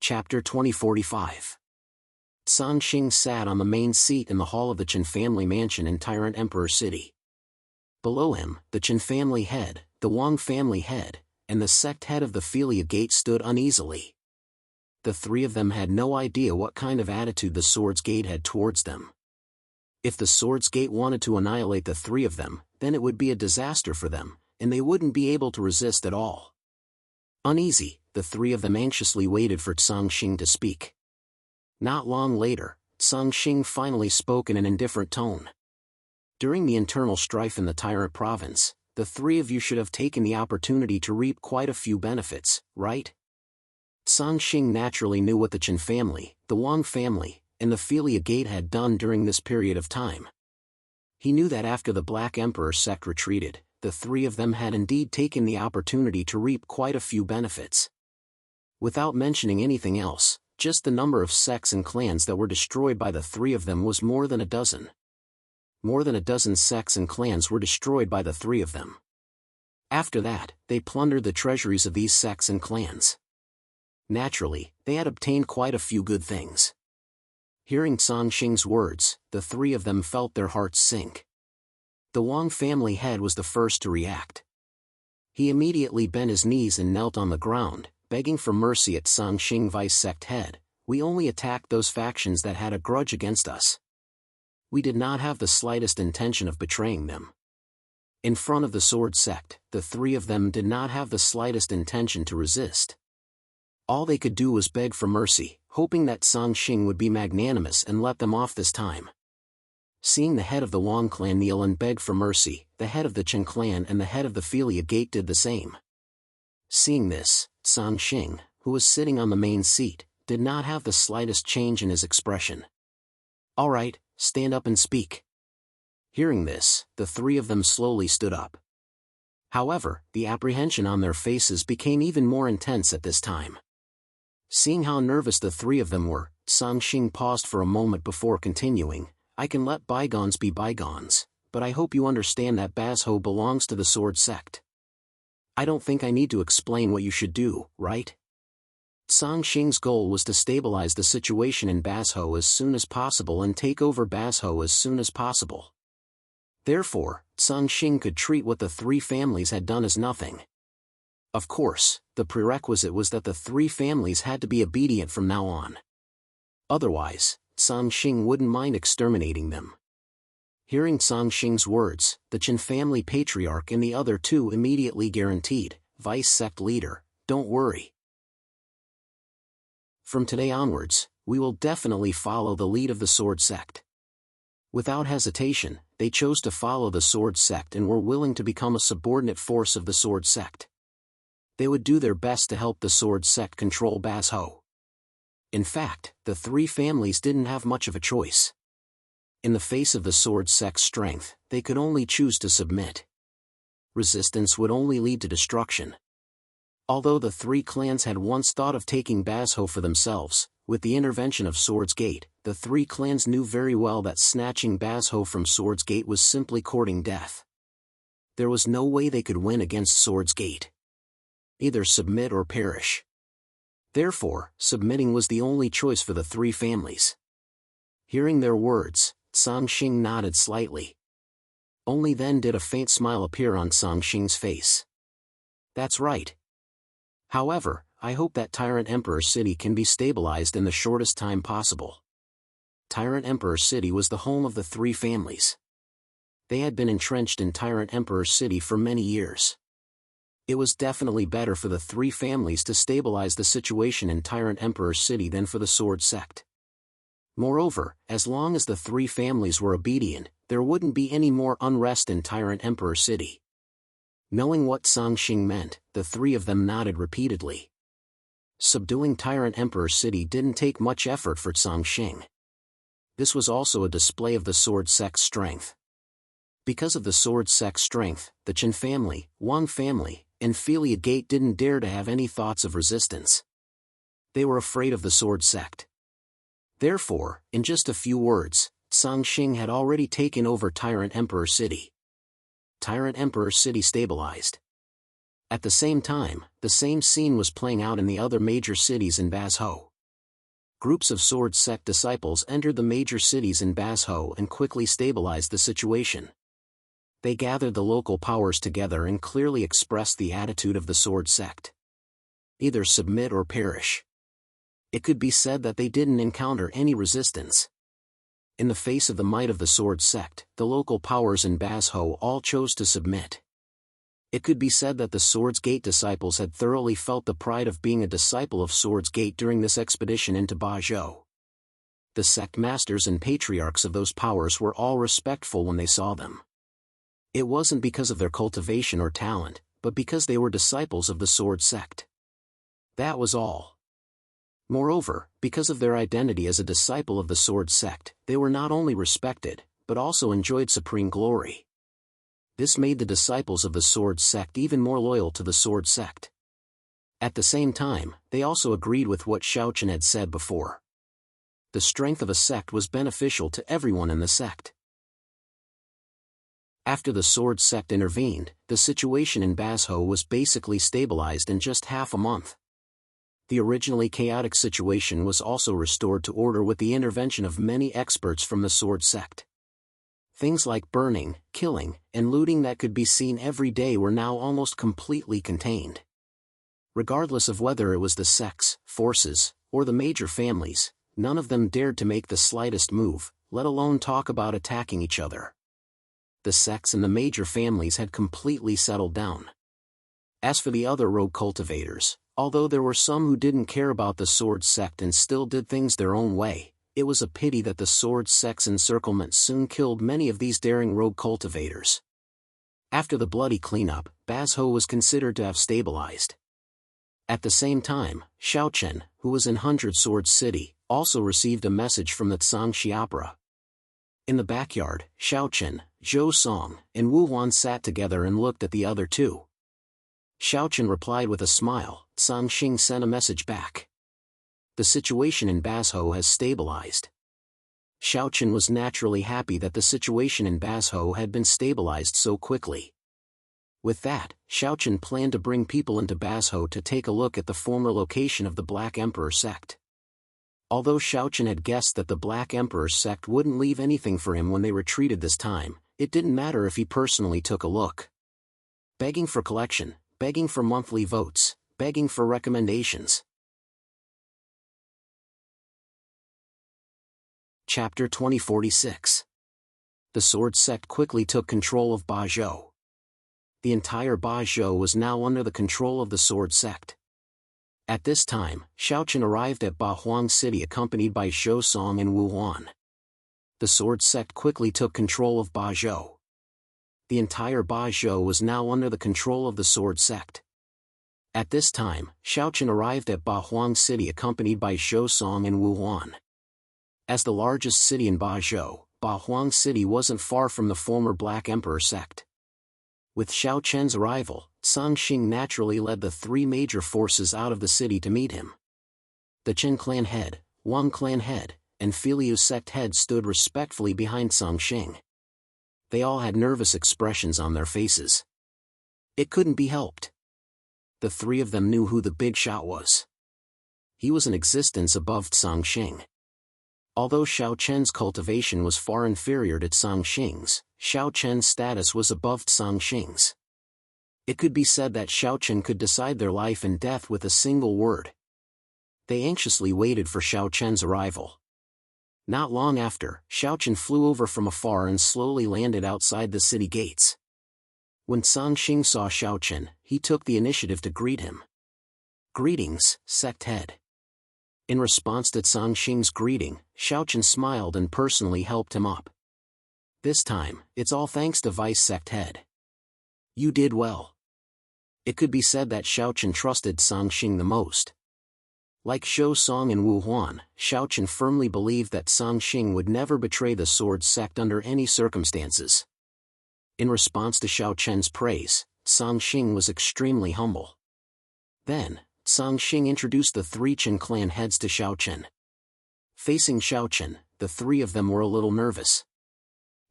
Chapter 2045. Songxing sat on the main seat in the hall of the Qin family mansion in Tyrant Emperor City. Below him, the Qin family head, the Wang family head, and the sect head of the Filia Gate stood uneasily. The three of them had no idea what kind of attitude the Swords Gate had towards them. If the Swords Gate wanted to annihilate the three of them, then it would be a disaster for them, and they wouldn't be able to resist at all. Uneasy, the three of them anxiously waited for Songxing to speak. Not long later, Songxing finally spoke in an indifferent tone. During the internal strife in the Tyrant province, the three of you should have taken the opportunity to reap quite a few benefits, right? Songxing naturally knew what the Qin family, the Wang family, and the Filia Gate had done during this period of time. He knew that after the Black Emperor sect retreated, the three of them had indeed taken the opportunity to reap quite a few benefits. Without mentioning anything else, just the number of sects and clans that were destroyed by the three of them was more than a dozen. More than a dozen sects and clans were destroyed by the three of them. After that, they plundered the treasuries of these sects and clans. Naturally, they had obtained quite a few good things. Hearing Songxing's words, the three of them felt their hearts sink. The Wang family head was the first to react. He immediately bent his knees and knelt on the ground, begging for mercy at Songxing vice sect head. We only attacked those factions that had a grudge against us. We did not have the slightest intention of betraying them. In front of the Sword sect, the three of them did not have the slightest intention to resist. All they could do was beg for mercy, hoping that Songxing would be magnanimous and let them off this time. Seeing the head of the Wang clan kneel and beg for mercy, the head of the Qin clan and the head of the Filia Gate did the same. Seeing this, Songxing, who was sitting on the main seat, did not have the slightest change in his expression. "All right, stand up and speak." Hearing this, the three of them slowly stood up. However, the apprehension on their faces became even more intense at this time. Seeing how nervous the three of them were, Songxing paused for a moment before continuing. "I can let bygones be bygones, but I hope you understand that Bazhou belongs to the Sword sect. I don't think I need to explain what you should do, right?" Songxing's goal was to stabilize the situation in Bazhou as soon as possible and take over Bazhou as soon as possible. Therefore, Songxing could treat what the three families had done as nothing. Of course, the prerequisite was that the three families had to be obedient from now on. Otherwise, Songxing wouldn't mind exterminating them. Hearing Songxing's words, the Qin family patriarch and the other two immediately guaranteed, "Vice sect leader, don't worry. From today onwards, we will definitely follow the lead of the Sword sect." Without hesitation, they chose to follow the Sword sect and were willing to become a subordinate force of the Sword sect. They would do their best to help the Sword sect control Bazhou. In fact, the three families didn't have much of a choice. In the face of the Sword sect's strength, they could only choose to submit. Resistance would only lead to destruction. Although the three clans had once thought of taking Bazhou for themselves, with the intervention of Swords Gate, the three clans knew very well that snatching Bazhou from Swords Gate was simply courting death. There was no way they could win against Swords Gate. Either submit or perish. Therefore, submitting was the only choice for the three families. Hearing their words, Songxing nodded slightly. Only then did a faint smile appear on Songxing's face. "That's right. However, I hope that Tyrant Emperor City can be stabilized in the shortest time possible." Tyrant Emperor City was the home of the three families. They had been entrenched in Tyrant Emperor City for many years. It was definitely better for the three families to stabilize the situation in Tyrant Emperor City than for the Sword sect. Moreover, as long as the three families were obedient, there wouldn't be any more unrest in Tyrant Emperor City. Knowing what Songxing meant, the three of them nodded repeatedly. Subduing Tyrant Emperor City didn't take much effort for Songxing. This was also a display of the Sword sect's strength. Because of the Sword sect's strength, the Qin family, Wang family, and Filia Gate didn't dare to have any thoughts of resistance. They were afraid of the Sword sect. Therefore, in just a few words, Songxing had already taken over Tyrant Emperor City. Tyrant Emperor City stabilized. At the same time, the same scene was playing out in the other major cities in Bazhou. Groups of sword sect disciples entered the major cities in Basho and quickly stabilized the situation. They gathered the local powers together and clearly expressed the attitude of the sword sect. Either submit or perish. It could be said that they didn't encounter any resistance. In the face of the might of the sword sect, the local powers in Basho all chose to submit. It could be said that the Swords Gate disciples had thoroughly felt the pride of being a disciple of Swords Gate during this expedition into Basho. The sect masters and patriarchs of those powers were all respectful when they saw them. It wasn't because of their cultivation or talent, but because they were disciples of the sword sect. That was all. Moreover, because of their identity as a disciple of the sword sect, they were not only respected, but also enjoyed supreme glory. This made the disciples of the sword sect even more loyal to the sword sect. At the same time, they also agreed with what Xiaochen had said before. The strength of a sect was beneficial to everyone in the sect. After the sword sect intervened, the situation in Basho was basically stabilized in just half a month. The originally chaotic situation was also restored to order with the intervention of many experts from the sword sect. Things like burning, killing, and looting that could be seen every day were now almost completely contained. Regardless of whether it was the sects, forces, or the major families, none of them dared to make the slightest move, let alone talk about attacking each other. The sects and the major families had completely settled down. As for the other rogue cultivators, although there were some who didn't care about the sword sect and still did things their own way, it was a pity that the sword sect's encirclement soon killed many of these daring rogue cultivators. After the bloody cleanup, Basho was considered to have stabilized. At the same time, Xiaochen, who was in Hundred Swords City, also received a message from the Zhangxi Opera. In the backyard, Xiaochen, Zhou Song, and Wu Huan sat together and looked at the other two. Xiaochen replied with a smile. Zhangxing sent a message back. The situation in Basho has stabilized. Xiaochen was naturally happy that the situation in Basho had been stabilized so quickly. With that, Xiaochen planned to bring people into Basho to take a look at the former location of the Black Emperor sect. Although Xiaochen had guessed that the Black Emperor sect wouldn't leave anything for him when they retreated this time, it didn't matter if he personally took a look. Begging for collection, begging for monthly votes, begging for recommendations. Chapter 2046. The sword sect quickly took control of Basho. The entire Basho was now under the control of the sword sect. At this time, Xiaochen arrived at Bahuang City accompanied by Zhou Song and Wu Huan. The sword sect quickly took control of Basho. The entire Basho was now under the control of the sword sect. At this time, Xiaochen arrived at Bahuang City accompanied by Zhou Song and Wu Huan. As the largest city in Basho, Bahuang City wasn't far from the former Black Emperor sect. With Xiaochen's arrival, Zhangxing naturally led the three major forces out of the city to meet him. The Chen clan head, Wang clan head, and Filiu sect head stood respectfully behind Zhangxing. They all had nervous expressions on their faces. It couldn't be helped. The three of them knew who the big shot was. He was in existence above Zhangxing. Although Xiaochen's cultivation was far inferior to Zhangxing's, Xiaochen's status was above Zhangxing's. It could be said that Xiaochen could decide their life and death with a single word. They anxiously waited for Xiaochen's arrival. Not long after, Xiaochen flew over from afar and slowly landed outside the city gates. When Zhangxing saw Xiaochen, he took the initiative to greet him. "Greetings, sect head." In response to Zhangxing's greeting, Xiaochen smiled and personally helped him up. This time, it's all thanks to Vice Sect Head. You did well. It could be said that Xiaochen trusted Zhangxing the most. Like Zhou Song and Wu Huan, Xiaochen firmly believed that Zhangxing would never betray the sword sect under any circumstances. In response to Xiaochen's praise, Zhangxing was extremely humble. Then, Zhangxing introduced the three Chen clan heads to Xiaochen. Facing Xiaochen, the three of them were a little nervous.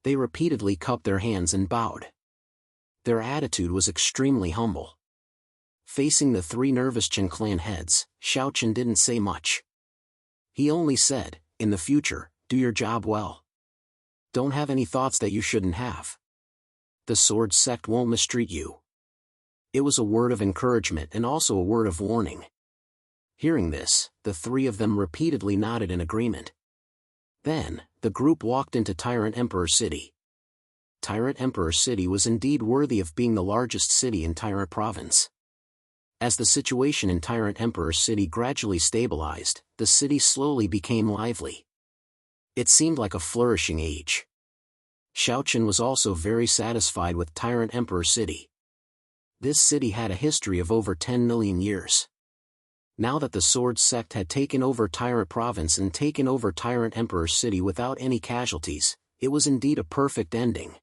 They repeatedly cupped their hands and bowed. Their attitude was extremely humble. Facing the three nervous Chen clan heads, Xiaochen didn't say much. He only said, "In the future, do your job well. Don't have any thoughts that you shouldn't have. The sword sect won't mistreat you." It was a word of encouragement and also a word of warning. Hearing this, the three of them repeatedly nodded in agreement. Then, the group walked into Tyrant Emperor City. Tyrant Emperor City was indeed worthy of being the largest city in Tyrant Province. As the situation in Tyrant Emperor City gradually stabilized, the city slowly became lively. It seemed like a flourishing age. Xiaochen was also very satisfied with Tyrant Emperor City. This city had a history of over 10 million years. Now that the Sword Sect had taken over Tyrant Province and taken over Tyrant Emperor City without any casualties, it was indeed a perfect ending.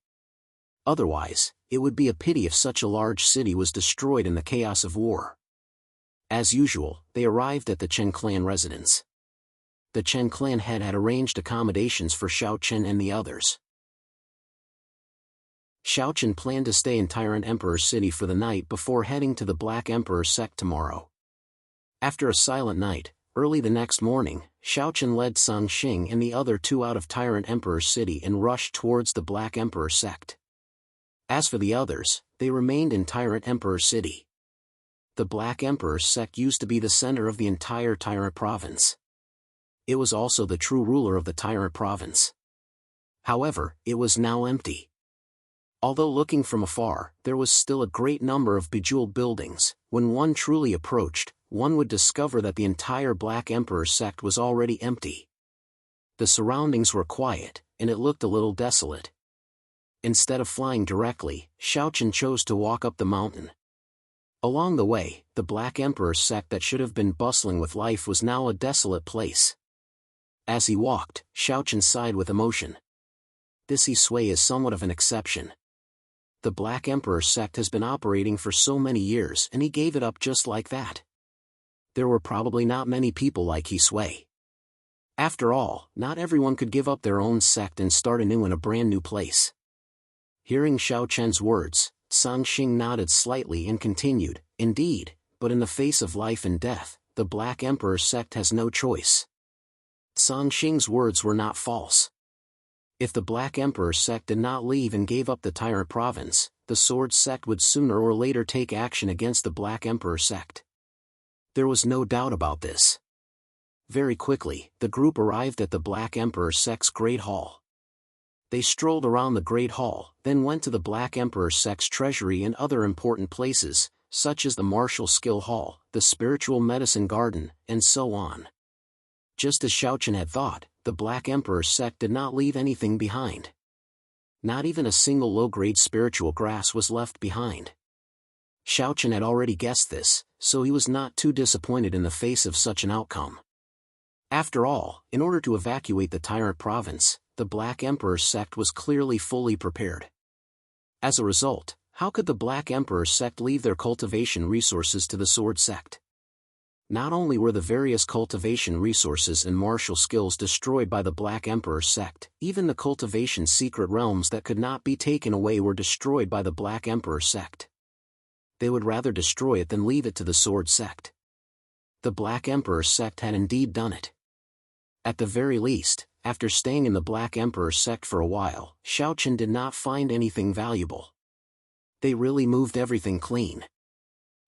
Otherwise, it would be a pity if such a large city was destroyed in the chaos of war. As usual, they arrived at the Chen clan residence. The Chen clan head had arranged accommodations for Xiaochen and the others. Xiaochen planned to stay in Tyrant Emperor City for the night before heading to the Black Emperor Sect tomorrow. After a silent night, early the next morning, Xiaochen led Song Xing and the other two out of Tyrant Emperor City and rushed towards the Black Emperor Sect. As for the others, they remained in Tyrant Emperor City. The Black Emperor Sect used to be the center of the entire Tyrant Province. It was also the true ruler of the Tyrant Province. However, it was now empty. Although looking from afar, there was still a great number of bejeweled buildings. When one truly approached, one would discover that the entire Black Emperor Sect was already empty. The surroundings were quiet, and it looked a little desolate. Instead of flying directly, Xiaochen chose to walk up the mountain. Along the way, the Black Emperor Sect that should have been bustling with life was now a desolate place. As he walked, Xiaochen sighed with emotion. This Sui is somewhat of an exception. The Black Emperor Sect has been operating for so many years and he gave it up just like that. There were probably not many people like Sui. After all, not everyone could give up their own sect and start anew in a brand new place. Hearing Xiaochen's words, Song Xing nodded slightly and continued, "Indeed, but in the face of life and death, the Black Emperor Sect has no choice." Song Xing's words were not false. If the Black Emperor Sect did not leave and gave up the Tyrant Province, the Sword Sect would sooner or later take action against the Black Emperor Sect. There was no doubt about this. Very quickly, the group arrived at the Black Emperor Sect's Great Hall. They strolled around the Great Hall, then went to the Black Emperor Sect's treasury and other important places, such as the Martial Skill Hall, the Spiritual Medicine Garden, and so on. Just as Xiaochen had thought, the Black Emperor Sect did not leave anything behind. Not even a single low-grade spiritual grass was left behind. Xiaochen had already guessed this, so he was not too disappointed in the face of such an outcome. After all, in order to evacuate the Tyrant Province, the Black Emperor Sect was clearly fully prepared. As a result, how could the Black Emperor Sect leave their cultivation resources to the Sword Sect? Not only were the various cultivation resources and martial skills destroyed by the Black Emperor Sect, even the cultivation secret realms that could not be taken away were destroyed by the Black Emperor Sect. They would rather destroy it than leave it to the Sword Sect. The Black Emperor Sect had indeed done it. At the very least, after staying in the Black Emperor Sect for a while, Xiaochen did not find anything valuable. They really moved everything clean.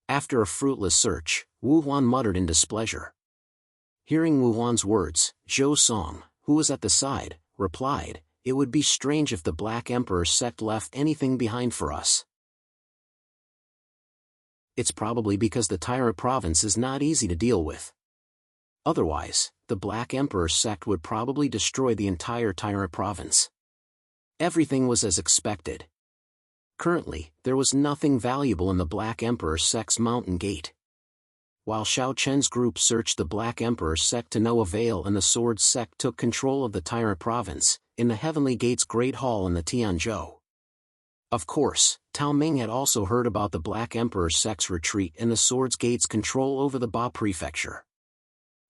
After a fruitless search, Wu Huan muttered in displeasure. Hearing Wu Huan's words, Zhou Song, who was at the side, replied, "It would be strange if the Black Emperor Sect left anything behind for us. It's probably because the Tyrant Province is not easy to deal with. Otherwise, the Black Emperor Sect would probably destroy the entire Tyrant Province." Everything was as expected. Currently, there was nothing valuable in the Black Emperor Sect's mountain gate. While Xiaochen's group searched the Black Emperor Sect to no avail and the Sword Sect took control of the Tyrant Province, in the Heavenly Gate's Great Hall in the Tianzhou. Of course, Tao Ming had also heard about the Black Emperor Sect's retreat and the Sword's Gate's control over the Ba Prefecture.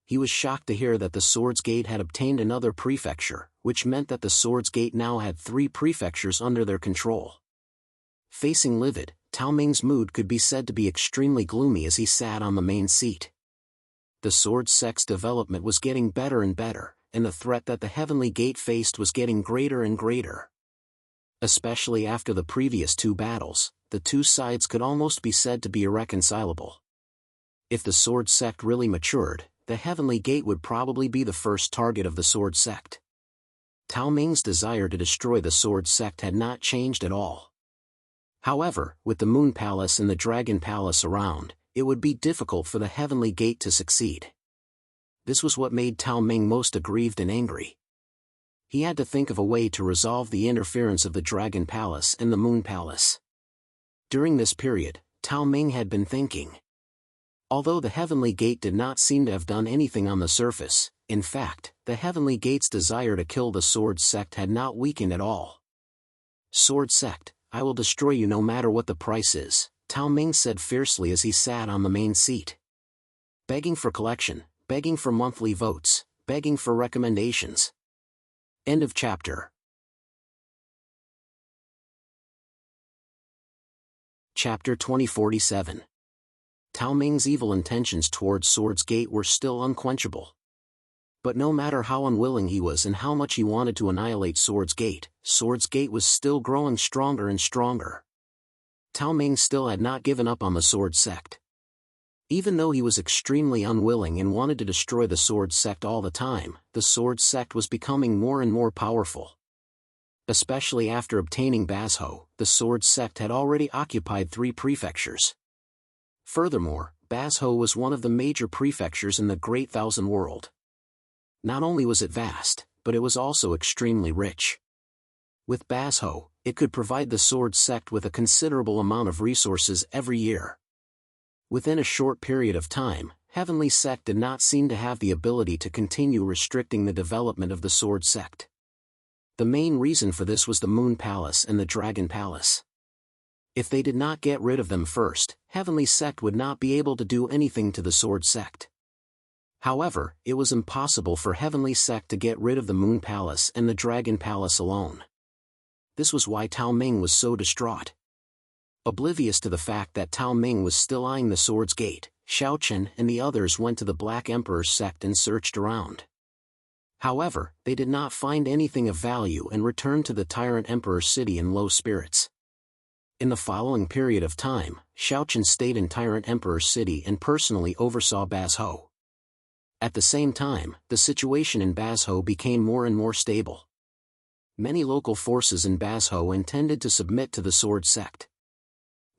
He was shocked to hear that the Sword's Gate had obtained another prefecture, which meant that the Sword's Gate now had 3 prefectures under their control. Facing livid, Tao Ming's mood could be said to be extremely gloomy as he sat on the main seat. The sword sect's development was getting better and better, and the threat that the Heavenly Gate faced was getting greater and greater. Especially after the previous two battles, the two sides could almost be said to be irreconcilable. If the sword sect really matured, the Heavenly Gate would probably be the first target of the sword sect. Tao Ming's desire to destroy the sword sect had not changed at all. However, with the Moon Palace and the Dragon Palace around, it would be difficult for the Heavenly Gate to succeed. This was what made Tao Ming most aggrieved and angry. He had to think of a way to resolve the interference of the Dragon Palace and the Moon Palace. During this period, Tao Ming had been thinking. Although the Heavenly Gate did not seem to have done anything on the surface, in fact, the Heavenly Gate's desire to kill the Sword Sect had not weakened at all. "Sword Sect, I will destroy you no matter what the price is," Tao Ming said fiercely as he sat on the main seat. Begging for collection, begging for monthly votes, begging for recommendations. End of chapter. Chapter 2047. Tao Ming's evil intentions towards Sword's Gate were still unquenchable. But no matter how unwilling he was and how much he wanted to annihilate Sword's Gate was still growing stronger and stronger. Tao Ming still had not given up on the Sword Sect. Even though he was extremely unwilling and wanted to destroy the Sword Sect all the time, the Sword Sect was becoming more and more powerful. Especially after obtaining Bazhou, the Sword Sect had already occupied 3 prefectures. Furthermore, Bazhou was one of the major prefectures in the Great Thousand World. Not only was it vast, but it was also extremely rich. With Bazhou, it could provide the Sword Sect with a considerable amount of resources every year. Within a short period of time, Heavenly Sect did not seem to have the ability to continue restricting the development of the Sword Sect. The main reason for this was the Moon Palace and the Dragon Palace. If they did not get rid of them first, Heavenly Sect would not be able to do anything to the Sword Sect. However, it was impossible for Heavenly Sect to get rid of the Moon Palace and the Dragon Palace alone. This was why Tao Ming was so distraught. Oblivious to the fact that Tao Ming was still eyeing the Sword's Gate, Xiaochen and the others went to the Black Emperor's sect and searched around. However, they did not find anything of value and returned to the Tyrant Emperor's city in low spirits. In the following period of time, Xiaochen stayed in Tyrant Emperor's city and personally oversaw Bazhou. At the same time, the situation in Bazhou became more and more stable. Many local forces in Bazhou intended to submit to the Sword Sect.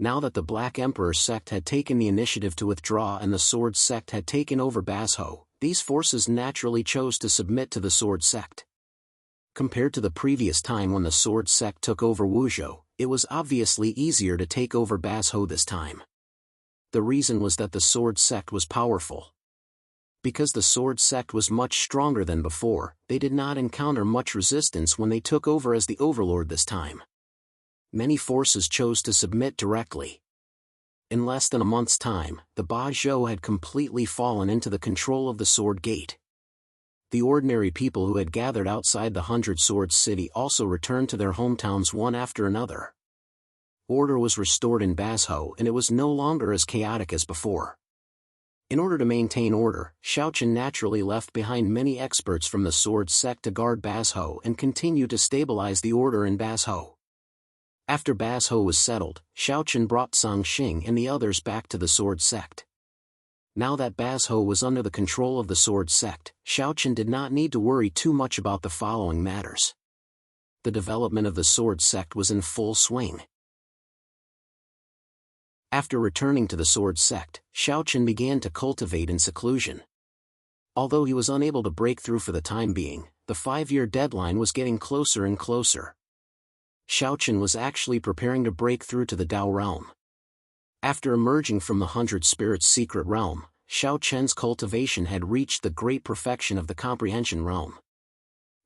Now that the Black Emperor sect had taken the initiative to withdraw and the Sword Sect had taken over Bazhou, these forces naturally chose to submit to the Sword Sect. Compared to the previous time when the Sword Sect took over Wuzhou, it was obviously easier to take over Bazhou this time. The reason was that the Sword Sect was powerful. Because the Sword Sect was much stronger than before, they did not encounter much resistance when they took over as the overlord this time. Many forces chose to submit directly. In less than a month's time, the Bazhou had completely fallen into the control of the Sword Gate. The ordinary people who had gathered outside the 100 Swords city also returned to their hometowns one after another. Order was restored in Bazhou and it was no longer as chaotic as before. In order to maintain order, Xiaochen naturally left behind many experts from the Sword Sect to guard Bazhou and continue to stabilize the order in Bazhou. After Bazhou was settled, Xiaochen brought Songxing and the others back to the Sword Sect. Now that Bazhou was under the control of the Sword Sect, Xiaochen did not need to worry too much about the following matters. The development of the Sword Sect was in full swing. After returning to the Sword Sect, Xiaochen began to cultivate in seclusion. Although he was unable to break through for the time being, the 5-year deadline was getting closer and closer. Xiaochen was actually preparing to break through to the Dao realm. After emerging from the 100 Spirits secret realm, Xiaochen's cultivation had reached the great perfection of the comprehension realm.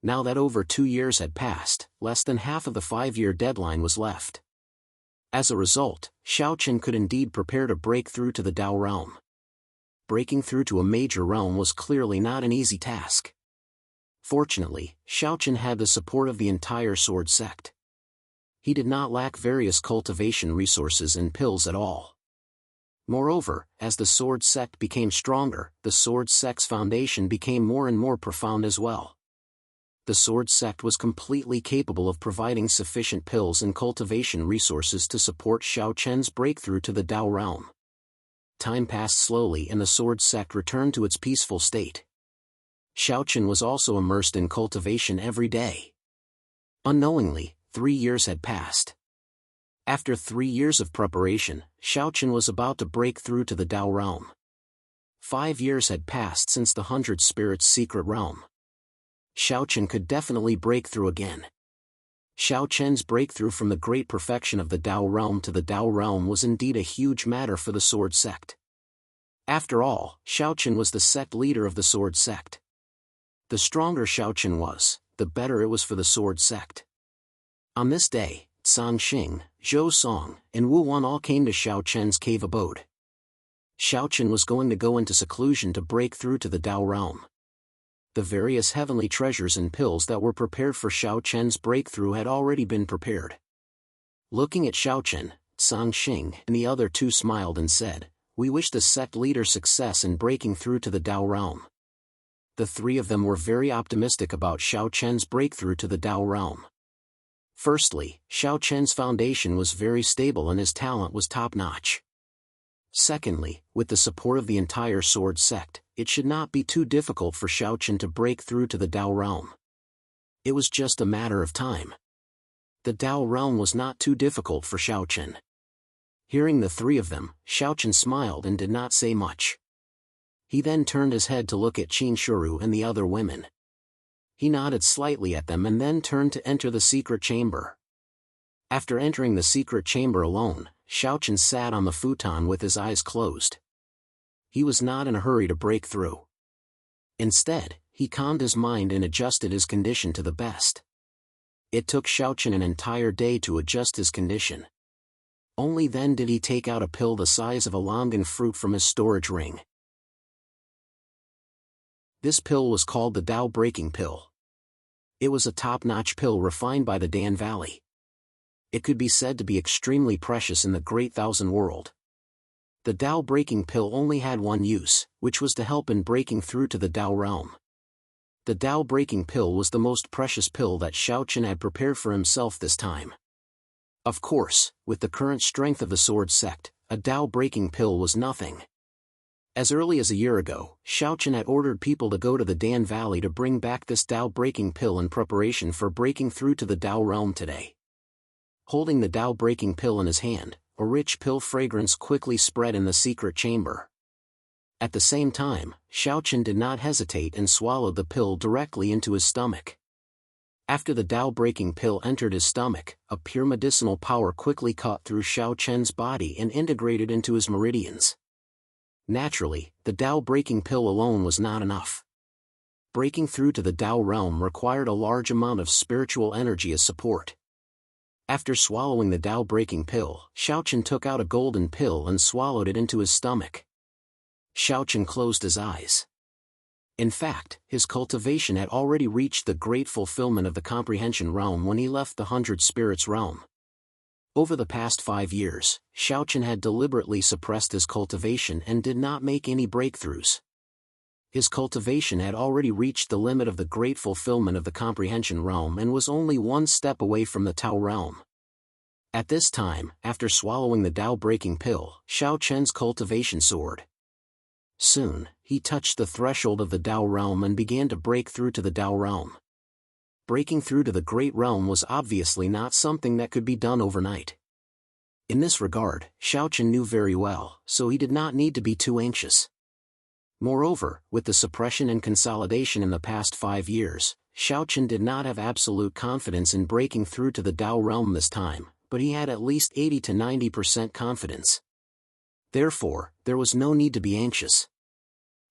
Now that over 2 years had passed, less than half of the 5-year deadline was left. As a result, Xiaochen could indeed prepare to break through to the Dao realm. Breaking through to a major realm was clearly not an easy task. Fortunately, Xiaochen had the support of the entire Sword Sect. He did not lack various cultivation resources and pills at all. Moreover, as the sword sect became stronger, the sword sect's foundation became more and more profound as well. The sword sect was completely capable of providing sufficient pills and cultivation resources to support Xiao Chen's breakthrough to the Dao realm. Time passed slowly and the sword sect returned to its peaceful state. Xiao Chen was also immersed in cultivation every day. Unknowingly, 3 years had passed. After 3 years of preparation, Xiao Chen was about to break through to the Dao realm. 5 years had passed since the 100 Spirits secret realm. Xiao Chen could definitely break through again. Xiao Chen's breakthrough from the great perfection of the Dao realm to the Dao realm was indeed a huge matter for the sword sect. After all, Xiao Chen was the sect leader of the sword sect. The stronger Xiao Chen was, the better it was for the sword sect. On this day, Sang Xing, Zhou Song, and Wu Wan all came to Xiao Chen's cave abode. Xiao Chen was going to go into seclusion to break through to the Dao realm. The various heavenly treasures and pills that were prepared for Xiao Chen's breakthrough had already been prepared. Looking at Xiao Chen, Sang Xing and the other two smiled and said, "We wish the sect leader success in breaking through to the Dao realm." The three of them were very optimistic about Xiao Chen's breakthrough to the Dao realm. Firstly, Xiao Chen's foundation was very stable and his talent was top-notch. Secondly, with the support of the entire sword sect, it should not be too difficult for Xiao Chen to break through to the Dao realm. It was just a matter of time. The Dao realm was not too difficult for Xiao Chen. Hearing the three of them, Xiao Chen smiled and did not say much. He then turned his head to look at Qin Shuru and the other women. He nodded slightly at them and then turned to enter the secret chamber. After entering the secret chamber alone, Xiao Chen sat on the futon with his eyes closed. He was not in a hurry to break through. Instead, he calmed his mind and adjusted his condition to the best. It took Xiao Chen an entire day to adjust his condition. Only then did he take out a pill the size of a longan fruit from his storage ring. This pill was called the Dao Breaking Pill. It was a top-notch pill refined by the Dan Valley. It could be said to be extremely precious in the Great Thousand World. The Dao Breaking Pill only had one use, which was to help in breaking through to the Dao realm. The Dao Breaking Pill was the most precious pill that Xiao Chen had prepared for himself this time. Of course, with the current strength of the sword sect, a Dao Breaking Pill was nothing. As early as a year ago, Xiao Chen had ordered people to go to the Dan Valley to bring back this Dao Breaking Pill in preparation for breaking through to the Dao realm today. Holding the Dao Breaking Pill in his hand, a rich pill fragrance quickly spread in the secret chamber. At the same time, Xiao Chen did not hesitate and swallowed the pill directly into his stomach. After the Dao Breaking Pill entered his stomach, a pure medicinal power quickly cut through Xiao Chen's body and integrated into his meridians. Naturally, the Dao Breaking Pill alone was not enough. Breaking through to the Dao realm required a large amount of spiritual energy as support. After swallowing the Dao Breaking Pill, Xiao Chen took out a golden pill and swallowed it into his stomach. Xiao Chen closed his eyes. In fact, his cultivation had already reached the great fulfillment of the comprehension realm when he left the 100 Spirits realm. Over the past 5 years, Xiao Chen had deliberately suppressed his cultivation and did not make any breakthroughs. His cultivation had already reached the limit of the great fulfillment of the comprehension realm and was only one step away from the Tao realm. At this time, after swallowing the Dao Breaking Pill, Xiao Chen's cultivation soared. Soon, he touched the threshold of the Dao realm and began to break through to the Dao realm. Breaking through to the great realm was obviously not something that could be done overnight. In this regard, Xiao Chen knew very well, so he did not need to be too anxious. Moreover, with the suppression and consolidation in the past 5 years, Xiao Chen did not have absolute confidence in breaking through to the Dao realm this time, but he had at least 80 to 90% confidence. Therefore, there was no need to be anxious.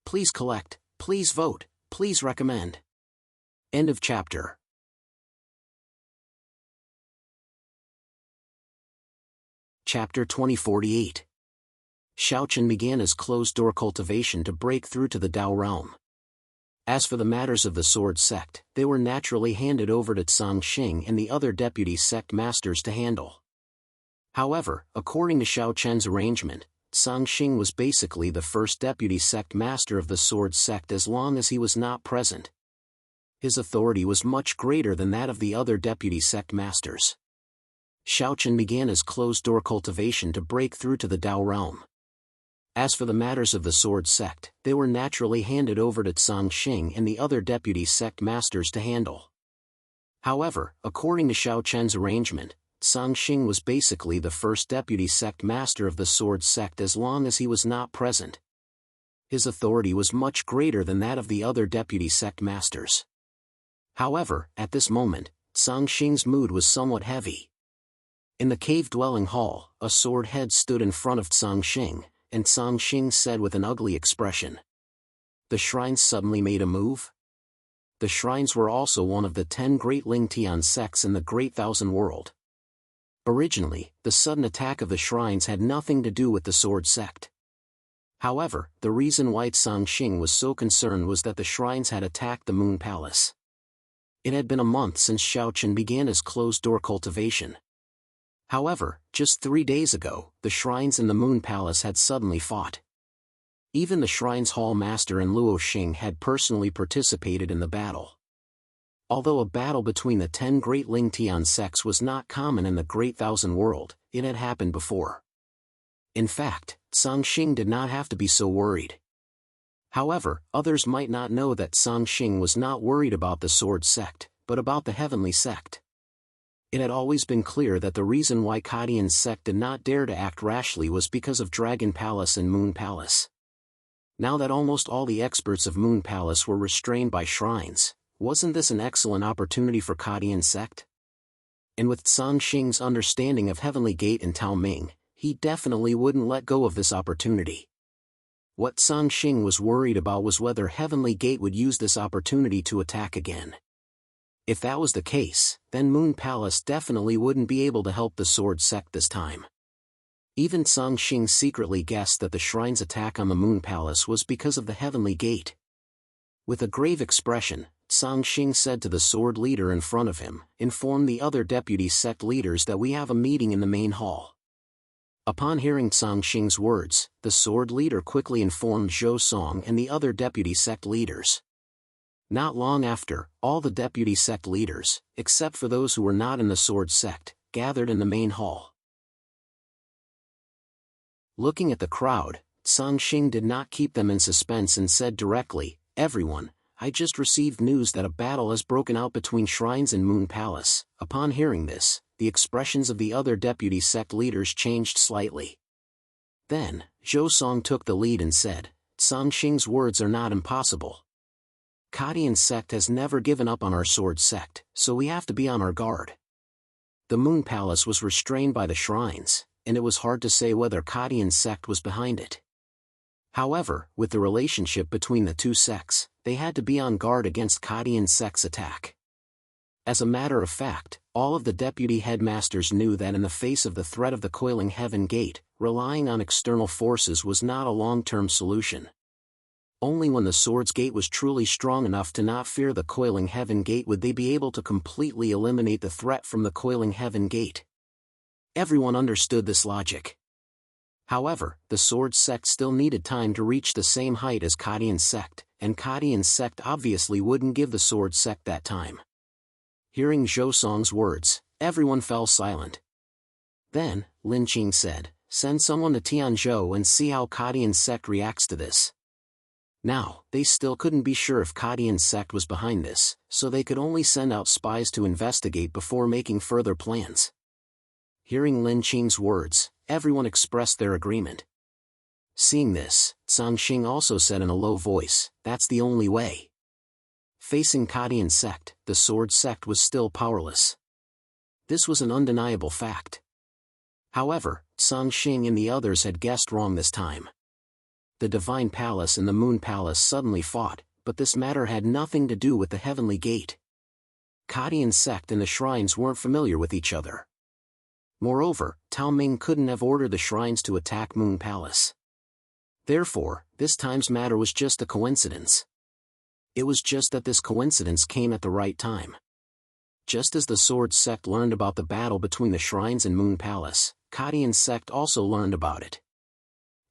Please collect, please vote, please recommend. End of chapter. Chapter 2048. Xiao Chen began his closed-door cultivation to break through to the Dao realm. As for the matters of the sword sect, they were naturally handed over to Sang Xing and the other deputy sect masters to handle. However, according to Xiao Chen's arrangement, Sangxing was basically the first deputy sect master of the sword sect as long as he was not present. His authority was much greater than that of the other deputy sect masters. Shaochen began his closed-door cultivation to break through to the Dao realm. As for the matters of the sword sect, they were naturally handed over to Sangxing and the other deputy sect masters to handle. However, according to Shaochen's arrangement, Sangxing was basically the first deputy sect master of the sword sect as long as he was not present. His authority was much greater than that of the other deputy sect masters. However, at this moment, Sangxing's mood was somewhat heavy. In the cave-dwelling hall, a sword head stood in front of Sangxing, and Sangxing said with an ugly expression, "The shrines suddenly made a move?" The shrines were also one of the 10 great Lingtian sects in the Great Thousand World. Originally, the sudden attack of the shrines had nothing to do with the sword sect. However, the reason why Sangxing was so concerned was that the shrines had attacked the Moon Palace. It had been a month since Shaochen began his closed-door cultivation. However, just 3 days ago, the shrines in the Moon Palace had suddenly fought. Even the Shrine's Hall Master and Luo Xing had personally participated in the battle. Although a battle between the 10 great Lingtian sects was not common in the Great Thousand World, it had happened before. In fact, Sangxing did not have to be so worried. However, others might not know that Sangxing was not worried about the sword sect, but about the heavenly sect. It had always been clear that the reason why Kadian's sect did not dare to act rashly was because of Dragon Palace and Moon Palace. Now that almost all the experts of Moon Palace were restrained by shrines, wasn't this an excellent opportunity for Kadian's sect? And with Sangxing's understanding of Heavenly Gate and Tao Ming, he definitely wouldn't let go of this opportunity. What Sangxing was worried about was whether Heavenly Gate would use this opportunity to attack again. If that was the case, then Moon Palace definitely wouldn't be able to help the sword sect this time. Even Sangxing secretly guessed that the shrine's attack on the Moon Palace was because of the Heavenly Gate. With a grave expression, Sangxing said to the sword leader in front of him, "Inform the other deputy sect leaders that we have a meeting in the main hall." Upon hearing Sangxing's words, the sword leader quickly informed Zhou Song and the other deputy sect leaders. Not long after, all the deputy sect leaders, except for those who were not in the sword sect, gathered in the main hall. Looking at the crowd, Sangxing did not keep them in suspense and said directly, "Everyone, I just received news that a battle has broken out between shrines in Moon Palace." Upon hearing this, the expressions of the other deputy sect leaders changed slightly. Then, Zhou Song took the lead and said, "Sangxing's words are not impossible. Kadian's sect has never given up on our sword sect, so we have to be on our guard." The Moon Palace was restrained by the shrines, and it was hard to say whether Kadian's sect was behind it. However, with the relationship between the two sects, they had to be on guard against Kadian's sect's attack. As a matter of fact, all of the deputy headmasters knew that in the face of the threat of the coiling heaven gate, relying on external forces was not a long-term solution. Only when the sword's gate was truly strong enough to not fear the coiling heaven gate would they be able to completely eliminate the threat from the coiling heaven gate. Everyone understood this logic. However, the sword sect still needed time to reach the same height as Kadian's sect, and Kadian's sect obviously wouldn't give the sword sect that time. Hearing Zhou Song's words, everyone fell silent. Then, Lin Qing said, "Send someone to Tianzhou and see how Kadian's sect reacts to this." Now, they still couldn't be sure if Kadian's sect was behind this, so they could only send out spies to investigate before making further plans. Hearing Lin Qing's words, everyone expressed their agreement. Seeing this, Sangxing also said in a low voice, "That's the only way." Facing Kadian's sect, the sword sect was still powerless. This was an undeniable fact. However, Sangxing and the others had guessed wrong this time. The Divine Palace and the Moon Palace suddenly fought, but this matter had nothing to do with the Heavenly Gate. Kadian's sect and the shrines weren't familiar with each other. Moreover, Tao Ming couldn't have ordered the shrines to attack Moon Palace. Therefore, this time's matter was just a coincidence. It was just that this coincidence came at the right time. Just as the sword sect learned about the battle between the shrines and Moon Palace, Kadian's sect also learned about it.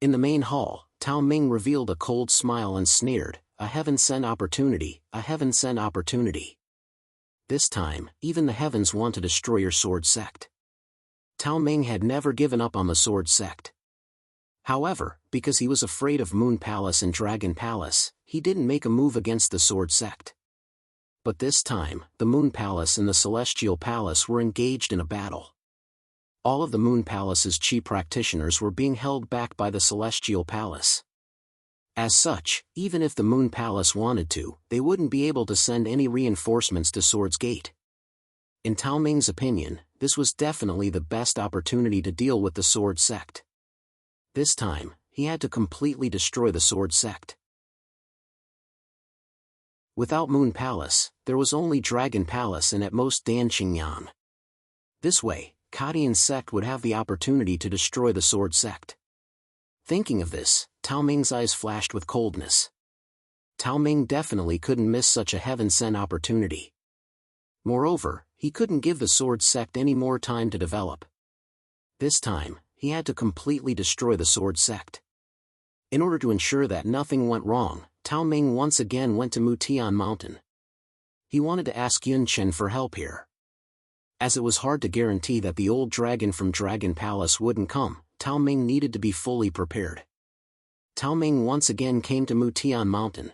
In the main hall, Tao Ming revealed a cold smile and sneered, "A heaven-sent opportunity, a heaven-sent opportunity. This time, even the heavens want to destroy your sword sect." Tao Ming had never given up on the sword sect. However, because he was afraid of Moon Palace and Dragon Palace, he didn't make a move against the sword sect. But this time, the Moon Palace and the Celestial Palace were engaged in a battle. All of the Moon Palace's chi practitioners were being held back by the Celestial Palace. As such, even if the Moon Palace wanted to, they wouldn't be able to send any reinforcements to Swords Gate. In Tao Ming's opinion, this was definitely the best opportunity to deal with the Sword Sect. This time, he had to completely destroy the Sword Sect. Without Moon Palace, there was only Dragon Palace and at most Danqingyan. This way, Kadian's sect would have the opportunity to destroy the Sword Sect. Thinking of this, Tao Ming's eyes flashed with coldness. Tao Ming definitely couldn't miss such a heaven-sent opportunity. Moreover, he couldn't give the Sword Sect any more time to develop. This time, he had to completely destroy the Sword Sect. In order to ensure that nothing went wrong, Tao Ming once again went to Mutian Mountain. He wanted to ask Yun Chen for help here. As it was hard to guarantee that the old dragon from Dragon Palace wouldn't come, Tao Ming needed to be fully prepared. Tao Ming once again came to Mutian Mountain.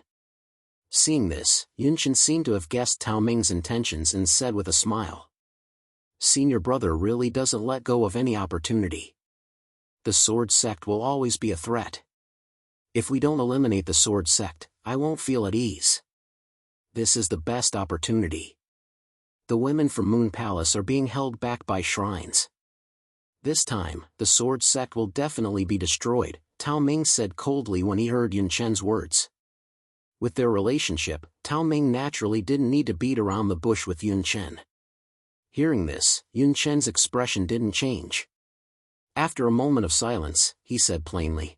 Seeing this, Yun Chen seemed to have guessed Tao Ming's intentions and said with a smile, "Senior brother really doesn't let go of any opportunity. The Sword Sect will always be a threat. If we don't eliminate the Sword Sect, I won't feel at ease. This is the best opportunity. The women from Moon Palace are being held back by shrines. This time, the Sword Sect will definitely be destroyed," Tao Ming said coldly when he heard Yun Chen's words. With their relationship, Tao Ming naturally didn't need to beat around the bush with Yun Chen. Hearing this, Yun Chen's expression didn't change. After a moment of silence, he said plainly,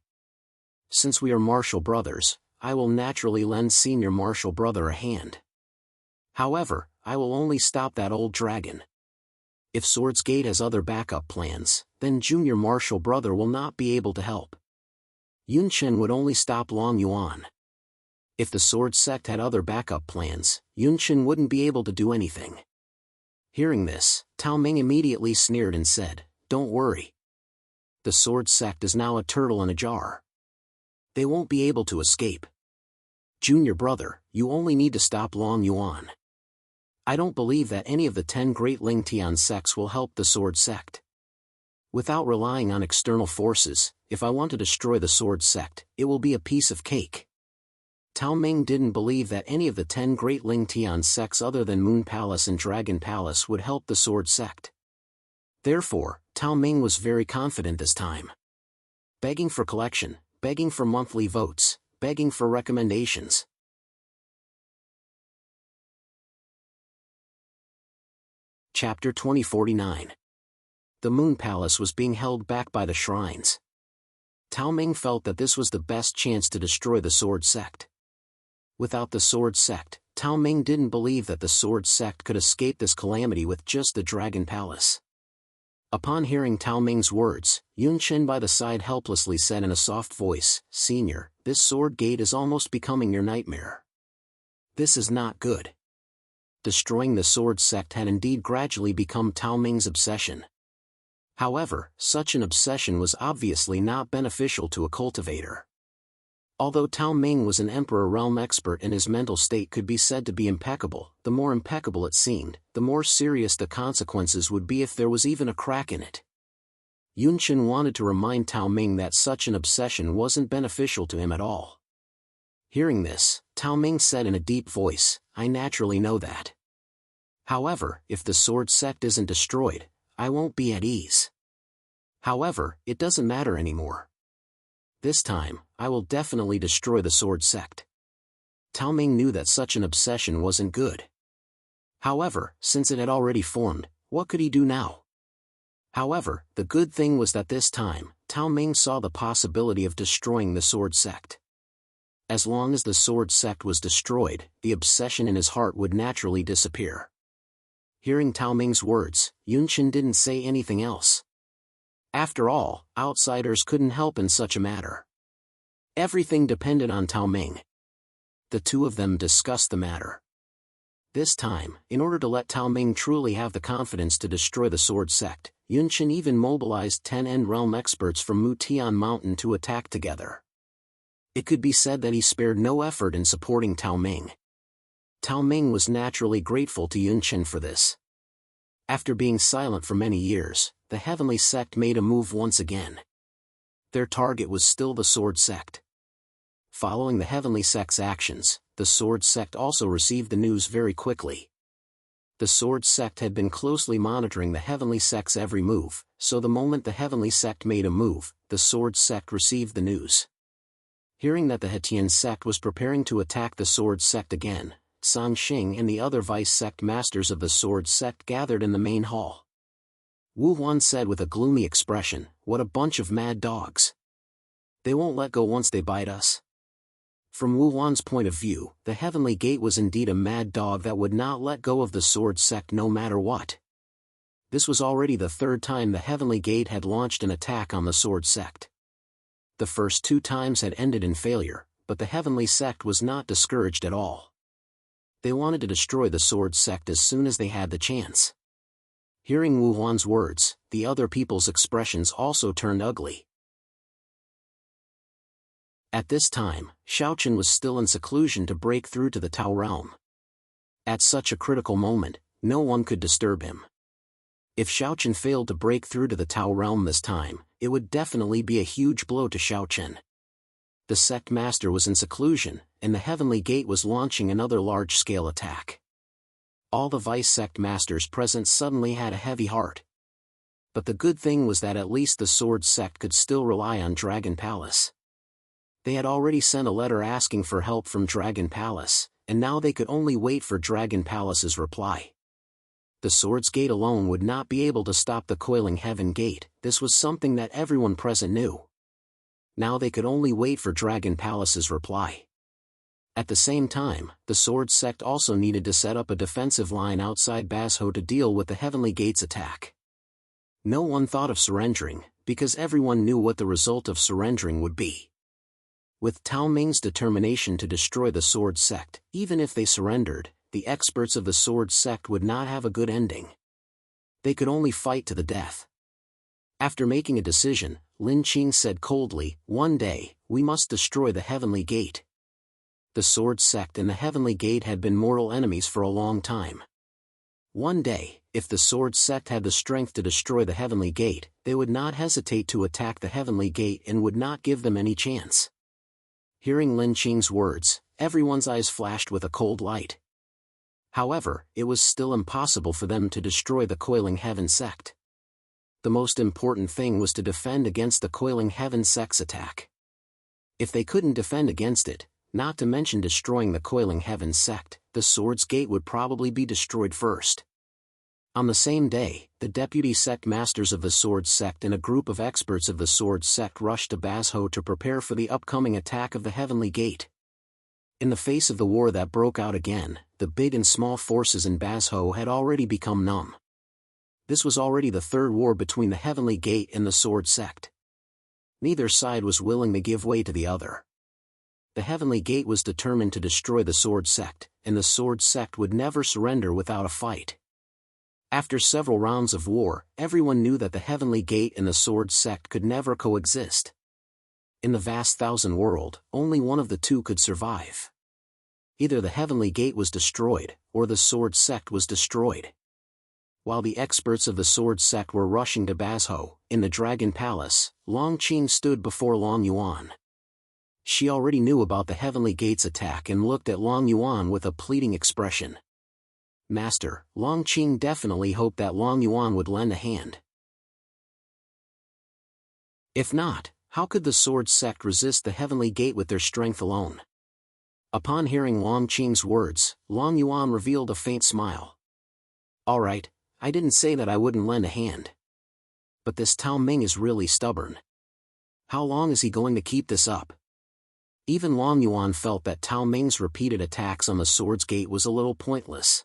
"Since we are martial brothers, I will naturally lend senior martial brother a hand. However, I will only stop that old dragon. If Swords Gate has other backup plans, then junior martial brother will not be able to help. Yun Chen would only stop Long Yuan. If the Sword Sect had other backup plans, Yun Chen wouldn't be able to do anything." Hearing this, Tao Ming immediately sneered and said, "Don't worry. The Sword Sect is now a turtle in a jar. They won't be able to escape. Junior brother, you only need to stop Long Yuan. I don't believe that any of the 10 great Lingtian sects will help the Sword Sect. Without relying on external forces, if I want to destroy the Sword Sect, it will be a piece of cake." Tao Ming didn't believe that any of the 10 great Lingtian sects other than Moon Palace and Dragon Palace would help the Sword Sect. Therefore, Tao Ming was very confident this time. Begging for collection, begging for monthly votes, begging for recommendations. Chapter 2049. The Moon Palace was being held back by the shrines. Tao Ming felt that this was the best chance to destroy the Sword Sect. Without the Sword Sect, Tao Ming didn't believe that the Sword Sect could escape this calamity with just the Dragon Palace. Upon hearing Tao Ming's words, Yun Chen by the side helplessly said in a soft voice, "Senior, this Sword Gate is almost becoming your nightmare. This is not good." Destroying the Sword Sect had indeed gradually become Tao Ming's obsession. However, such an obsession was obviously not beneficial to a cultivator. Although Tao Ming was an Emperor Realm expert and his mental state could be said to be impeccable, the more impeccable it seemed, the more serious the consequences would be if there was even a crack in it. Yun Chen wanted to remind Tao Ming that such an obsession wasn't beneficial to him at all. Hearing this, Tao Ming said in a deep voice, "I naturally know that. However, if the Sword Sect isn't destroyed, I won't be at ease. However, it doesn't matter anymore. This time, I will definitely destroy the Sword Sect." Tao Ming knew that such an obsession wasn't good. However, since it had already formed, what could he do now? However, the good thing was that this time, Tao Ming saw the possibility of destroying the Sword Sect. As long as the Sword Sect was destroyed, the obsession in his heart would naturally disappear. Hearing Tao Ming's words, Yun Chen didn't say anything else. After all, outsiders couldn't help in such a matter. Everything depended on Tao Ming. The two of them discussed the matter. This time, in order to let Tao Ming truly have the confidence to destroy the sword sect, Yunchen even mobilized 10 End Realm experts from Mutian Mountain to attack together. It could be said that he spared no effort in supporting Tao Ming. Tao Ming was naturally grateful to Yunchen for this. After being silent for many years, the Heavenly Sect made a move once again. Their target was still the Sword Sect. Following the Heavenly Sect's actions, the Sword Sect also received the news very quickly. The Sword Sect had been closely monitoring the Heavenly Sect's every move, so the moment the Heavenly Sect made a move, the Sword Sect received the news. Hearing that the Hetian Sect was preparing to attack the Sword Sect again, Sangxing and the other vice sect masters of the Sword Sect gathered in the main hall. Wu Huan said with a gloomy expression, "What a bunch of mad dogs. They won't let go once they bite us." From Wu Huan's point of view, the Heavenly Gate was indeed a mad dog that would not let go of the Sword Sect no matter what. This was already the third time the Heavenly Gate had launched an attack on the Sword Sect. The first 2 times had ended in failure, but the Heavenly Sect was not discouraged at all. They wanted to destroy the Sword Sect as soon as they had the chance. Hearing Wu Huan's words, the other people's expressions also turned ugly. At this time, Xiaochen was still in seclusion to break through to the Tao realm. At such a critical moment, no one could disturb him. If Xiaochen failed to break through to the Tao realm this time, it would definitely be a huge blow to Xiaochen. The sect master was in seclusion, and the Heavenly Gate was launching another large-scale attack. All the vice sect masters present suddenly had a heavy heart. But the good thing was that at least the Sword Sect could still rely on Dragon Palace. They had already sent a letter asking for help from Dragon Palace, and now they could only wait for Dragon Palace's reply. The Sword's Gate alone would not be able to stop the coiling Heaven Gate. This was something that everyone present knew. Now they could only wait for Dragon Palace's reply. At the same time, the Sword Sect also needed to set up a defensive line outside Bazhou to deal with the Heavenly Gate's attack. No one thought of surrendering, because everyone knew what the result of surrendering would be. With Tao Ming's determination to destroy the Sword Sect, even if they surrendered, the experts of the Sword Sect would not have a good ending. They could only fight to the death. After making a decision, Lin Qing said coldly, "One day, we must destroy the Heavenly Gate." The Sword Sect and the Heavenly Gate had been mortal enemies for a long time. One day, if the Sword Sect had the strength to destroy the Heavenly Gate, they would not hesitate to attack the Heavenly Gate and would not give them any chance. Hearing Lin Qing's words, everyone's eyes flashed with a cold light. However, it was still impossible for them to destroy the Coiling Heaven Sect. The most important thing was to defend against the Coiling Heaven Sect's attack. If they couldn't defend against it, not to mention destroying the Coiling Heaven Sect, the Sword's Gate would probably be destroyed first. On the same day, the deputy sect masters of the Sword Sect and a group of experts of the Sword Sect rushed to Bazhou to prepare for the upcoming attack of the Heavenly Gate. In the face of the war that broke out again, the big and small forces in Bazhou had already become numb. This was already the third war between the Heavenly Gate and the Sword Sect. Neither side was willing to give way to the other. The Heavenly Gate was determined to destroy the Sword Sect, and the Sword Sect would never surrender without a fight. After several rounds of war, everyone knew that the Heavenly Gate and the Sword Sect could never coexist. In the vast thousand world, only one of the two could survive. Either the Heavenly Gate was destroyed, or the Sword Sect was destroyed. While the experts of the Sword Sect were rushing to Bazhou, in the Dragon Palace, Long Qing stood before Long Yuan. She already knew about the Heavenly Gate's attack and looked at Long Yuan with a pleading expression. "Master," Long Qing definitely hoped that Long Yuan would lend a hand. If not, how could the Sword Sect resist the Heavenly Gate with their strength alone? Upon hearing Long Qing's words, Long Yuan revealed a faint smile. "All right, I didn't say that I wouldn't lend a hand. But this Tao Ming is really stubborn. How long is he going to keep this up?" Even Long Yuan felt that Tao Ming's repeated attacks on the Sword's Gate was a little pointless.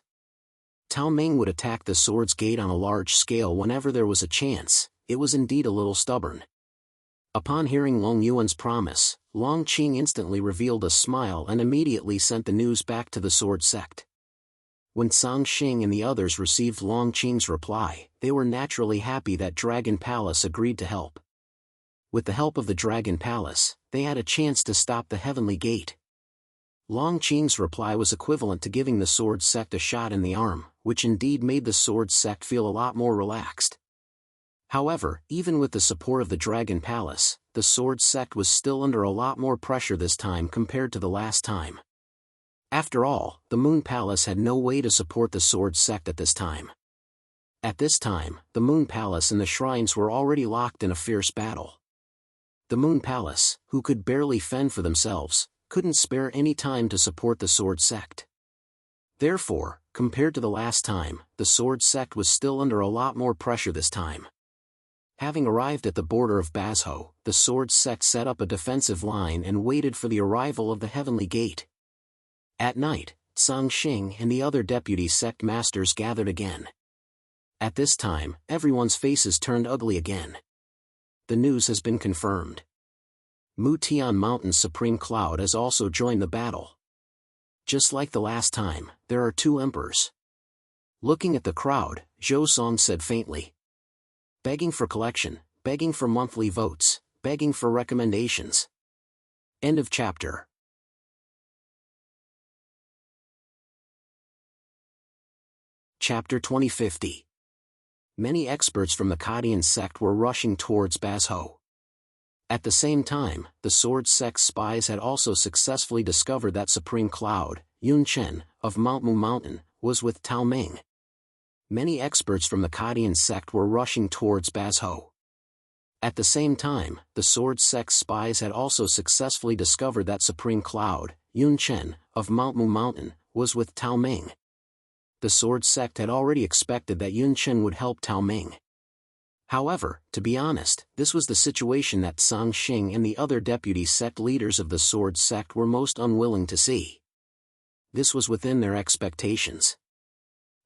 Tao Ming would attack the Sword's Gate on a large scale whenever there was a chance, it was indeed a little stubborn. Upon hearing Long Yuan's promise, Long Qing instantly revealed a smile and immediately sent the news back to the sword sect. When Sang Xing and the others received Long Qing's reply, they were naturally happy that Dragon Palace agreed to help. With the help of the Dragon Palace, they had a chance to stop the Heavenly Gate. Long Qing's reply was equivalent to giving the sword sect a shot in the arm, which indeed made the sword sect feel a lot more relaxed. However, even with the support of the Dragon Palace, the sword sect was still under a lot more pressure this time compared to the last time. After all, the Moon Palace had no way to support the sword sect at this time. At this time, the Moon Palace and the shrines were already locked in a fierce battle. The Moon Palace, who could barely fend for themselves, couldn't spare any time to support the sword sect. Therefore, compared to the last time, the sword sect was still under a lot more pressure this time. Having arrived at the border of Bazhou, the sword sect set up a defensive line and waited for the arrival of the Heavenly Gate. At night, Sang Xing and the other deputy sect masters gathered again. At this time, everyone's faces turned ugly again. The news has been confirmed. Mutian Mountain's Supreme Cloud has also joined the battle. Just like the last time, there are two emperors. Looking at the crowd, Zhou Song said faintly. Begging for collection, begging for monthly votes, begging for recommendations. End of chapter. Chapter 2050. Many experts from the Kadian sect were rushing towards Bazhou. At the same time, the sword sect's spies had also successfully discovered that Supreme Cloud, Yun Chen, of Mount Mu Mountain, was with Tao Ming. Many experts from the Kadian sect were rushing towards Bazhou. At the same time, the sword sect's spies had also successfully discovered that Supreme Cloud, Yun Chen, of Mount Mu Mountain, was with Tao Ming. The sword sect had already expected that Yun Chen would help Tao Ming. However, to be honest, this was the situation that Sang Xing and the other deputy sect leaders of the sword sect were most unwilling to see. This was within their expectations.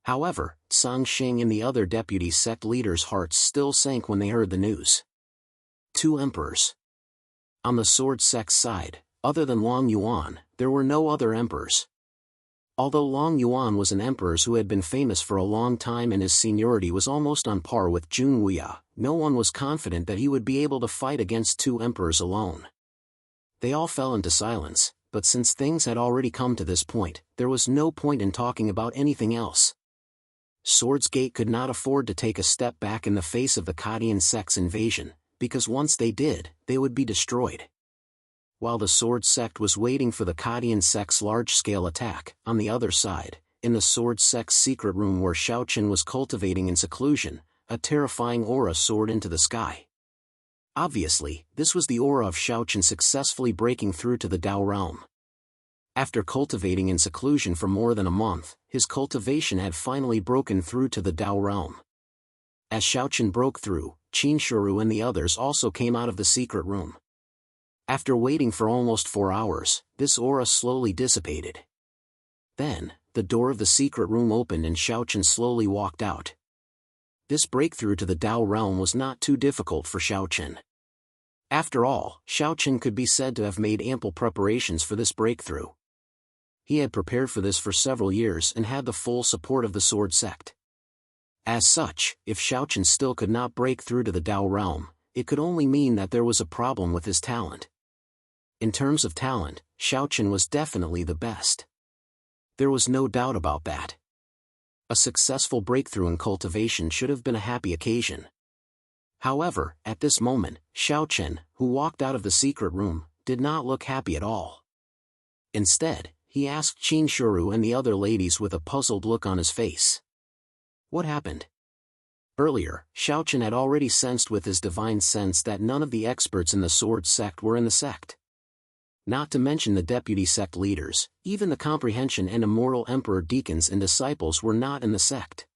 However, Sang Xing and the other deputy sect leaders' hearts still sank when they heard the news. Two emperors. On the sword sect's side, other than Long Yuan, there were no other emperors. Although Long Yuan was an emperor who had been famous for a long time and his seniority was almost on par with Jun Wuya, no one was confident that he would be able to fight against two emperors alone. They all fell into silence, but since things had already come to this point, there was no point in talking about anything else. Swords Gate could not afford to take a step back in the face of the Kadian sect's invasion, because once they did, they would be destroyed. While the sword sect was waiting for the Kadian sect's large-scale attack, on the other side, in the sword sect's secret room where Xiaoqin was cultivating in seclusion, a terrifying aura soared into the sky. Obviously, this was the aura of Xiaoqin successfully breaking through to the Dao realm. After cultivating in seclusion for more than a month, his cultivation had finally broken through to the Dao realm. As Xiaoqin broke through, Qin Shuru and the others also came out of the secret room. After waiting for almost 4 hours, this aura slowly dissipated. Then, the door of the secret room opened and Xiaoqin slowly walked out. This breakthrough to the Dao realm was not too difficult for Xiaoqin. After all, Xiaoqin could be said to have made ample preparations for this breakthrough. He had prepared for this for several years and had the full support of the sword sect. As such, if Xiaoqin still could not break through to the Dao realm, it could only mean that there was a problem with his talent. In terms of talent, Xiaoqin was definitely the best. There was no doubt about that. A successful breakthrough in cultivation should have been a happy occasion. However, at this moment, Xiaoqin, who walked out of the secret room, did not look happy at all. Instead, he asked Qin Shuru and the other ladies with a puzzled look on his face. What happened? Earlier, Xiaoqin had already sensed with his divine sense that none of the experts in the sword sect were in the sect. Not to mention the deputy sect leaders, even the comprehension and immortal emperor deacons and disciples were not in the sect.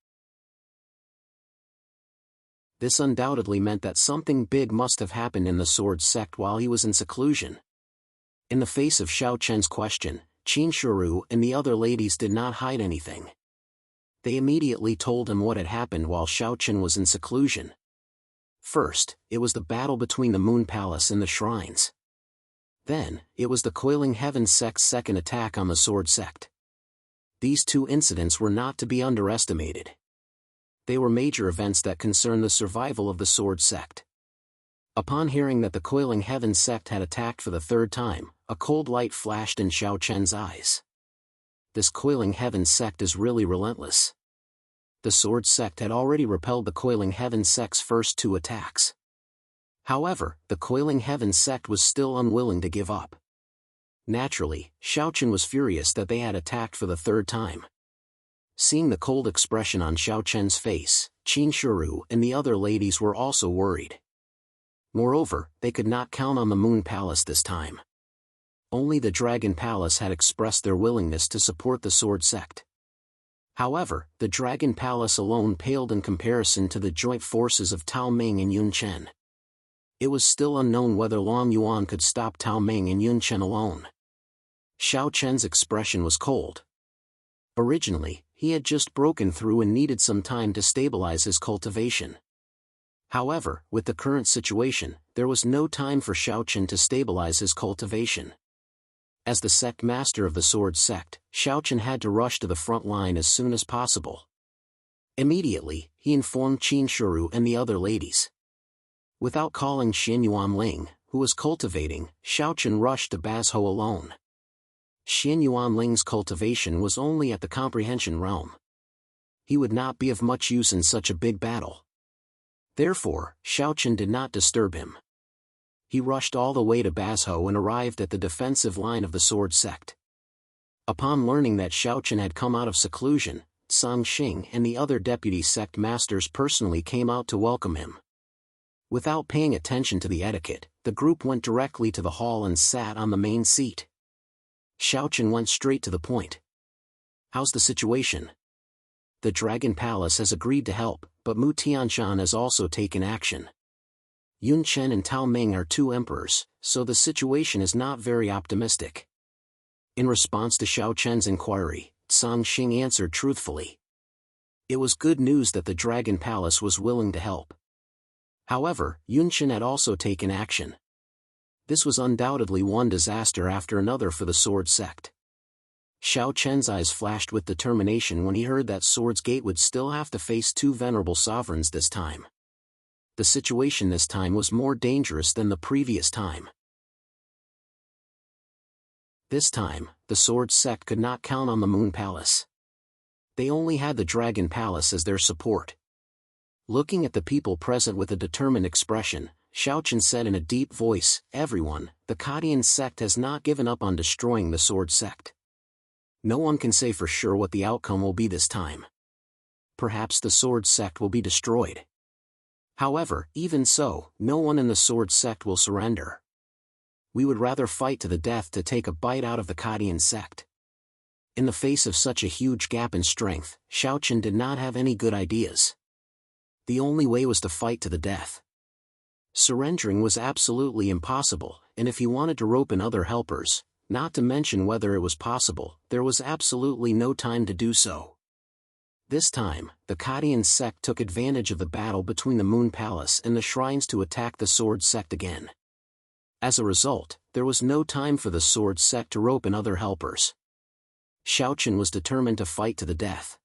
This undoubtedly meant that something big must have happened in the sword sect while he was in seclusion. In the face of Xiaoqin's question, Qin Shuru and the other ladies did not hide anything. They immediately told him what had happened while Xiaoqin was in seclusion. First, it was the battle between the Moon Palace and the shrines. Then, it was the Coiling Heaven sect's second attack on the Sword Sect. These two incidents were not to be underestimated. They were major events that concerned the survival of the Sword Sect. Upon hearing that the Coiling Heaven sect had attacked for the third time, a cold light flashed in Xiao Chen's eyes. This Coiling Heaven sect is really relentless. The Sword Sect had already repelled the Coiling Heaven sect's first two attacks. However, the Coiling Heaven sect was still unwilling to give up. Naturally, Xiao Chen was furious that they had attacked for the third time. Seeing the cold expression on Xiao Chen's face, Qin Shuru and the other ladies were also worried. Moreover, they could not count on the Moon Palace this time. Only the Dragon Palace had expressed their willingness to support the Sword Sect. However, the Dragon Palace alone paled in comparison to the joint forces of Tao Ming and Yun Chen. It was still unknown whether Long Yuan could stop Tao Ming and Yun Chen alone. Xiao Chen's expression was cold. Originally, he had just broken through and needed some time to stabilize his cultivation. However, with the current situation, there was no time for Xiao Chen to stabilize his cultivation. As the sect master of the Sword Sect, Xiao Chen had to rush to the front line as soon as possible. Immediately, he informed Qin Shuru and the other ladies. Without calling Xin Yuanling, who was cultivating, Xiao Chen rushed to Bazhou alone. Xin Yuanling's cultivation was only at the comprehension realm. He would not be of much use in such a big battle. Therefore, Xiao Chen did not disturb him. He rushed all the way to Bazhou and arrived at the defensive line of the Sword Sect. Upon learning that Xiao Chen had come out of seclusion, Song Xing and the other deputy sect masters personally came out to welcome him. Without paying attention to the etiquette, the group went directly to the hall and sat on the main seat. Xiao Chen went straight to the point. "How's the situation?" "The Dragon Palace has agreed to help, but Mu Tianshan has also taken action. Yun Chen and Tao Ming are two emperors, so the situation is not very optimistic." In response to Xiao Chen's inquiry, Song Xing answered truthfully. It was good news that the Dragon Palace was willing to help. However, Yun Chen had also taken action. This was undoubtedly one disaster after another for the Sword Sect. Xiao Chen's eyes flashed with determination when he heard that Sword's Gate would still have to face two venerable sovereigns this time. The situation this time was more dangerous than the previous time. This time, the Sword Sect could not count on the Moon Palace. They only had the Dragon Palace as their support. Looking at the people present with a determined expression, Xiao Chen said in a deep voice, "Everyone, the Kadian sect has not given up on destroying the Sword Sect. No one can say for sure what the outcome will be this time. Perhaps the Sword Sect will be destroyed. However, even so, no one in the Sword Sect will surrender. We would rather fight to the death to take a bite out of the Kadian sect." In the face of such a huge gap in strength, Xiao Chen did not have any good ideas. The only way was to fight to the death. Surrendering was absolutely impossible, and if he wanted to rope in other helpers, not to mention whether it was possible, there was absolutely no time to do so. This time, the Kadian sect took advantage of the battle between the Moon Palace and the shrines to attack the Sword Sect again. As a result, there was no time for the Sword Sect to rope in other helpers. Xiao Chen was determined to fight to the death.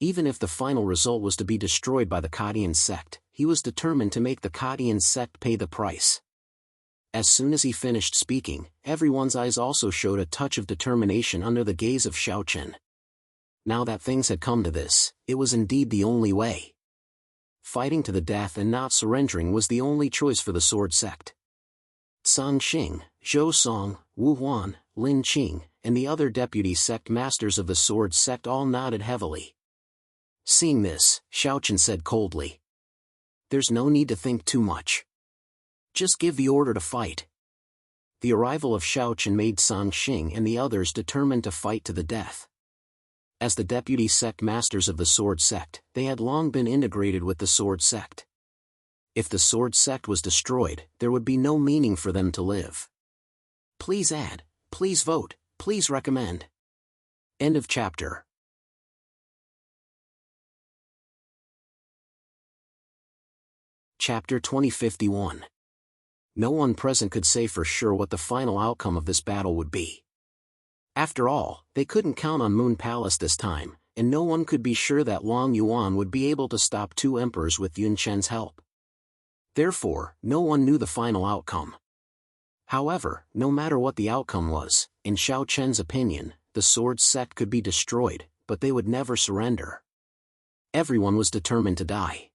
Even if the final result was to be destroyed by the Kadian sect, he was determined to make the Kadian sect pay the price. As soon as he finished speaking, everyone's eyes also showed a touch of determination under the gaze of Xiao Chen. Now that things had come to this, it was indeed the only way. Fighting to the death and not surrendering was the only choice for the Sword Sect. Song Xing, Zhou Song, Wu Huan, Lin Qing, and the other deputy sect masters of the Sword Sect all nodded heavily. Seeing this, Xiao Chen said coldly, "There's no need to think too much. Just give the order to fight." The arrival of Xiao Chen made Song Xing and the others determined to fight to the death. As the deputy sect masters of the Sword Sect, they had long been integrated with the Sword Sect. If the Sword Sect was destroyed, there would be no meaning for them to live. Please add, please vote, please recommend. End of chapter. Chapter 2051. No one present could say for sure what the final outcome of this battle would be. After all, they couldn't count on Moon Palace this time, and no one could be sure that Long Yuan would be able to stop two emperors with Yun Chen's help. Therefore, no one knew the final outcome. However, no matter what the outcome was, in Xiao Chen's opinion, the sword sect could be destroyed, but they would never surrender. Everyone was determined to die.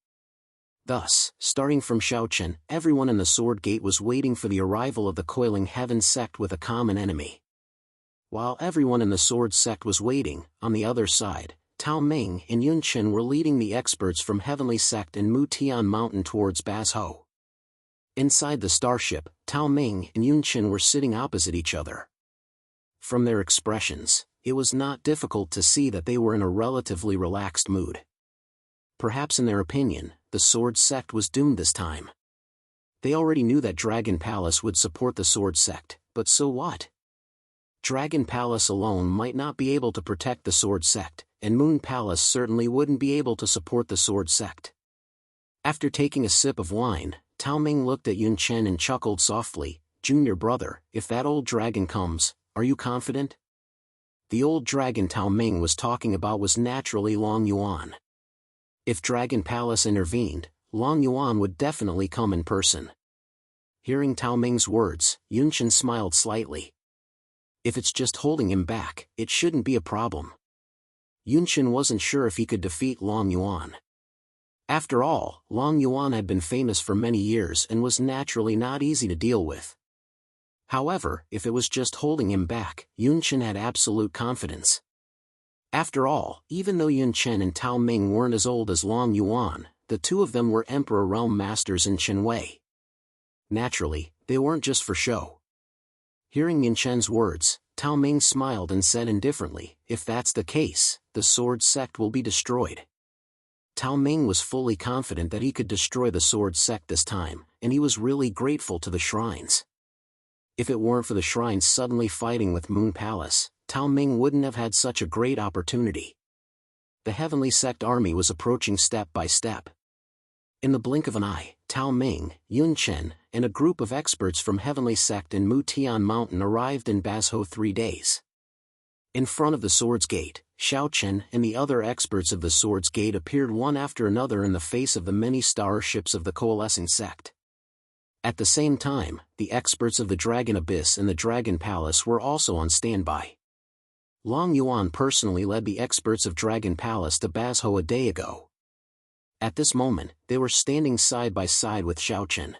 Thus, starting from Xiao Chen, everyone in the Sword Gate was waiting for the arrival of the Coiling Heaven sect with a common enemy. While everyone in the Sword sect was waiting, on the other side, Tao Ming and Yun Chen were leading the experts from Heavenly Sect in Mutian Mountain towards Bazhou. Inside the starship, Tao Ming and Yun Chen were sitting opposite each other. From their expressions, it was not difficult to see that they were in a relatively relaxed mood. Perhaps in their opinion, the Sword Sect was doomed this time. They already knew that Dragon Palace would support the Sword Sect, but so what? Dragon Palace alone might not be able to protect the Sword Sect, and Moon Palace certainly wouldn't be able to support the Sword Sect. After taking a sip of wine, Tao Ming looked at Yun Chen and chuckled softly, "Junior brother, if that old dragon comes, are you confident?" The old dragon Tao Ming was talking about was naturally Long Yuan. If Dragon Palace intervened, Long Yuan would definitely come in person. Hearing Tao Ming's words, Yun Chen smiled slightly. If it's just holding him back, it shouldn't be a problem. Yun Chen wasn't sure if he could defeat Long Yuan. After all, Long Yuan had been famous for many years and was naturally not easy to deal with. However, if it was just holding him back, Yun Chen had absolute confidence. After all, even though Yun Chen and Tao Ming weren't as old as Long Yuan, the two of them were Emperor Realm Masters in Qinwei. Naturally, they weren't just for show. Hearing Yun Chen's words, Tao Ming smiled and said indifferently, "If that's the case, the Sword Sect will be destroyed." Tao Ming was fully confident that he could destroy the Sword Sect this time, and he was really grateful to the shrines. If it weren't for the shrines suddenly fighting with Moon Palace, Tao Ming wouldn't have had such a great opportunity. The Heavenly Sect army was approaching step by step. In the blink of an eye, Tao Ming, Yun Chen, and a group of experts from Heavenly Sect in Mutian Mountain arrived in Bazhou 3 days. In front of the Swords Gate, Xiao Chen and the other experts of the Swords Gate appeared one after another in the face of the many starships of the coalescing sect. At the same time, the experts of the Dragon Abyss and the Dragon Palace were also on standby. Long Yuan personally led the experts of Dragon Palace to Bazhou a day ago. At this moment, they were standing side by side with Xiao Chen.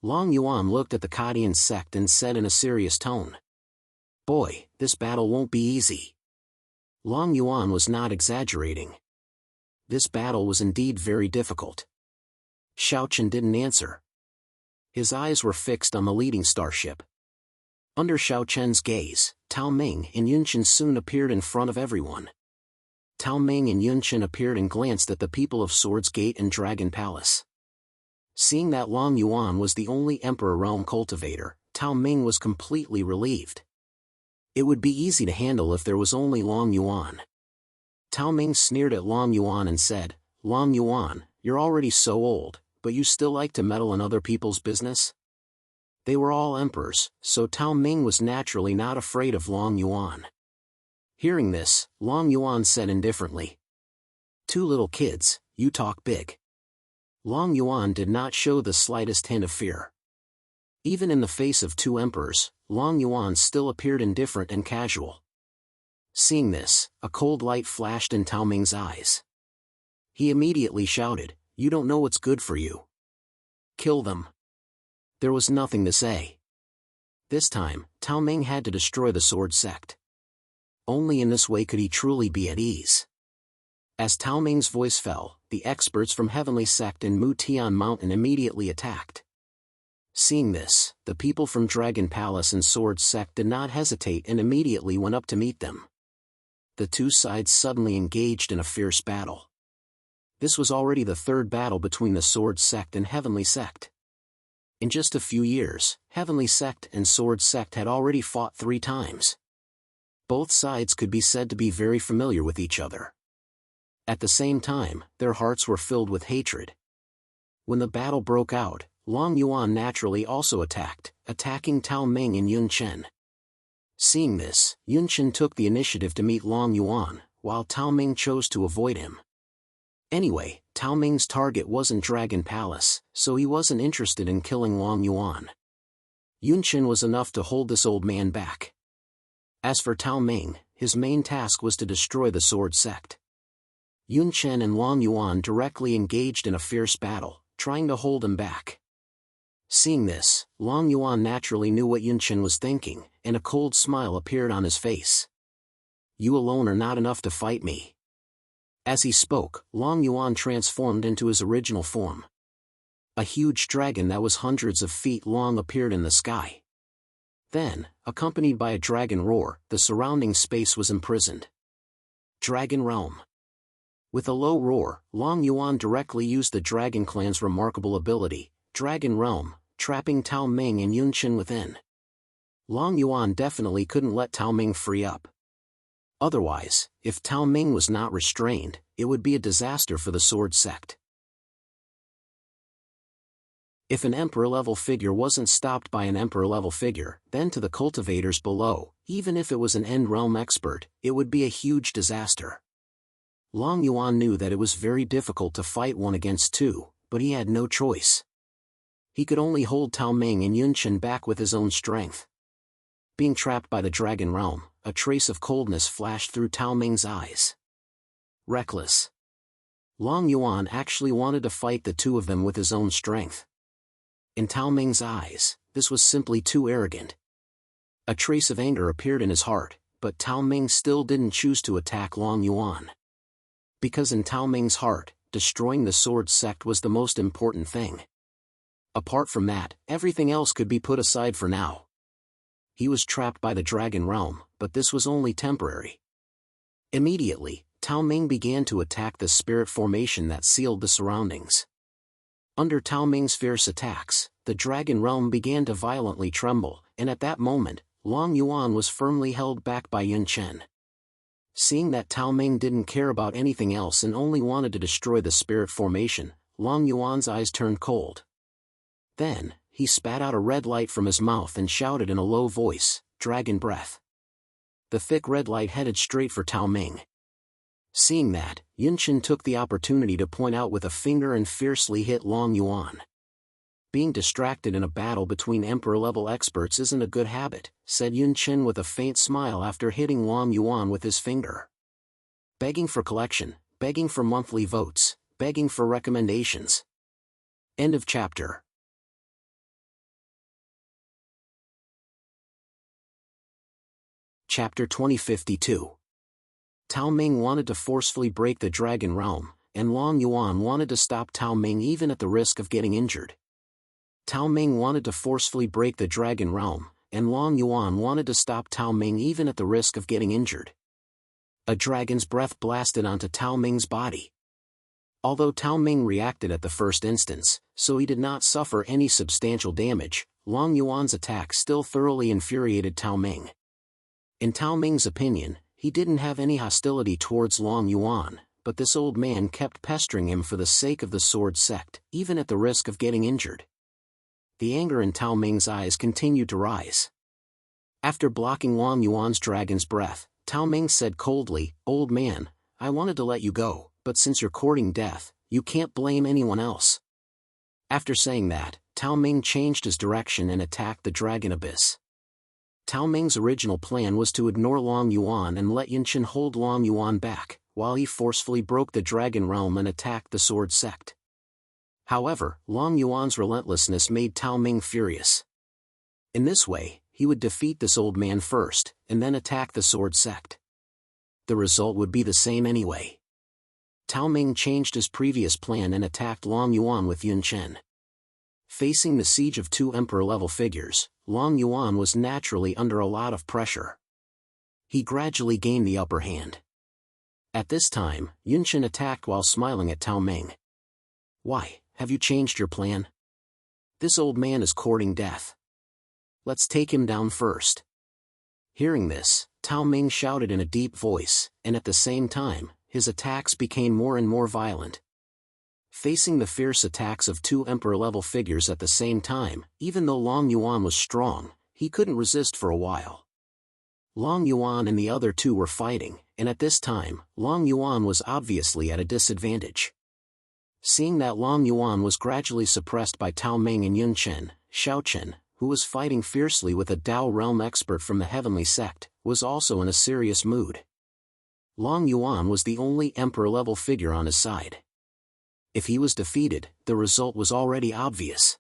Long Yuan looked at the Kadian sect and said in a serious tone, "Boy, this battle won't be easy." Long Yuan was not exaggerating. This battle was indeed very difficult. Xiao Chen didn't answer. His eyes were fixed on the leading starship. Under Xiao Chen's gaze, Tao Ming and Yun Chen soon appeared in front of everyone. Tao Ming and Yun Chen appeared and glanced at the people of Swords Gate and Dragon Palace. Seeing that Long Yuan was the only Emperor Realm cultivator, Tao Ming was completely relieved. It would be easy to handle if there was only Long Yuan. Tao Ming sneered at Long Yuan and said, "Long Yuan, you're already so old, but you still like to meddle in other people's business?" They were all emperors, so Tao Ming was naturally not afraid of Long Yuan. Hearing this, Long Yuan said indifferently, "Two little kids, you talk big." Long Yuan did not show the slightest hint of fear. Even in the face of two emperors, Long Yuan still appeared indifferent and casual. Seeing this, a cold light flashed in Tao Ming's eyes. He immediately shouted, "You don't know what's good for you. Kill them." There was nothing to say. This time, Tao Ming had to destroy the Sword Sect. Only in this way could he truly be at ease. As Tao Ming's voice fell, the experts from Heavenly Sect in Mutian Mountain immediately attacked. Seeing this, the people from Dragon Palace and Sword Sect did not hesitate and immediately went up to meet them. The two sides suddenly engaged in a fierce battle. This was already the third battle between the Sword Sect and Heavenly Sect. In just a few years, Heavenly Sect and Sword Sect had already fought 3 times. Both sides could be said to be very familiar with each other. At the same time, their hearts were filled with hatred. When the battle broke out, Long Yuan naturally also attacked, attacking Tao Ming and Yun Chen. Seeing this, Yun Chen took the initiative to meet Long Yuan, while Tao Ming chose to avoid him. Anyway, Tao Ming's target wasn't Dragon Palace, so he wasn't interested in killing Long Yuan. Yun Chen was enough to hold this old man back. As for Tao Ming, his main task was to destroy the Sword Sect. Yun Chen and Long Yuan directly engaged in a fierce battle, trying to hold him back. Seeing this, Long Yuan naturally knew what Yun Chen was thinking, and a cold smile appeared on his face. "You alone are not enough to fight me." As he spoke, Long Yuan transformed into his original form. A huge dragon that was hundreds of feet long appeared in the sky. Then, accompanied by a dragon roar, the surrounding space was imprisoned. Dragon Realm. With a low roar, Long Yuan directly used the Dragon Clan's remarkable ability, Dragon Realm, trapping Tao Ming and Yun Chen within. Long Yuan definitely couldn't let Tao Ming free up. Otherwise, if Tao Ming was not restrained, it would be a disaster for the Sword Sect. If an Emperor-level figure wasn't stopped by an Emperor-level figure, then to the cultivators below, even if it was an End Realm expert, it would be a huge disaster. Long Yuan knew that it was very difficult to fight 1 against 2, but he had no choice. He could only hold Tao Ming and Yun Chen back with his own strength. Being trapped by the Dragon Realm, a trace of coldness flashed through Tao Ming's eyes. Reckless. Long Yuan actually wanted to fight the two of them with his own strength. In Tao Ming's eyes, this was simply too arrogant. A trace of anger appeared in his heart, but Tao Ming still didn't choose to attack Long Yuan. Because in Tao Ming's heart, destroying the Sword Sect was the most important thing. Apart from that, everything else could be put aside for now. He was trapped by the Dragon Realm, but this was only temporary. Immediately, Tao Ming began to attack the spirit formation that sealed the surroundings. Under Tao Ming's fierce attacks, the Dragon Realm began to violently tremble, and at that moment, Long Yuan was firmly held back by Yun Chen. Seeing that Tao Ming didn't care about anything else and only wanted to destroy the spirit formation, Long Yuan's eyes turned cold. Then, he spat out a red light from his mouth and shouted in a low voice, "Dragon Breath." The thick red light headed straight for Tao Ming. Seeing that, Yun Chen took the opportunity to point out with a finger and fiercely hit Long Yuan. "Being distracted in a battle between Emperor-level experts isn't a good habit," said Yun Chen with a faint smile after hitting Long Yuan with his finger. Begging for collection, begging for monthly votes, begging for recommendations. End of chapter. Chapter 2052. Tao Ming wanted to forcefully break the Dragon Realm, and Long Yuan wanted to stop Tao Ming even at the risk of getting injured. Tao Ming wanted to forcefully break the Dragon Realm, and Long Yuan wanted to stop Tao Ming even at the risk of getting injured. A dragon's breath blasted onto Tao Ming's body. Although Tao Ming reacted at the first instance, so he did not suffer any substantial damage, Long Yuan's attack still thoroughly infuriated Tao Ming. In Tao Ming's opinion, he didn't have any hostility towards Long Yuan, but this old man kept pestering him for the sake of the Sword Sect, even at the risk of getting injured. The anger in Tao Ming's eyes continued to rise. After blocking Long Yuan's dragon's breath, Tao Ming said coldly, "Old man, I wanted to let you go, but since you're courting death, you can't blame anyone else." After saying that, Tao Ming changed his direction and attacked the Dragon Abyss. Tao Ming's original plan was to ignore Long Yuan and let Yun Chen hold Long Yuan back, while he forcefully broke the Dragon Realm and attacked the Sword Sect. However, Long Yuan's relentlessness made Tao Ming furious. In this way, he would defeat this old man first, and then attack the Sword Sect. The result would be the same anyway. Tao Ming changed his previous plan and attacked Long Yuan with Yun Chen. Facing the siege of two Emperor-level figures, Long Yuan was naturally under a lot of pressure. He gradually gained the upper hand. At this time, Yun Chen attacked while smiling at Tao Ming. "Why, have you changed your plan? This old man is courting death. Let's take him down first." Hearing this, Tao Ming shouted in a deep voice, and at the same time, his attacks became more and more violent. Facing the fierce attacks of two emperor-level figures at the same time, even though Long Yuan was strong, he couldn't resist for a while. Long Yuan and the other two were fighting, and at this time, Long Yuan was obviously at a disadvantage. Seeing that Long Yuan was gradually suppressed by Tao Meng and Yun Chen, Xiao Chen, who was fighting fiercely with a Dao realm expert from the heavenly sect, was also in a serious mood. Long Yuan was the only emperor-level figure on his side. If he was defeated, the result was already obvious.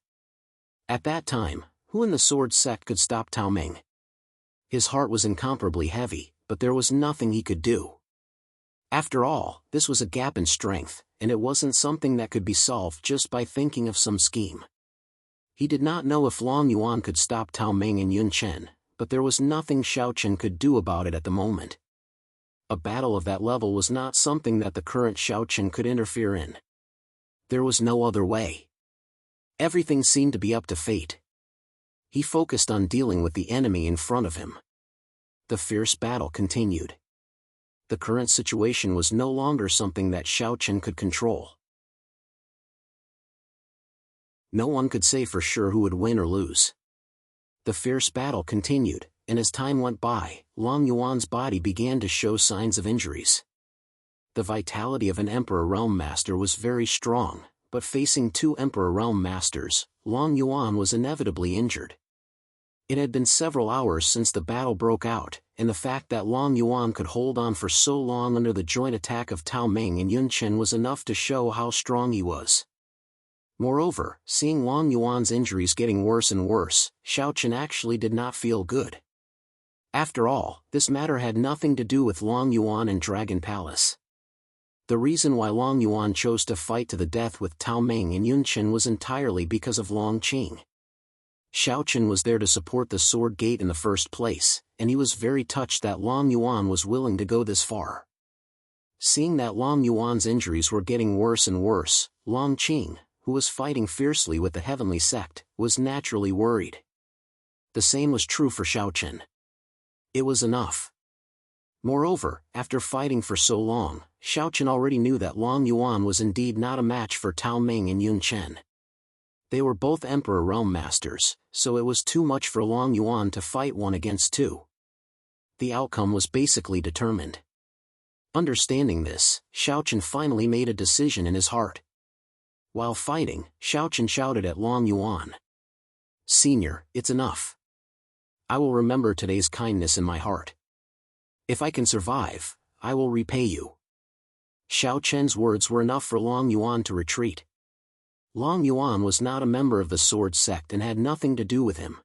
At that time, who in the sword sect could stop Tao Meng? His heart was incomparably heavy, but there was nothing he could do. After all, this was a gap in strength, and it wasn't something that could be solved just by thinking of some scheme. He did not know if Long Yuan could stop Tao Meng and Yun Chen, but there was nothing Xiao Chen could do about it at the moment. A battle of that level was not something that the current Xiao Chen could interfere in. There was no other way. Everything seemed to be up to fate. He focused on dealing with the enemy in front of him. The fierce battle continued. The current situation was no longer something that Xiao Chen could control. No one could say for sure who would win or lose. The fierce battle continued, and as time went by, Long Yuan's body began to show signs of injuries. The vitality of an Emperor Realm Master was very strong, but facing two Emperor Realm Masters, Long Yuan was inevitably injured. It had been several hours since the battle broke out, and the fact that Long Yuan could hold on for so long under the joint attack of Tao Meng and Yun Chen was enough to show how strong he was. Moreover, seeing Long Yuan's injuries getting worse and worse, Xiao Chen actually did not feel good. After all, this matter had nothing to do with Long Yuan and Dragon Palace. The reason why Long Yuan chose to fight to the death with Tao Meng and Yun Chen was entirely because of Long Qing. Xiao Chen was there to support the Sword Gate in the first place, and he was very touched that Long Yuan was willing to go this far. Seeing that Long Yuan's injuries were getting worse and worse, Long Qing, who was fighting fiercely with the heavenly sect, was naturally worried. The same was true for Xiao Chen. It was enough. Moreover, after fighting for so long, Xiao Chen already knew that Long Yuan was indeed not a match for Tao Meng and Yun Chen. They were both Emperor Realm Masters, so it was too much for Long Yuan to fight one against two. The outcome was basically determined. Understanding this, Xiao Chen finally made a decision in his heart. While fighting, Xiao Chen shouted at Long Yuan. "Senior, it's enough. I will remember today's kindness in my heart. If I can survive, I will repay you." Xiao Chen's words were enough for Long Yuan to retreat. Long Yuan was not a member of the Sword Sect and had nothing to do with him.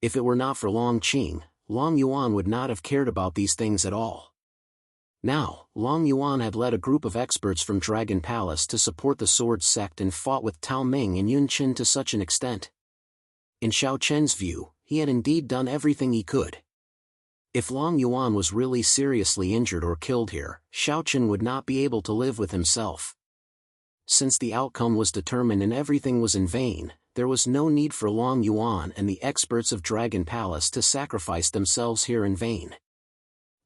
If it were not for Long Qing, Long Yuan would not have cared about these things at all. Now, Long Yuan had led a group of experts from Dragon Palace to support the Sword Sect and fought with Tao Meng and Yun Chen to such an extent. In Xiao Chen's view, he had indeed done everything he could. If Long Yuan was really seriously injured or killed here, Xiao Chen would not be able to live with himself. Since the outcome was determined and everything was in vain, there was no need for Long Yuan and the experts of Dragon Palace to sacrifice themselves here in vain.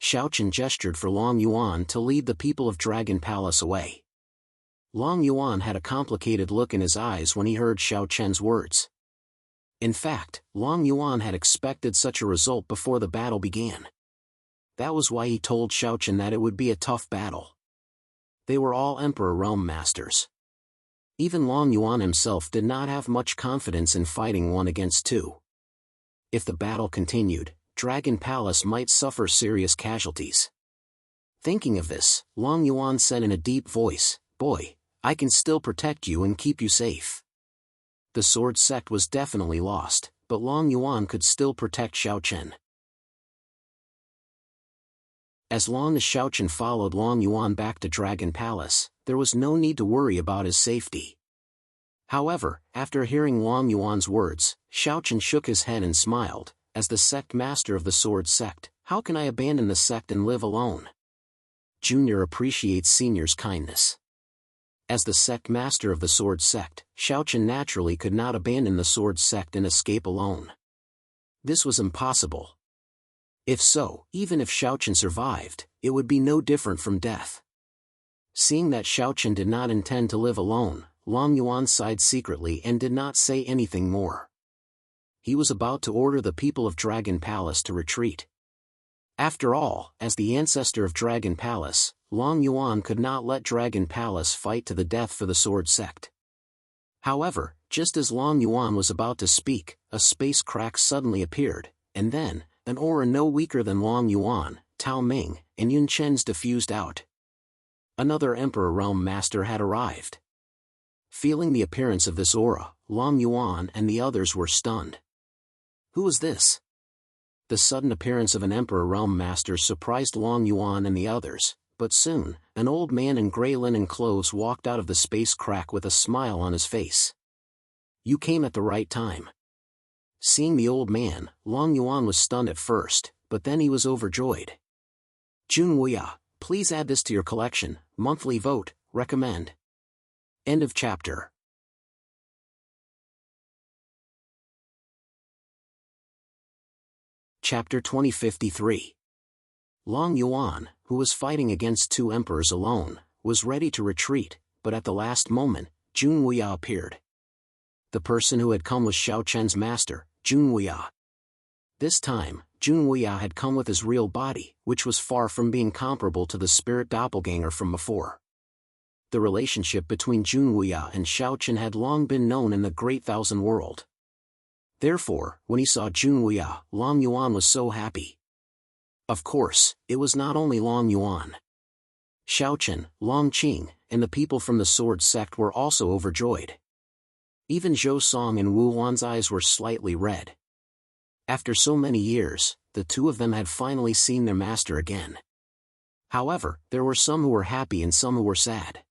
Xiao Chen gestured for Long Yuan to lead the people of Dragon Palace away. Long Yuan had a complicated look in his eyes when he heard Xiao Chen's words. In fact, Long Yuan had expected such a result before the battle began. That was why he told Xiao Chen that it would be a tough battle. They were all Emperor Realm Masters. Even Long Yuan himself did not have much confidence in fighting one against two. If the battle continued, Dragon Palace might suffer serious casualties. Thinking of this, Long Yuan said in a deep voice, "Boy, I can still protect you and keep you safe." The Sword Sect was definitely lost, but Long Yuan could still protect Xiao Chen. As long as Xiao Chen followed Long Yuan back to Dragon Palace, there was no need to worry about his safety. However, after hearing Long Yuan's words, Xiao Chen shook his head and smiled. As the sect master of the Sword Sect, how can I abandon the sect and live alone? Junior appreciates Senior's kindness. As the sect master of the Sword Sect, Xiao Chen naturally could not abandon the Sword Sect and escape alone. This was impossible. If so, even if Xiao Chen survived, it would be no different from death. Seeing that Xiaochen did not intend to live alone, Long Yuan sighed secretly and did not say anything more. He was about to order the people of Dragon Palace to retreat. After all, as the ancestor of Dragon Palace, Long Yuan could not let Dragon Palace fight to the death for the Sword Sect. However, just as Long Yuan was about to speak, a space crack suddenly appeared, and then, an aura no weaker than Long Yuan, Tao Ming, and Yun Chen's diffused out. Another Emperor Realm Master had arrived. Feeling the appearance of this aura, Long Yuan and the others were stunned. Who was this? The sudden appearance of an Emperor Realm Master surprised Long Yuan and the others, but soon, an old man in gray linen clothes walked out of the space crack with a smile on his face. You came at the right time. Seeing the old man, Long Yuan was stunned at first, but then he was overjoyed. Jun Wuya, please add this to your collection, monthly vote, recommend. End of chapter. Chapter 2053. Long Yuan, who was fighting against two emperors alone, was ready to retreat, but at the last moment, Jun Wuya appeared. The person who had come was Xiaochen's master, Jun Wuya. This time, Jun Wuya had come with his real body, which was far from being comparable to the spirit doppelganger from before. The relationship between Jun Wuya and Xiaochen had long been known in the Great Thousand World. Therefore, when he saw Jun Wuya, Long Yuan was so happy. Of course, it was not only Long Yuan. Xiaochen, Long Qing, and the people from the Sword Sect were also overjoyed. Even Zhou Song and Wu Wan's eyes were slightly red. After so many years, the two of them had finally seen their master again. However, there were some who were happy and some who were sad.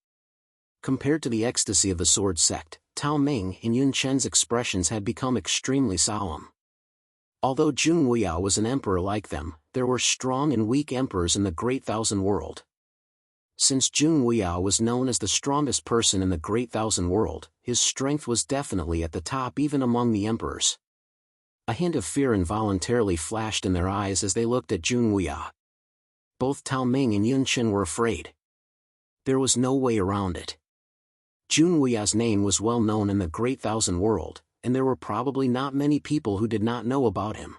Compared to the ecstasy of the Sword Sect, Tao Ming and Yun Chen's expressions had become extremely solemn. Although Jun Wuya was an emperor like them, there were strong and weak emperors in the Great Thousand World. Since Jun Wuya was known as the strongest person in the Great Thousand World, his strength was definitely at the top even among the emperors. A hint of fear involuntarily flashed in their eyes as they looked at Jun Wuya. Both Tao Ming and Yun Chen were afraid. There was no way around it. Jun Wuya's name was well known in the Great Thousand World, and there were probably not many people who did not know about him.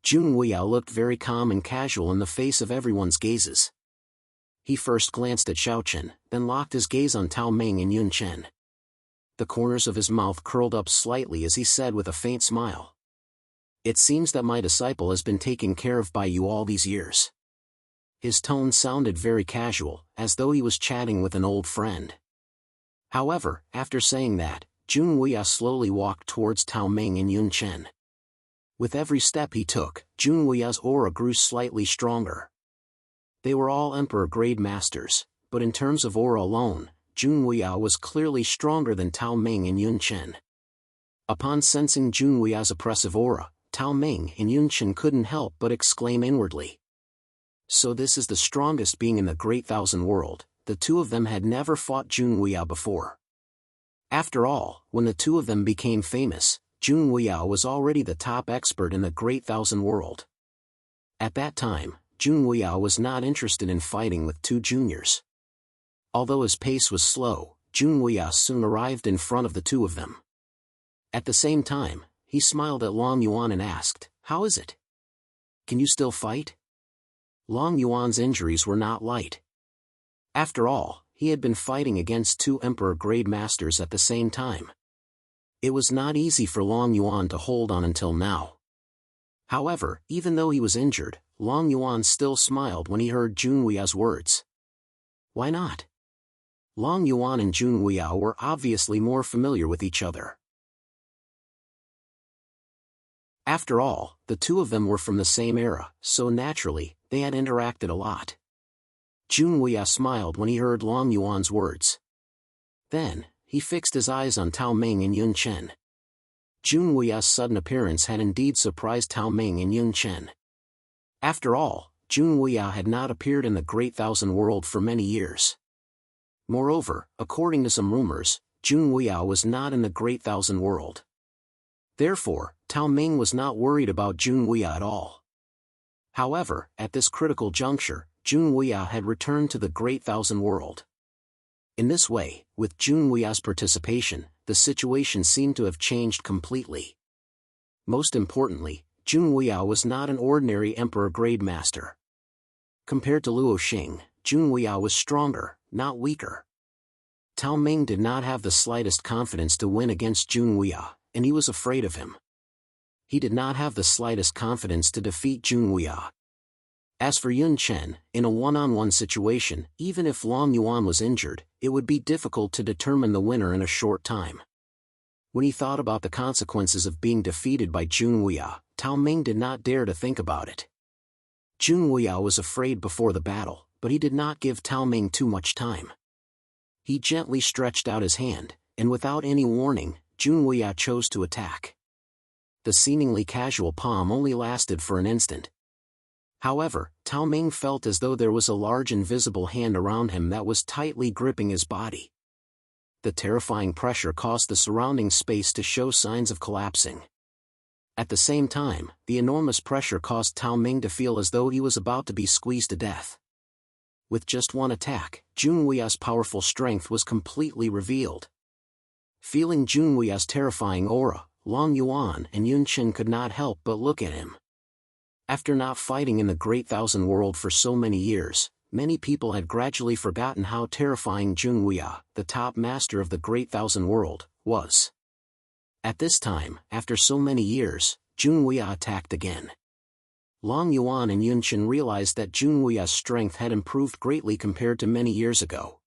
Jun Wuya looked very calm and casual in the face of everyone's gazes. He first glanced at Xiaochen, then locked his gaze on Tao Ming and Yun Chen. The corners of his mouth curled up slightly as he said with a faint smile. It seems that my disciple has been taken care of by you all these years. His tone sounded very casual, as though he was chatting with an old friend. However, after saying that, Jun Wuya slowly walked towards Tao Ming and Yun Chen. With every step he took, Jun Wuya's aura grew slightly stronger. They were all Emperor-grade masters, but in terms of aura alone, Jun Wuya was clearly stronger than Tao Ming and Yun Chen. Upon sensing Jun Wuya's oppressive aura, Tao Ming and Yun Chen couldn't help but exclaim inwardly. So this is the strongest being in the Great Thousand World. The two of them had never fought Jun Wuya before. After all, when the two of them became famous, Jun Wuya was already the top expert in the Great Thousand World. At that time, Jun Wuya was not interested in fighting with two juniors. Although his pace was slow, Jun Wuya soon arrived in front of the two of them. At the same time, he smiled at Long Yuan and asked, "How is it? Can you still fight?" Long Yuan's injuries were not light. After all, he had been fighting against two Emperor-grade masters at the same time. It was not easy for Long Yuan to hold on until now. However, even though he was injured, Long Yuan still smiled when he heard Jun Wuya's words. Why not? Long Yuan and Jun Wuya were obviously more familiar with each other. After all, the two of them were from the same era, so naturally, they had interacted a lot. Jun Wuya smiled when he heard Long Yuan's words. Then, he fixed his eyes on Tao Ming and Yun Chen. Jun Wuya's sudden appearance had indeed surprised Tao Ming and Yun Chen. After all, Jun Wuya had not appeared in the Great Thousand World for many years. Moreover, according to some rumors, Jun Wuya was not in the Great Thousand World. Therefore, Tao Ming was not worried about Jun Wuya at all. However, at this critical juncture, Junwuya had returned to the Great Thousand World. In this way, with Junwuya's participation, the situation seemed to have changed completely. Most importantly, Junwuya was not an ordinary Emperor-grade master. Compared to Luo Xing, Junwuya was stronger, not weaker. Tao Ming did not have the slightest confidence to win against Junwuya, and he was afraid of him. He did not have the slightest confidence to defeat Junwuya. As for Yun Chen, in a one-on-one situation, even if Long Yuan was injured, it would be difficult to determine the winner in a short time. When he thought about the consequences of being defeated by Junwuya, Tao Ming did not dare to think about it. Junwuya was afraid before the battle, but he did not give Tao Ming too much time. He gently stretched out his hand, and without any warning, Junwuya chose to attack. The seemingly casual palm only lasted for an instant. However, Tao Ming felt as though there was a large invisible hand around him that was tightly gripping his body. The terrifying pressure caused the surrounding space to show signs of collapsing. At the same time, the enormous pressure caused Tao Ming to feel as though he was about to be squeezed to death. With just one attack, Junwuya's powerful strength was completely revealed. Feeling Junwuya's terrifying aura, Long Yuan and Yun Chen could not help but look at him. After not fighting in the Great Thousand World for so many years, many people had gradually forgotten how terrifying Junwuya, the top master of the Great Thousand World, was. At this time, after so many years, Junwuya attacked again. Long Yuan and Yun Chen realized that Junwuya's strength had improved greatly compared to many years ago.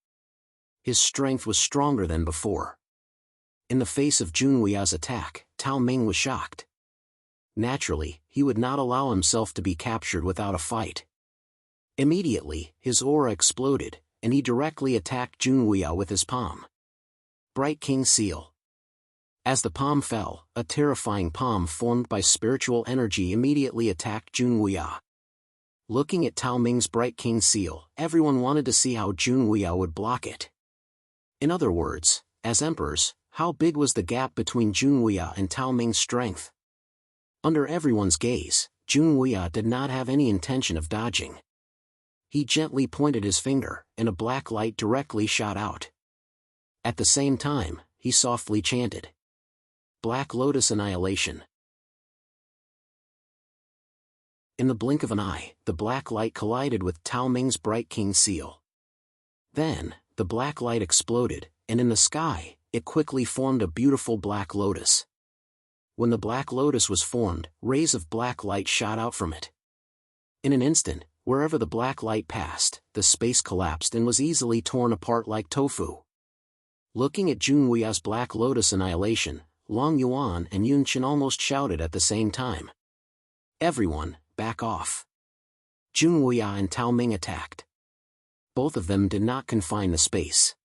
His strength was stronger than before. In the face of Junwuya's attack, Tao Ming was shocked. Naturally, he would not allow himself to be captured without a fight. Immediately, his aura exploded, and he directly attacked Junwuya with his palm. Bright King Seal. As the palm fell, a terrifying palm formed by spiritual energy immediately attacked Junwuya. Looking at Tao Ming's Bright King Seal, everyone wanted to see how Junwuya would block it. In other words, as emperors, how big was the gap between Junwuya and Tao Ming's strength? Under everyone's gaze, Junwuya did not have any intention of dodging. He gently pointed his finger, and a black light directly shot out. At the same time, he softly chanted, "Black Lotus Annihilation." In the blink of an eye, the black light collided with Tao Ming's Bright King Seal. Then, the black light exploded, and in the sky, it quickly formed a beautiful black lotus. When the black lotus was formed, rays of black light shot out from it. In an instant, wherever the black light passed, the space collapsed and was easily torn apart like tofu. Looking at Junwuya's Black Lotus Annihilation, Long Yuan and Yun Chen almost shouted at the same time. "Everyone, back off." Junwuya and Tao Ming attacked. Both of them did not confine the space.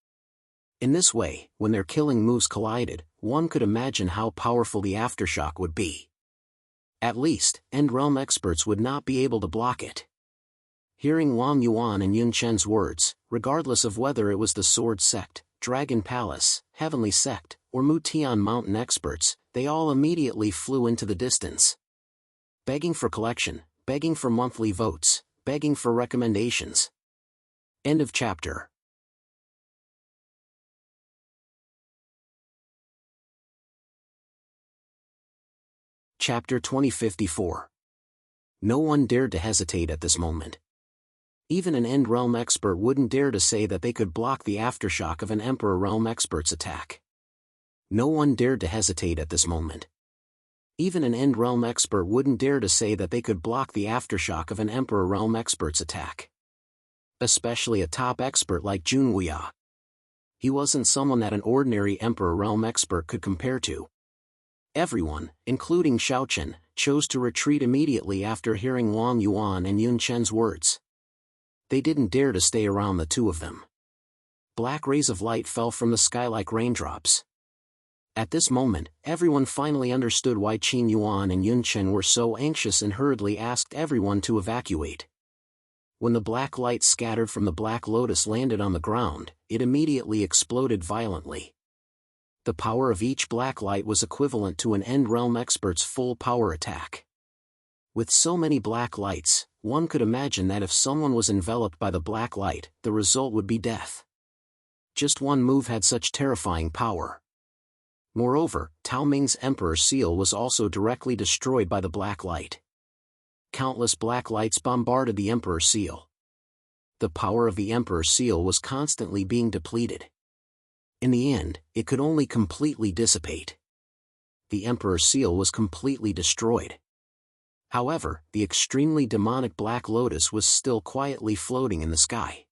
In this way, when their killing moves collided, one could imagine how powerful the aftershock would be. At least, End Realm experts would not be able to block it. Hearing Long Yuan and Yun Chen's words, regardless of whether it was the Sword Sect, Dragon Palace, Heavenly Sect, or Mutian Mountain experts, they all immediately flew into the distance. Begging for collection, begging for monthly votes, begging for recommendations. End of chapter. Chapter 2054. No one dared to hesitate at this moment. Even an End Realm expert wouldn't dare to say that they could block the aftershock of an Emperor Realm expert's attack. No one dared to hesitate at this moment. Even an End Realm expert wouldn't dare to say that they could block the aftershock of an Emperor Realm expert's attack. Especially a top expert like Junwuya. He wasn't someone that an ordinary Emperor Realm expert could compare to. Everyone, including Xiaochen, chose to retreat immediately after hearing Long Yuan and Yun Chen's words. They didn't dare to stay around the two of them. Black rays of light fell from the sky like raindrops. At this moment, everyone finally understood why Qin Yuan and Yun Chen were so anxious and hurriedly asked everyone to evacuate. When the black light scattered from the Black Lotus landed on the ground, it immediately exploded violently. The power of each black light was equivalent to an End Realm expert's full power attack. With so many black lights, one could imagine that if someone was enveloped by the black light, the result would be death. Just one move had such terrifying power. Moreover, Tao Ming's Emperor Seal was also directly destroyed by the black light. Countless black lights bombarded the Emperor Seal. The power of the Emperor Seal was constantly being depleted. In the end, it could only completely dissipate. The Emperor Seal was completely destroyed. However, the extremely demonic Black Lotus was still quietly floating in the sky.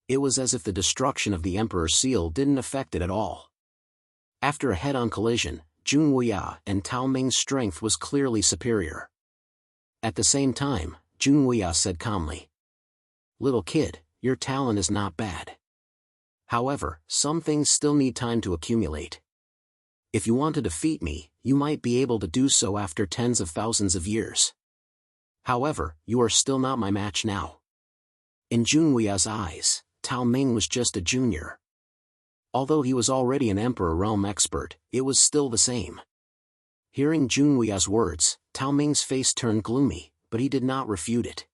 It was as if the destruction of the Emperor Seal didn't affect it at all. After a head-on collision, Junwuya and Tao Ming's strength was clearly superior. At the same time, Junwuya said calmly, "Little kid, your talent is not bad. However, some things still need time to accumulate. If you want to defeat me, you might be able to do so after tens of thousands of years. However, you are still not my match now." In Junwuya's eyes, Tao Ming was just a junior. Although he was already an Emperor Realm expert, it was still the same. Hearing Junwuya's words, Tao Ming's face turned gloomy, but he did not refute it.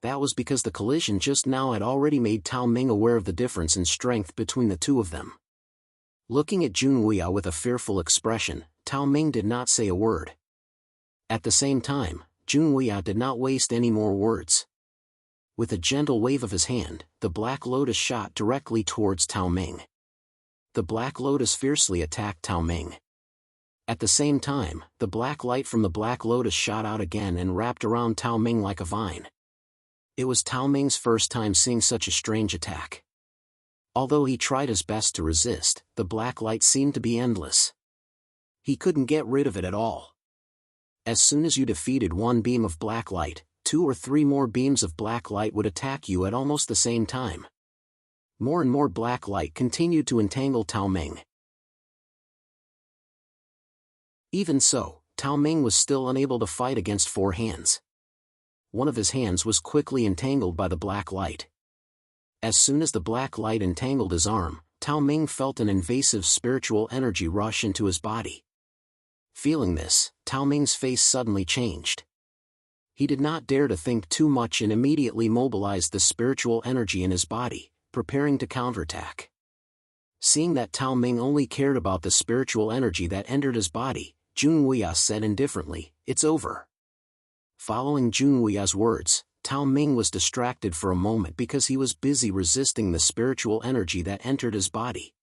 That was because the collision just now had already made Tao Ming aware of the difference in strength between the two of them. Looking at Junwuya with a fearful expression, Tao Ming did not say a word. At the same time, Junwuya did not waste any more words. With a gentle wave of his hand, the Black Lotus shot directly towards Tao Ming. The Black Lotus fiercely attacked Tao Ming. At the same time, the black light from the Black Lotus shot out again and wrapped around Tao Ming like a vine. It was Tao Ming's first time seeing such a strange attack. Although he tried his best to resist, the black light seemed to be endless. He couldn't get rid of it at all. As soon as you defeated one beam of black light, 2 or 3 more beams of black light would attack you at almost the same time. More and more black light continued to entangle Tao Ming. Even so, Tao Ming was still unable to fight against 4 hands. One of his hands was quickly entangled by the black light. As soon as the black light entangled his arm, Tao Ming felt an invasive spiritual energy rush into his body. Feeling this, Tao Ming's face suddenly changed. He did not dare to think too much and immediately mobilized the spiritual energy in his body, preparing to counterattack. Seeing that Tao Ming only cared about the spiritual energy that entered his body, Junwuya said indifferently, "It's over." Following Junwuya's words, Tao Ming was distracted for a moment because he was busy resisting the spiritual energy that entered his body.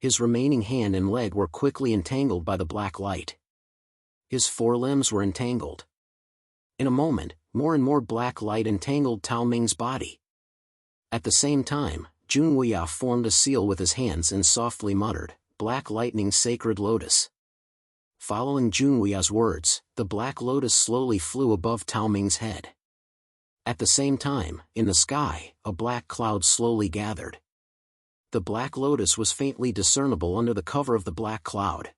His remaining hand and leg were quickly entangled by the black light. His 4 limbs were entangled. In a moment, more and more black light entangled Tao Ming's body. At the same time, Junwuya formed a seal with his hands and softly muttered, "Black Lightning Sacred Lotus." Following Junwuya's words, the Black Lotus slowly flew above Tao Ming's head. At the same time, in the sky, a black cloud slowly gathered. The Black Lotus was faintly discernible under the cover of the black cloud.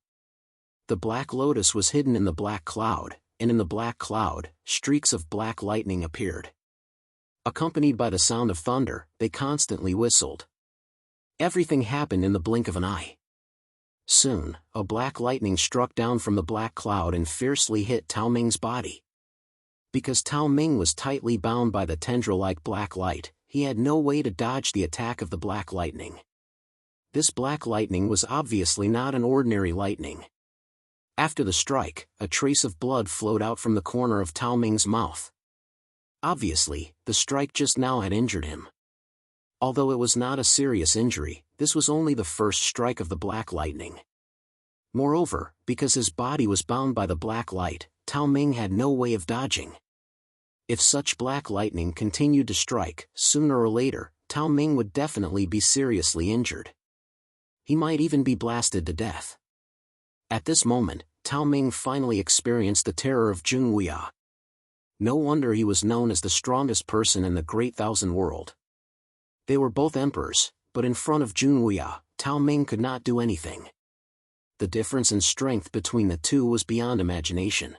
The Black Lotus was hidden in the black cloud, and in the black cloud, streaks of black lightning appeared. Accompanied by the sound of thunder, they constantly whistled. Everything happened in the blink of an eye. Soon, a black lightning struck down from the black cloud and fiercely hit Tao Ming's body. Because Tao Ming was tightly bound by the tendril-like black light, he had no way to dodge the attack of the black lightning. This black lightning was obviously not an ordinary lightning. After the strike, a trace of blood flowed out from the corner of Tao Ming's mouth. Obviously, the strike just now had injured him. Although it was not a serious injury, this was only the first strike of the black lightning. Moreover, because his body was bound by the black light, Tao Ming had no way of dodging. If such black lightning continued to strike, sooner or later, Tao Ming would definitely be seriously injured. He might even be blasted to death. At this moment, Tao Ming finally experienced the terror of Junwuya. No wonder he was known as the strongest person in the Great Thousand World. They were both emperors, but in front of Junwuya, Tao Ming could not do anything. The difference in strength between the two was beyond imagination.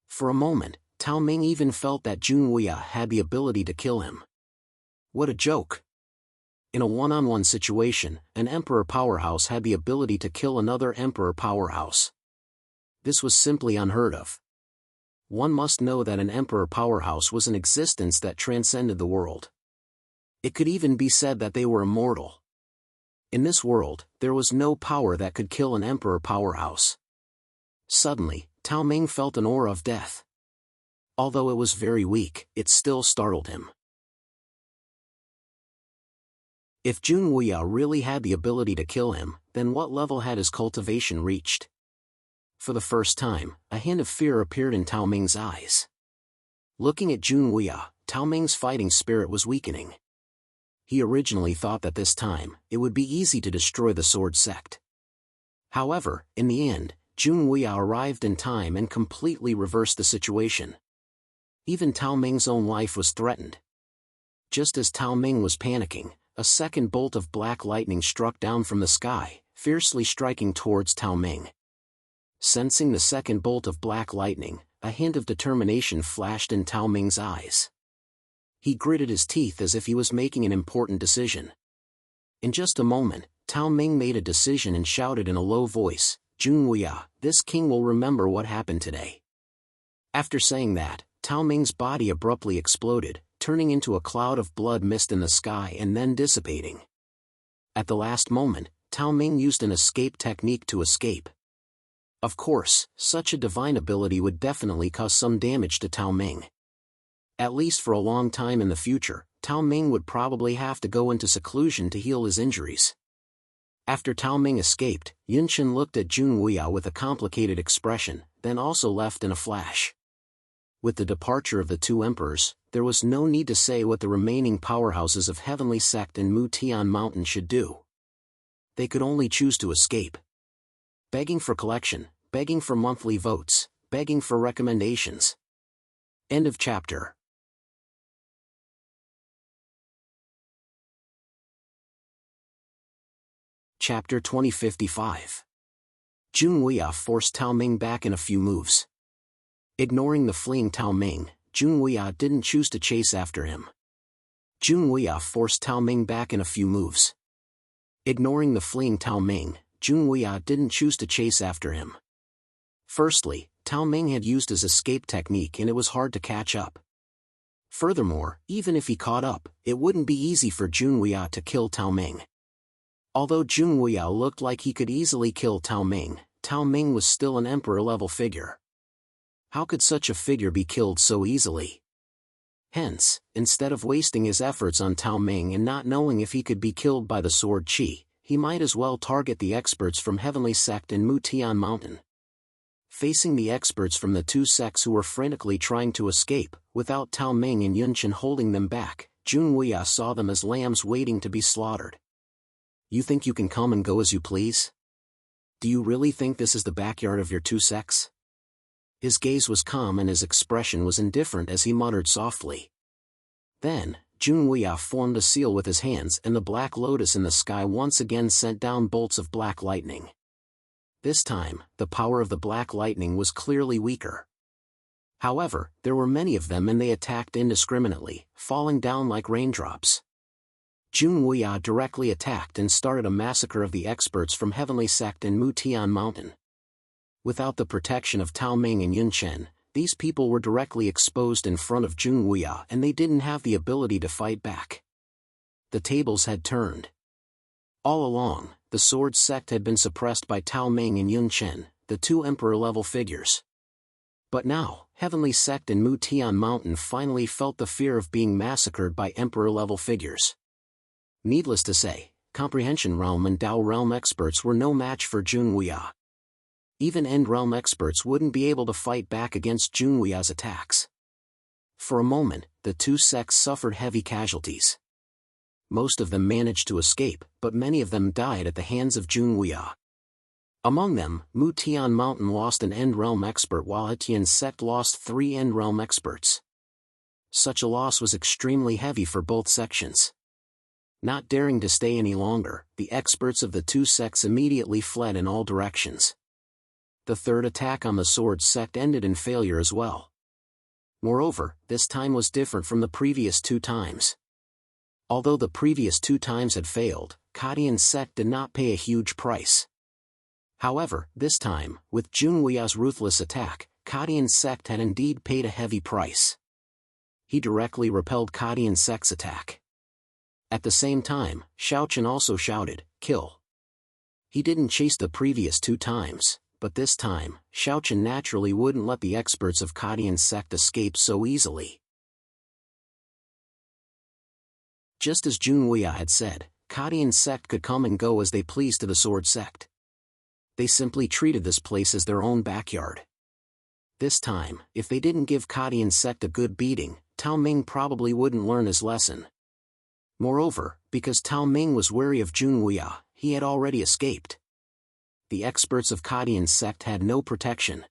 For a moment, Tao Ming even felt that Junwuya had the ability to kill him. What a joke! In a one-on-one situation, an emperor powerhouse had the ability to kill another emperor powerhouse. This was simply unheard of. one must know that an emperor powerhouse was an existence that transcended the world. It could even be said that they were immortal. In this world, there was no power that could kill an emperor powerhouse. Suddenly, Tao Ming felt an aura of death. Although it was very weak, it still startled him. If Jun Wuya really had the ability to kill him, then what level had his cultivation reached? For the first time, a hint of fear appeared in Tao Ming's eyes. Looking at Jun Wuya, Tao Ming's fighting spirit was weakening. He originally thought that this time, it would be easy to destroy the sword sect. However, in the end, Jun Wuya arrived in time and completely reversed the situation. Even Tao Ming's own life was threatened. Just as Tao Ming was panicking, a second bolt of black lightning struck down from the sky, fiercely striking towards Tao Ming. Sensing the second bolt of black lightning, a hint of determination flashed in Tao Ming's eyes. He gritted his teeth as if he was making an important decision. In just a moment, Tao Ming made a decision and shouted in a low voice, "Jun Wuya, this king will remember what happened today." After saying that, Tao Ming's body abruptly exploded, turning into a cloud of blood mist in the sky and then dissipating. At the last moment, Tao Ming used an escape technique to escape. Of course, such a divine ability would definitely cause some damage to Tao Ming. At least for a long time in the future, Tao Ming would probably have to go into seclusion to heal his injuries. After Tao Ming escaped, Yunchen looked at Jun Wuya with a complicated expression, then also left in a flash. With the departure of the two emperors, there was no need to say what the remaining powerhouses of Heavenly Sect and Mutian Mountain should do. They could only choose to escape. Begging for collection, begging for monthly votes, begging for recommendations. End of chapter. Chapter 2055. Jun Wuya forced Tao Ming back in a few moves. Ignoring the fleeing Tao Ming, Jun Wuya didn't choose to chase after him. Jun Wuya forced Tao Ming back in a few moves. Ignoring the fleeing Tao Ming, Jun Wuya didn't choose to chase after him. Firstly, Tao Ming had used his escape technique and it was hard to catch up. Furthermore, even if he caught up, it wouldn't be easy for Jun Wuya to kill Tao Ming. Although Jun Wuya looked like he could easily kill Tao Ming was still an emperor-level figure. How could such a figure be killed so easily? Hence, instead of wasting his efforts on Tao Ming and not knowing if he could be killed by the sword chi, he might as well target the experts from Heavenly Sect and Mutian Mountain. Facing the experts from the two sects who were frantically trying to escape, without Tao Ming and Yunchen holding them back, Jun Wuya saw them as lambs waiting to be slaughtered. You think you can come and go as you please? Do you really think this is the backyard of your two sects? His gaze was calm and his expression was indifferent as he muttered softly. Then, Jun Wuya formed a seal with his hands and the black lotus in the sky once again sent down bolts of black lightning. This time, the power of the black lightning was clearly weaker. However, there were many of them and they attacked indiscriminately, falling down like raindrops. Jun Wuya directly attacked and started a massacre of the experts from Heavenly Sect and Mutian Mountain. Without the protection of Tao Ming and Yunchen, these people were directly exposed in front of Jun Wuya and they didn't have the ability to fight back. The tables had turned. All along, the sword sect had been suppressed by Tao Ming and Yunchen, the two emperor-level figures. But now, Heavenly Sect and Mutian Mountain finally felt the fear of being massacred by emperor-level figures. Needless to say, Comprehension Realm and Dao Realm experts were no match for Jun Wuya. Even End Realm experts wouldn't be able to fight back against Jun Wuya's attacks. For a moment, the two sects suffered heavy casualties. Most of them managed to escape, but many of them died at the hands of Jun Wuya. Among them, Mutian Mountain lost an End Realm expert while Etienne's sect lost 3 End Realm experts. Such a loss was extremely heavy for both sections. Not daring to stay any longer, the experts of the two sects immediately fled in all directions. The third attack on the sword sect ended in failure as well. Moreover, this time was different from the previous 2 times. Although the previous 2 times had failed, Kadian's sect did not pay a huge price. However, this time, with Jun Wuya's ruthless attack, Kadian's sect had indeed paid a heavy price. He directly repelled Kadian's sect's attack. At the same time, Xiaochen also shouted, "Kill." He didn't chase the previous 2 times, but this time, Xiaochen naturally wouldn't let the experts of Kadian's sect escape so easily. Just as Junwuya had said, Kadian's sect could come and go as they pleased to the sword sect. They simply treated this place as their own backyard. This time, if they didn't give Kadian's sect a good beating, Tao Ming probably wouldn't learn his lesson. Moreover, because Tao Ming was wary of Junwuya, he had already escaped. The experts of Kadian's sect had no protection.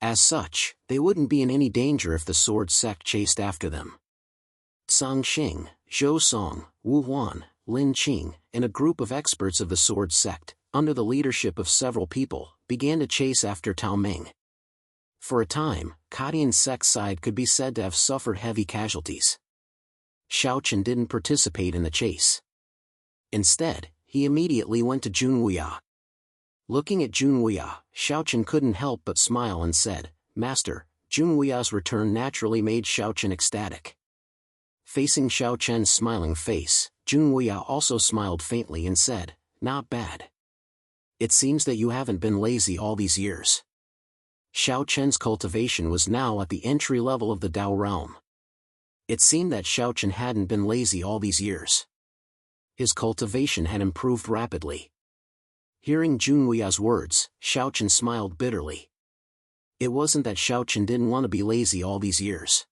As such, they wouldn't be in any danger if the sword sect chased after them. Song Xing, Zhou Song, Wu Huan, Lin Qing, and a group of experts of the sword sect, under the leadership of several people, began to chase after Tao Ming. For a time, Kadian's sect's side could be said to have suffered heavy casualties. Xiaochen didn't participate in the chase. Instead, he immediately went to Junwuya. Looking at Junwuya, Xiaochen couldn't help but smile and said, "Master." Junwuya's return naturally made Xiaochen ecstatic. Facing Xiaochen's smiling face, Junwuya also smiled faintly and said, "Not bad. It seems that you haven't been lazy all these years." Xiaochen's cultivation was now at the entry level of the Dao realm. It seemed that Xiaochen hadn't been lazy all these years. His cultivation had improved rapidly. Hearing Junwuya's words, Xiaochen smiled bitterly. It wasn't that Xiaochen didn't want to be lazy all these years.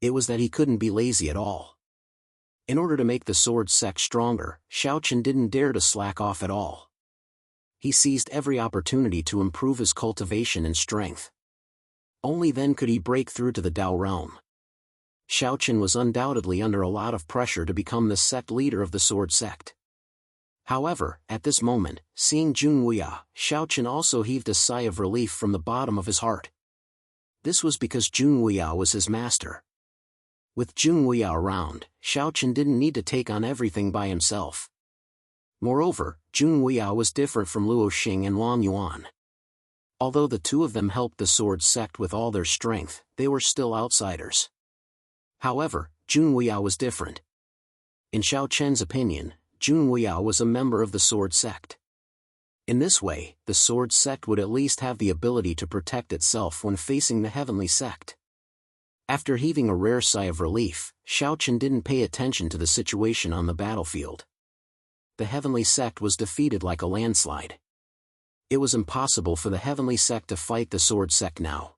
It was that he couldn't be lazy at all. In order to make the sword sect stronger, Xiaochen didn't dare to slack off at all. He seized every opportunity to improve his cultivation and strength. Only then could he break through to the Dao realm. Xiaochen was undoubtedly under a lot of pressure to become the sect leader of the sword sect. However, at this moment, seeing Junwuya, Xiaochen also heaved a sigh of relief from the bottom of his heart. This was because Junwuya was his master. With Junwuya around, Xiaochen didn't need to take on everything by himself. Moreover, Junwuya was different from Luo Xing and Long Yuan. Although the 2 of them helped the sword sect with all their strength, they were still outsiders. However, Junwuya was different. In Xiaochen's opinion, Junwuya was a member of the sword sect. In this way, the sword sect would at least have the ability to protect itself when facing the heavenly sect. After heaving a rare sigh of relief, Xiaochen didn't pay attention to the situation on the battlefield. The heavenly sect was defeated like a landslide. It was impossible for the heavenly sect to fight the sword sect now.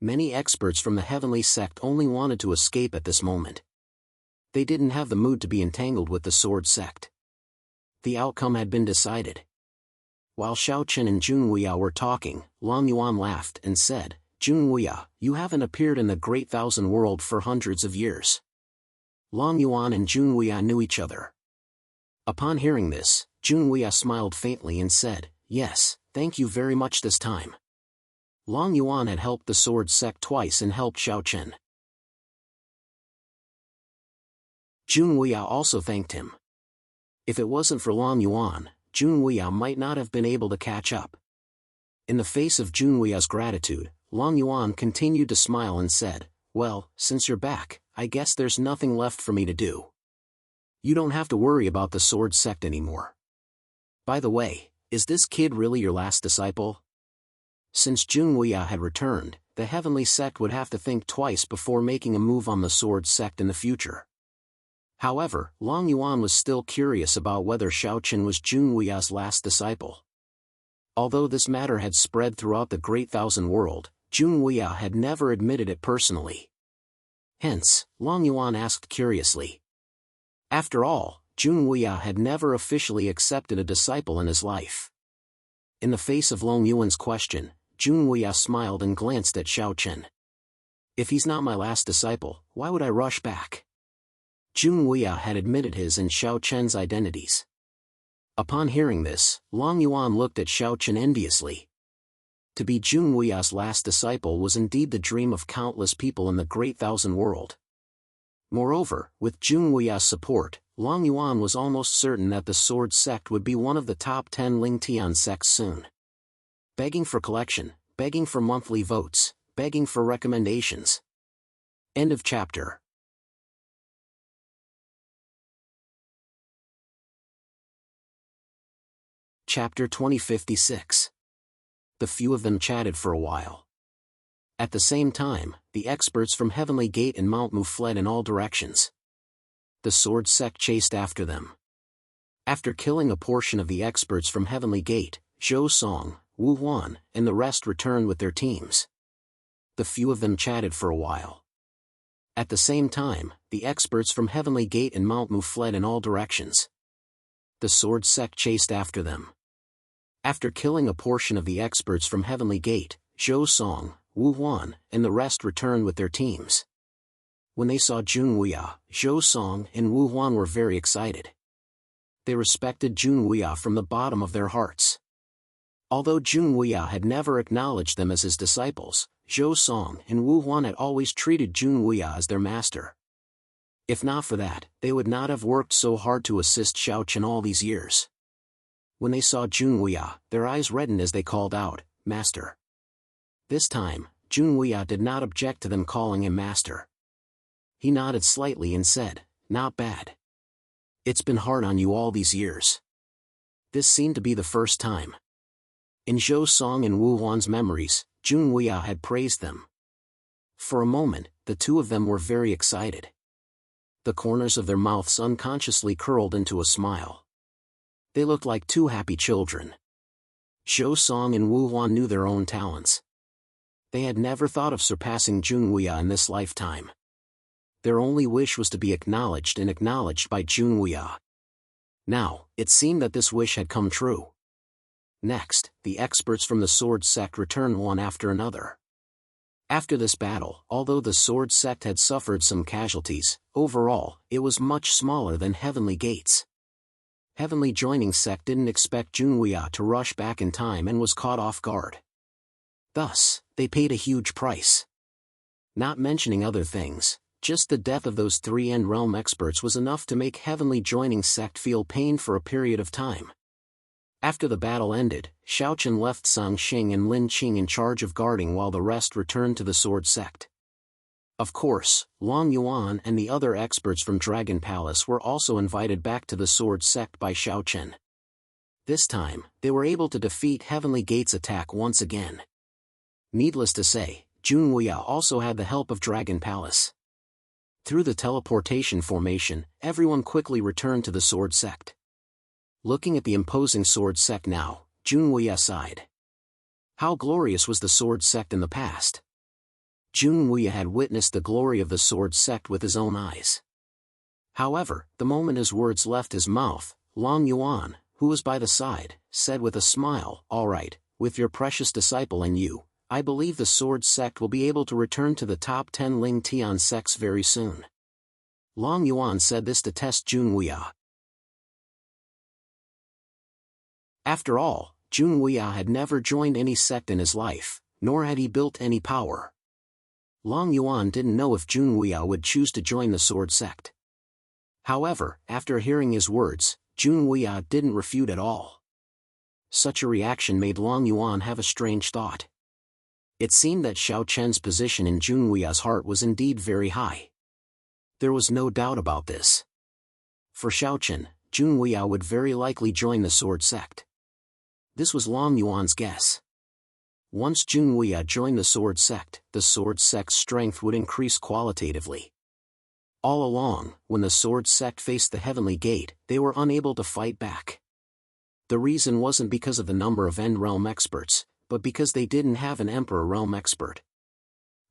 Many experts from the heavenly sect only wanted to escape at this moment. They didn't have the mood to be entangled with the sword sect. The outcome had been decided. While Xiaochen and Junwuya were talking, Long Yuan laughed and said, "Junwuya, you haven't appeared in the Great Thousand World for hundreds of years." Long Yuan and Junwuya knew each other. Upon hearing this, Junwuya smiled faintly and said, "Yes, thank you very much this time." Long Yuan had helped the sword sect twice and helped Xiaochen. Junwuya also thanked him. If it wasn't for Long Yuan, Junwuya might not have been able to catch up. In the face of Junwuya's gratitude, Long Yuan continued to smile and said, "Well, since you're back, I guess there's nothing left for me to do. You don't have to worry about the sword sect anymore. By the way, is this kid really your last disciple?" Since Junwuya had returned, the heavenly sect would have to think twice before making a move on the sword sect in the future. However, Long Yuan was still curious about whether Xiaochen was Junwuya's last disciple. Although this matter had spread throughout the Great Thousand World, Junwuya had never admitted it personally. Hence, Long Yuan asked curiously. After all, Junwuya had never officially accepted a disciple in his life. In the face of Long Yuan's question, Junwuya smiled and glanced at Xiaochen. "If he's not my last disciple, why would I rush back?" Junwuya had admitted his and Xiaochen's identities. Upon hearing this, Long Yuan looked at Xiaochen enviously. To be Junwuya's last disciple was indeed the dream of countless people in the Great Thousand World. Moreover, with Junwuya's support, Long Yuan was almost certain that the sword sect would be one of the top 10 Lingtian sects soon. Begging for collection, begging for monthly votes, begging for recommendations. End of chapter. Chapter 2056. The few of them chatted for a while. At the same time, the experts from Heavenly Gate and Mount Mu fled in all directions. The sword sect chased after them. After killing a portion of the experts from Heavenly Gate, Zhou Song, Wu Huan, and the rest returned with their teams. The few of them chatted for a while. At the same time, the experts from Heavenly Gate and Mount Mu fled in all directions. The sword sect chased after them. After killing a portion of the experts from Heavenly Gate, Zhou Song, Wu Huan, and the rest returned with their teams. When they saw Jun Wuya, Zhou Song and Wu Huan were very excited. They respected Jun Wuya from the bottom of their hearts. Although Jun Wuya had never acknowledged them as his disciples, Zhou Song and Wu Huan had always treated Jun Wuya as their master. If not for that, they would not have worked so hard to assist Xiao Chen all these years. When they saw Jun Wuya, their eyes reddened as they called out, "Master." This time, Jun Wuya did not object to them calling him master. He nodded slightly and said, "Not bad. It's been hard on you all these years." This seemed to be the first time. In Zhou Song and Wu Huan's memories, Jun Wuya had praised them. For a moment, the two of them were very excited. The corners of their mouths unconsciously curled into a smile. They looked like two happy children. Zhou Song and Wu Huan knew their own talents. They had never thought of surpassing Jun Wuya in this lifetime. Their only wish was to be acknowledged and acknowledged by Jun Wuya. Now, it seemed that this wish had come true. Next, the experts from the sword sect returned one after another. After this battle, although the sword sect had suffered some casualties, overall, it was much smaller than Heavenly Gate's. Heavenly Joining Sect didn't expect Jun Wuya to rush back in time and was caught off guard. Thus, they paid a huge price. Not mentioning other things, just the death of those three End Realm experts was enough to make Heavenly Joining Sect feel pain for a period of time. After the battle ended, Xiao Chen left Sang Xing and Lin Qing in charge of guarding while the rest returned to the sword sect. Of course, Long Yuan and the other experts from Dragon Palace were also invited back to the sword sect by Xiao Chen. This time, they were able to defeat Heavenly Gate's attack once again. Needless to say, Jun Wuya also had the help of Dragon Palace. Through the teleportation formation, everyone quickly returned to the sword sect. Looking at the imposing sword sect now, Jun Wuya sighed. How glorious was the sword sect in the past! Jun Wuya had witnessed the glory of the sword sect with his own eyes. However, the moment his words left his mouth, Long Yuan, who was by the side, said with a smile, "All right, with your precious disciple and you, I believe the sword sect will be able to return to the top 10 Ling Tian sects very soon." Long Yuan said this to test Jun Wuya. After all, Jun Wuya had never joined any sect in his life, nor had he built any power. Long Yuan didn't know if Jun Wuya would choose to join the sword sect. However, after hearing his words, Jun Wuya didn't refute at all. Such a reaction made Long Yuan have a strange thought. It seemed that Xiao Chen's position in Jun Wuya's heart was indeed very high. There was no doubt about this. For Xiao Chen, Jun Wuya would very likely join the sword sect. This was Long Yuan's guess. Once Jun Wuya joined the sword sect's strength would increase qualitatively. All along, when the sword sect faced the Heavenly Gate, they were unable to fight back. The reason wasn't because of the number of End Realm experts, but because they didn't have an Emperor Realm expert.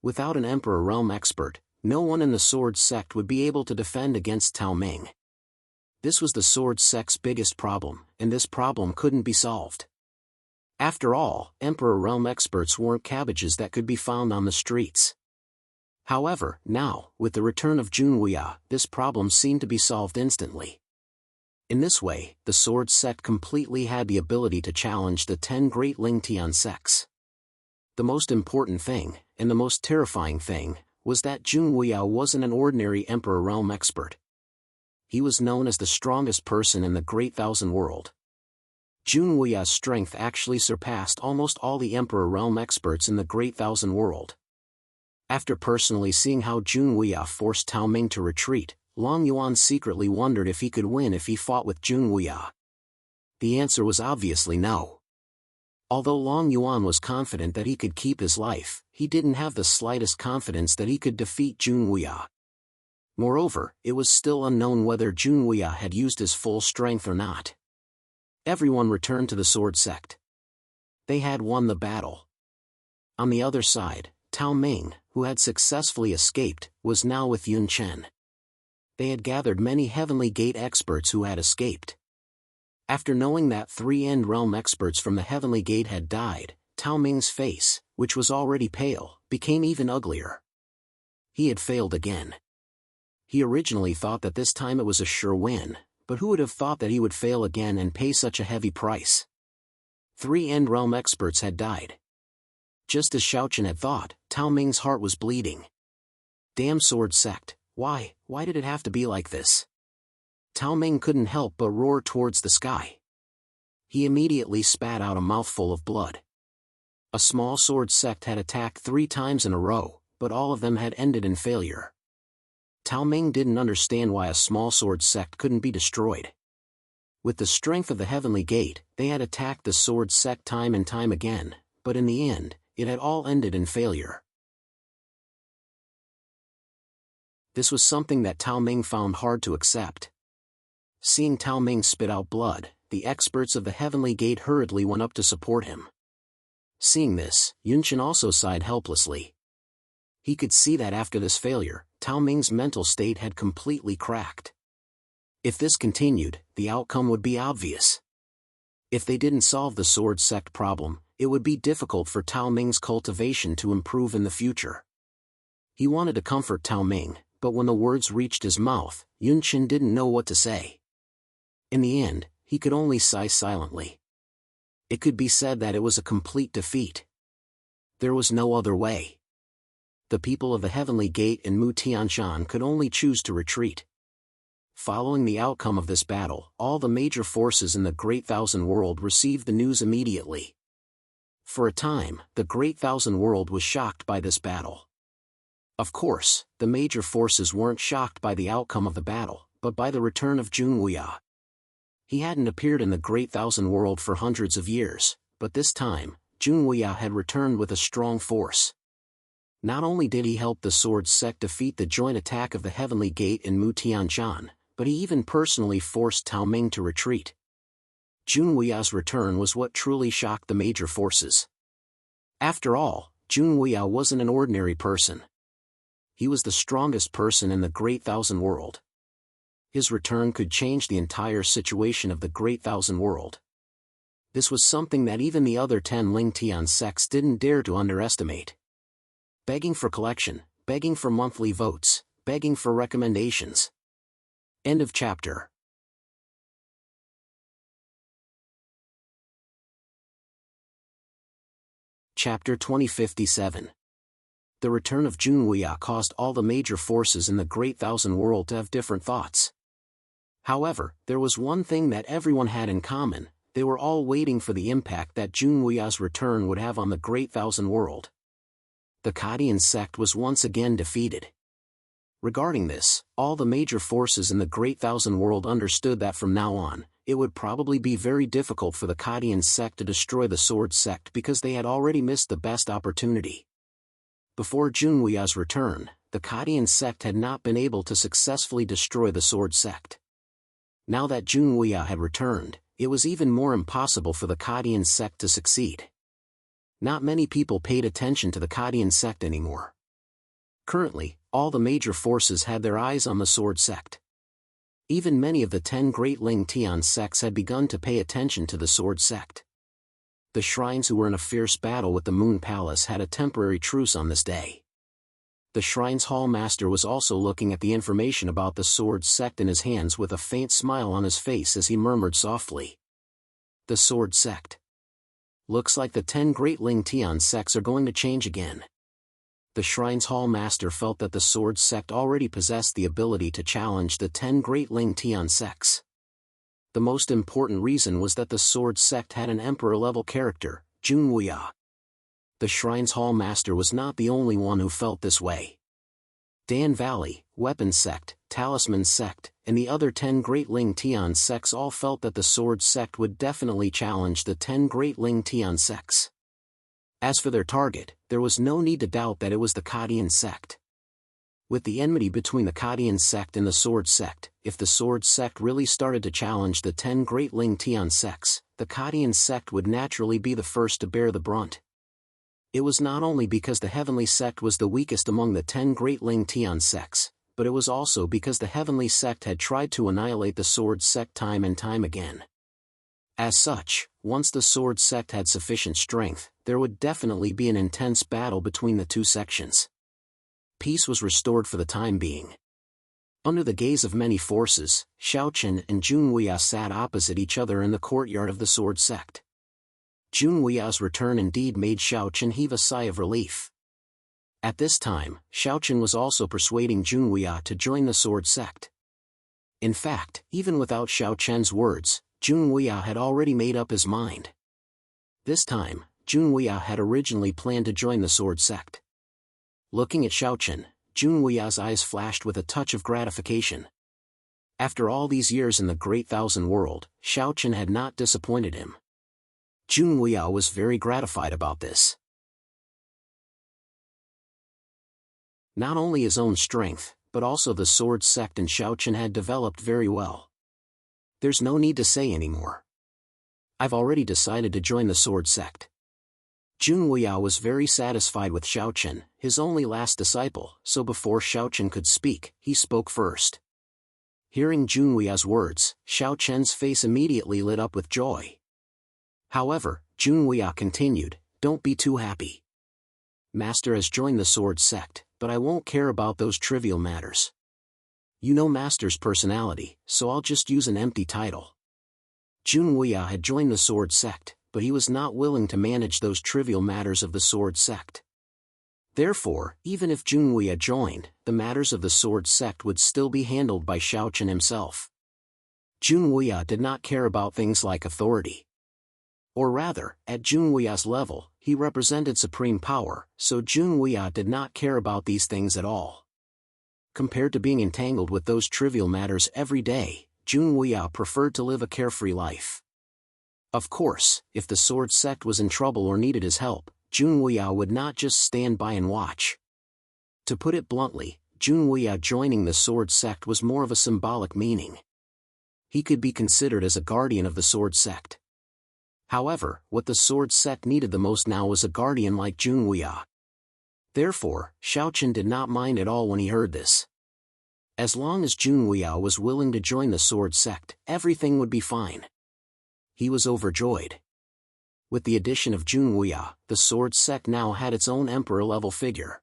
Without an Emperor Realm expert, no one in the sword sect would be able to defend against Tao Ming. This was the sword sect's biggest problem, and this problem couldn't be solved. After all, Emperor Realm experts weren't cabbages that could be found on the streets. However, now, with the return of Jun Wuya, this problem seemed to be solved instantly. In this way, the sword sect completely had the ability to challenge the 10 great Ling Tian sects. The most important thing, and the most terrifying thing, was that Jun Wuya wasn't an ordinary Emperor Realm expert. He was known as the strongest person in the Great Thousand World. Junwuya's strength actually surpassed almost all the Emperor Realm experts in the Great Thousand World. After personally seeing how Junwuya forced Tao Ming to retreat, Long Yuan secretly wondered if he could win if he fought with Junwuya. The answer was obviously no. Although Long Yuan was confident that he could keep his life, he didn't have the slightest confidence that he could defeat Junwuya. Moreover, it was still unknown whether Junwuya had used his full strength or not. Everyone returned to the Sword Sect. They had won the battle. On the other side, Tao Ming, who had successfully escaped, was now with Yun Chen. They had gathered many Heavenly Gate experts who had escaped. After knowing that 3 End Realm experts from the Heavenly Gate had died, Tao Ming's face, which was already pale, became even uglier. He had failed again. He originally thought that this time it was a sure win, but who would have thought that he would fail again and pay such a heavy price? 3 End Realm experts had died. Just as Xiaochen had thought, Tao Ming's heart was bleeding. Damn Sword Sect, why did it have to be like this? Tao Ming couldn't help but roar towards the sky. He immediately spat out a mouthful of blood. A small sword sect had attacked 3 times in a row, but all of them had ended in failure. Tao Ming didn't understand why a small sword sect couldn't be destroyed. With the strength of the Heavenly Gate, they had attacked the sword sect time and time again, but in the end, it had all ended in failure. This was something that Tao Ming found hard to accept. Seeing Tao Ming spit out blood, the experts of the Heavenly Gate hurriedly went up to support him. Seeing this, Yun Chen also sighed helplessly. He could see that after this failure, Tao Ming's mental state had completely cracked. If this continued, the outcome would be obvious. If they didn't solve the Sword Sect problem, it would be difficult for Tao Ming's cultivation to improve in the future. He wanted to comfort Tao Ming, but when the words reached his mouth, Yun Chen didn't know what to say. In the end, he could only sigh silently. It could be said that it was a complete defeat. There was no other way. The people of the Heavenly Gate and Mu Tianshan could only choose to retreat. Following the outcome of this battle, all the major forces in the Great Thousand World received the news immediately. For a time, the Great Thousand World was shocked by this battle. Of course, the major forces weren't shocked by the outcome of the battle, but by the return of Junwuya. He hadn't appeared in the Great Thousand World for hundreds of years, but this time, Junwuya had returned with a strong force. Not only did he help the Sword Sect defeat the joint attack of the Heavenly Gate and Mu Tianshan, but he even personally forced Tao Ming to retreat. Junwuya's return was what truly shocked the major forces. After all, Junwuya wasn't an ordinary person. He was the strongest person in the Great Thousand World. His return could change the entire situation of the Great Thousand World. This was something that even the other 10 Ling Tian sects didn't dare to underestimate. Begging for collection, begging for monthly votes, begging for recommendations. End of chapter. Chapter 2057. The return of Junwuya caused all the major forces in the Great Thousand World to have different thoughts. However, there was one thing that everyone had in common: they were all waiting for the impact that Junwuya's return would have on the Great Thousand World. The Kadian sect was once again defeated. Regarding this, all the major forces in the Great Thousand World understood that from now on, it would probably be very difficult for the Kadian sect to destroy the Sword Sect because they had already missed the best opportunity. Before Junwuya's return, the Kadian sect had not been able to successfully destroy the Sword Sect. Now that Junwuya had returned, it was even more impossible for the Kadian sect to succeed. Not many people paid attention to the Kadian sect anymore. Currently, all the major forces had their eyes on the Sword Sect. Even many of the 10 great Ling Tian sects had begun to pay attention to the Sword Sect. The shrines who were in a fierce battle with the Moon Palace had a temporary truce on this day. The shrine's hall master was also looking at the information about the Sword Sect in his hands with a faint smile on his face as he murmured softly. The Sword Sect. Looks like the 10 great Ling Tian sects are going to change again. The shrine's hall master felt that the Sword Sect already possessed the ability to challenge the 10 great Ling Tian sects. The most important reason was that the sword sect had an emperor-level character, Junwuya. The Shrine's Hall Master was not the only one who felt this way. Dan Valley, Weapons Sect, Talisman Sect, and the other 10 Great Ling Tian sects all felt that the Sword Sect would definitely challenge the 10 Great Ling Tian sects. As for their target, there was no need to doubt that it was the Kadian Sect. With the enmity between the Kadian Sect and the Sword Sect, if the Sword Sect really started to challenge the 10 Great Ling Tian sects, the Kadian Sect would naturally be the first to bear the brunt. It was not only because the Heavenly Sect was the weakest among the 10 Great Ling Tian sects, but it was also because the Heavenly Sect had tried to annihilate the Sword Sect time and time again. As such, once the Sword Sect had sufficient strength, there would definitely be an intense battle between the two sections. Peace was restored for the time being. Under the gaze of many forces, Xiaochen and Junwuya sat opposite each other in the courtyard of the Sword Sect. Junwuya's return indeed made Xiaochen heave a sigh of relief. At this time, Xiaochen was also persuading Junwuya to join the Sword Sect. In fact, even without Xiaochen's words, Junwuya had already made up his mind. This time, Junwuya had originally planned to join the Sword Sect. Looking at Xiaochen, Junwuya's eyes flashed with a touch of gratification. After all these years in the Great Thousand World, Xiaochen had not disappointed him. Junwuya was very gratified about this. Not only his own strength, but also the Sword Sect and Xiaochen had developed very well. There's no need to say anymore. I've already decided to join the Sword Sect. Junwuya was very satisfied with Xiaochen, his only last disciple, so before Xiaochen could speak, he spoke first. Hearing Junwuya's words, Xiaochen's face immediately lit up with joy. However, Junwuya continued, "Don't be too happy. Master has joined the Sword Sect, but I won't care about those trivial matters. You know Master's personality, so I'll just use an empty title." Junwuya had joined the Sword Sect, but he was not willing to manage those trivial matters of the Sword Sect. Therefore, even if Junwuya joined, the matters of the Sword Sect would still be handled by Xiaochen himself. Junwuya did not care about things like authority. Or rather, at Junwuya's level, he represented supreme power, so Junwuya did not care about these things at all. Compared to being entangled with those trivial matters every day, Junwuya preferred to live a carefree life. Of course, if the Sword Sect was in trouble or needed his help, Junwuya would not just stand by and watch. To put it bluntly, Junwuya joining the Sword Sect was more of a symbolic meaning. He could be considered as a guardian of the Sword Sect. However, what the Sword Sect needed the most now was a guardian like Junwuya. Therefore, Xiaochen did not mind at all when he heard this. As long as Junwuya was willing to join the Sword Sect, everything would be fine. He was overjoyed. With the addition of Junwuya, the Sword Sect now had its own emperor-level figure.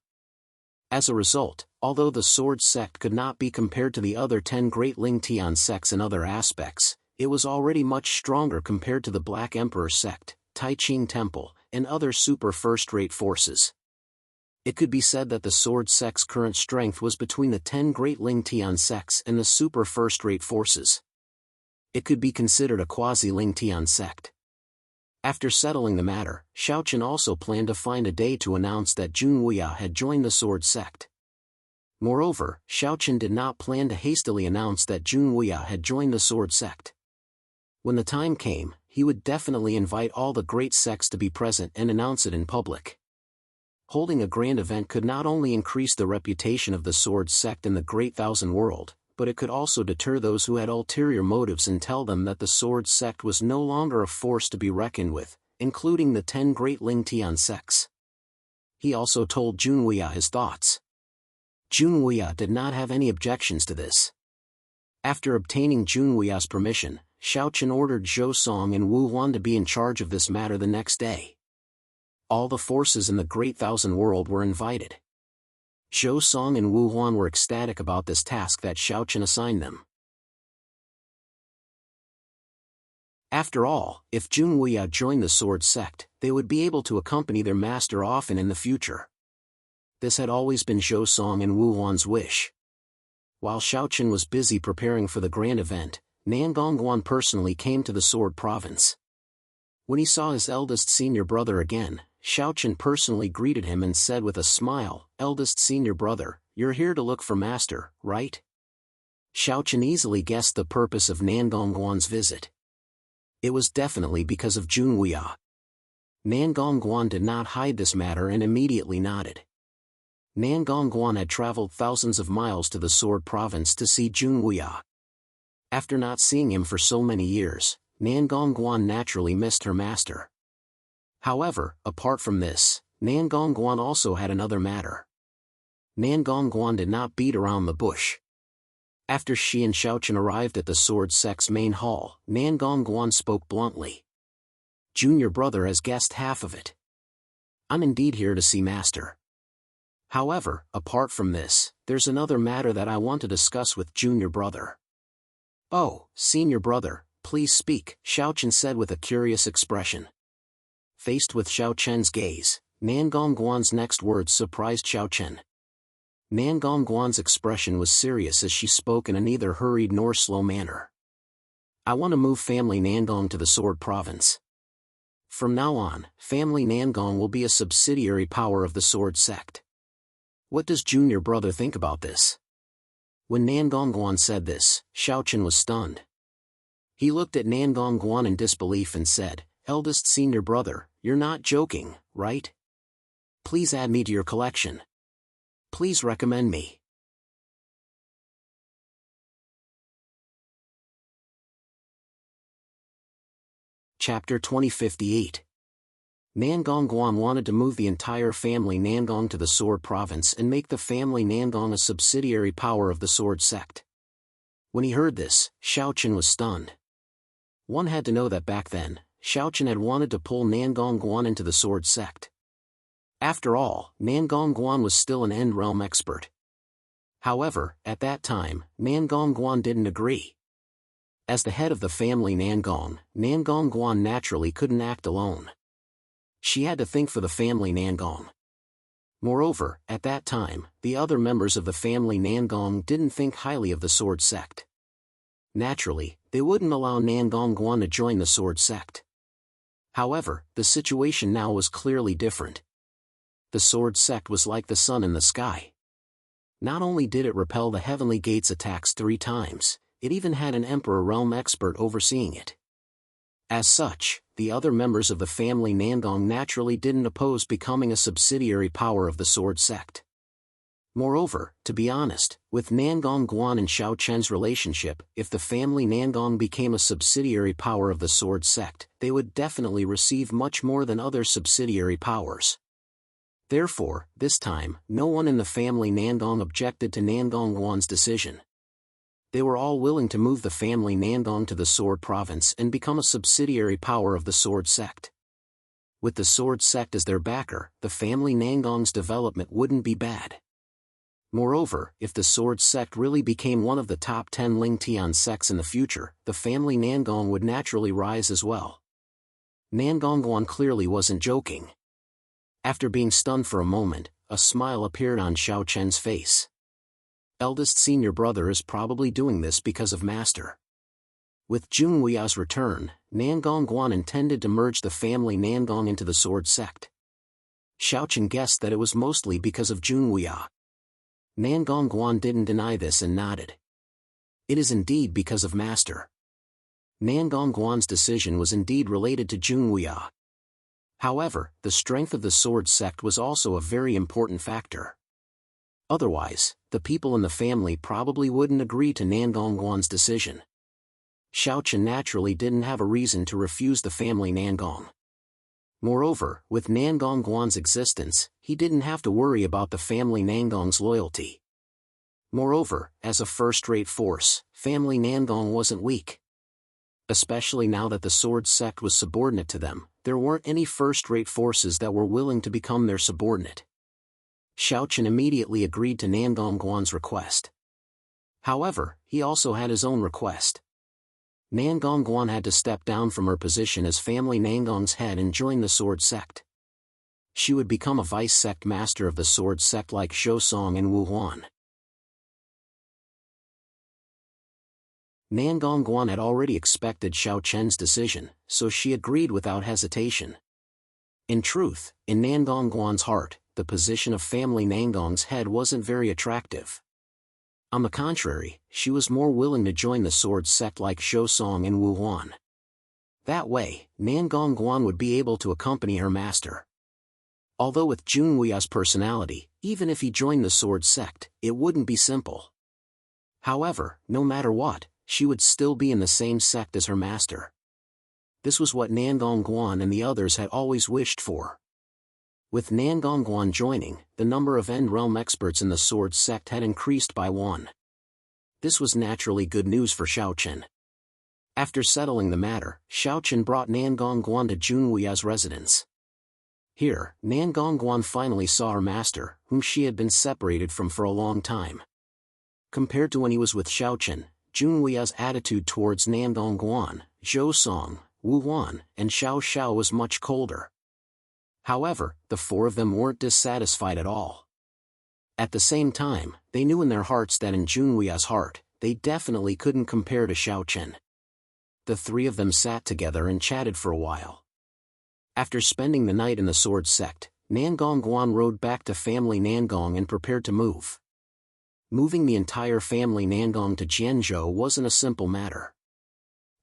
As a result, although the Sword Sect could not be compared to the other 10 Great Ling Tian sects in other aspects, it was already much stronger compared to the Black Emperor Sect, Tai Ching Temple, and other super first-rate forces. It could be said that the Sword Sect's current strength was between the 10 Great Ling Tian sects and the super first-rate forces. It could be considered a quasi-Ling Tian sect. After settling the matter, Xiaochen also planned to find a day to announce that Junwuya had joined the Sword Sect. Moreover, Xiaochen did not plan to hastily announce that Junwuya had joined the Sword Sect. When the time came, he would definitely invite all the great sects to be present and announce it in public. Holding a grand event could not only increase the reputation of the Sword Sect in the Great Thousand World, but it could also deter those who had ulterior motives and tell them that the Sword Sect was no longer a force to be reckoned with, including the 10 Great Ling Tian sects. He also told Junwuya his thoughts. Junwuya did not have any objections to this. After obtaining Junwuya's permission, Xiaochen ordered Zhou Song and Wu Huan to be in charge of this matter the next day. All the forces in the Great Thousand World were invited. Zhou Song and Wu Huan were ecstatic about this task that Xiaochen assigned them. After all, if Junwuya joined the Sword Sect, they would be able to accompany their master often in the future. This had always been Zhou Song and Wu Huan's wish. While Xiaochen was busy preparing for the grand event, Nan Gongguan personally came to the Sword Province. When he saw his eldest senior brother again, Xiaochen personally greeted him and said with a smile, "Eldest senior brother, you're here to look for Master, right?" Xiaochen easily guessed the purpose of Nan Gongguan's visit. It was definitely because of Junwuya. Nan Gongguan did not hide this matter and immediately nodded. Nan Gongguan had traveled thousands of miles to the Sword Province to see Junwuya. After not seeing him for so many years, Nan Gongguan naturally missed her master. However, apart from this, Nan Gongguan also had another matter. Nan Gongguan did not beat around the bush. After she and Xiaochen arrived at the Sword Sect's main hall, Nan Gongguan spoke bluntly. "Junior brother has guessed half of it. I'm indeed here to see Master. However, apart from this, there's another matter that I want to discuss with Junior brother." "Oh, Senior brother, please speak," Xiaochen said with a curious expression. Faced with Xiaochen's gaze, Nan Gongguan's next words surprised Xiaochen. Nan Gongguan's expression was serious as she spoke in a neither hurried nor slow manner. "I want to move family Nangong to the Sword Province. From now on, family Nangong will be a subsidiary power of the Sword Sect. What does Junior brother think about this?" When Nan Gongguan said this, Xiaochen was stunned. He looked at Nan Gongguan in disbelief and said, "Eldest senior brother, you're not joking, right? Please add me to your collection. Please recommend me." Chapter 2058. Nan Gongguan wanted to move the entire family Nangong to the Sword Province and make the family Nangong a subsidiary power of the Sword Sect. When he heard this, Xiaochen was stunned. One had to know that back then, Xiaochen had wanted to pull Nan Gongguan into the Sword Sect. After all, Nan Gongguan was still an End Realm expert. However, at that time, Nan Gongguan didn't agree. As the head of the family Nangong, Nan Gongguan naturally couldn't act alone. She had to think for the family Nangong. Moreover, at that time, the other members of the family Nangong didn't think highly of the Sword Sect. Naturally, they wouldn't allow Nan Gongguan to join the Sword Sect. However, the situation now was clearly different. The Sword Sect was like the sun in the sky. Not only did it repel the Heavenly Gate's attacks 3 times, it even had an Emperor Realm expert overseeing it. As such, the other members of the family Nangong naturally didn't oppose becoming a subsidiary power of the Sword Sect. Moreover, to be honest, with Nan Gongguan and Xiaochen's relationship, if the family Nangong became a subsidiary power of the Sword Sect, they would definitely receive much more than other subsidiary powers. Therefore, this time, no one in the family Nangong objected to Nan Gongguan's decision. They were all willing to move the family Nangong to the Sword Province and become a subsidiary power of the Sword Sect. With the Sword Sect as their backer, the family Nangong's development wouldn't be bad. Moreover, if the Sword Sect really became one of the top 10 Ling Tian sects in the future, the family Nangong would naturally rise as well. Nan Gongguan clearly wasn't joking. After being stunned for a moment, a smile appeared on Xiaochen's face. Eldest senior brother is probably doing this because of Master. With Junwuya's return, Nan Gongguan intended to merge the family Nangong into the Sword Sect. Xiaochen guessed that it was mostly because of Junwuya. Nan Gongguan didn't deny this and nodded. It is indeed because of Master. Nan Gongguan's decision was indeed related to Junwuya. However, the strength of the Sword Sect was also a very important factor. Otherwise, the people in the family probably wouldn't agree to Nan Gongguan's decision. Xiaochen naturally didn't have a reason to refuse the family Nangong. Moreover, with Nan Gongguan's existence, he didn't have to worry about the family Nangong's loyalty. Moreover, as a first-rate force, family Nangong wasn't weak. Especially now that the Sword Sect was subordinate to them, there weren't any first-rate forces that were willing to become their subordinate. Xiaochen immediately agreed to Nan Gongguan's request. However, he also had his own request. Nan Gongguan had to step down from her position as family Nangong's head and join the Sword Sect. She would become a vice-sect master of the Sword Sect like Shou Song and Wu Huan. Nan Gongguan had already expected Xiao Chen's decision, so she agreed without hesitation. In truth, in Nan Gongguan's heart, the position of family Nangong's head wasn't very attractive. On the contrary, she was more willing to join the sword sect like Zhou Song and Wu Huan. That way, Nan Gongguan would be able to accompany her master. Although with Jun Wuya's personality, even if he joined the sword sect, it wouldn't be simple. However, no matter what, she would still be in the same sect as her master. This was what Nan Gongguan and the others had always wished for. With Nan Gongguan joining, the number of End Realm experts in the sword sect had increased by 1. This was naturally good news for Xiao Chen. After settling the matter, Xiao Chen brought Nan Gongguan to Jun Wuya's residence. Here, Nan Gongguan finally saw her master, whom she had been separated from for a long time. Compared to when he was with Xiao Chen, Jun Wuya's attitude towards Nan Gongguan, Zhou Song, Wu Huan, and Xiao Xiao was much colder. However, the 4 of them weren't dissatisfied at all. At the same time, they knew in their hearts that in Jun Wuya's heart, they definitely couldn't compare to Xiao Chen. The 3 of them sat together and chatted for a while. After spending the night in the sword sect, Nan Gongguan rode back to family Nangong and prepared to move. Moving the entire family Nangong to Jianzhou wasn't a simple matter.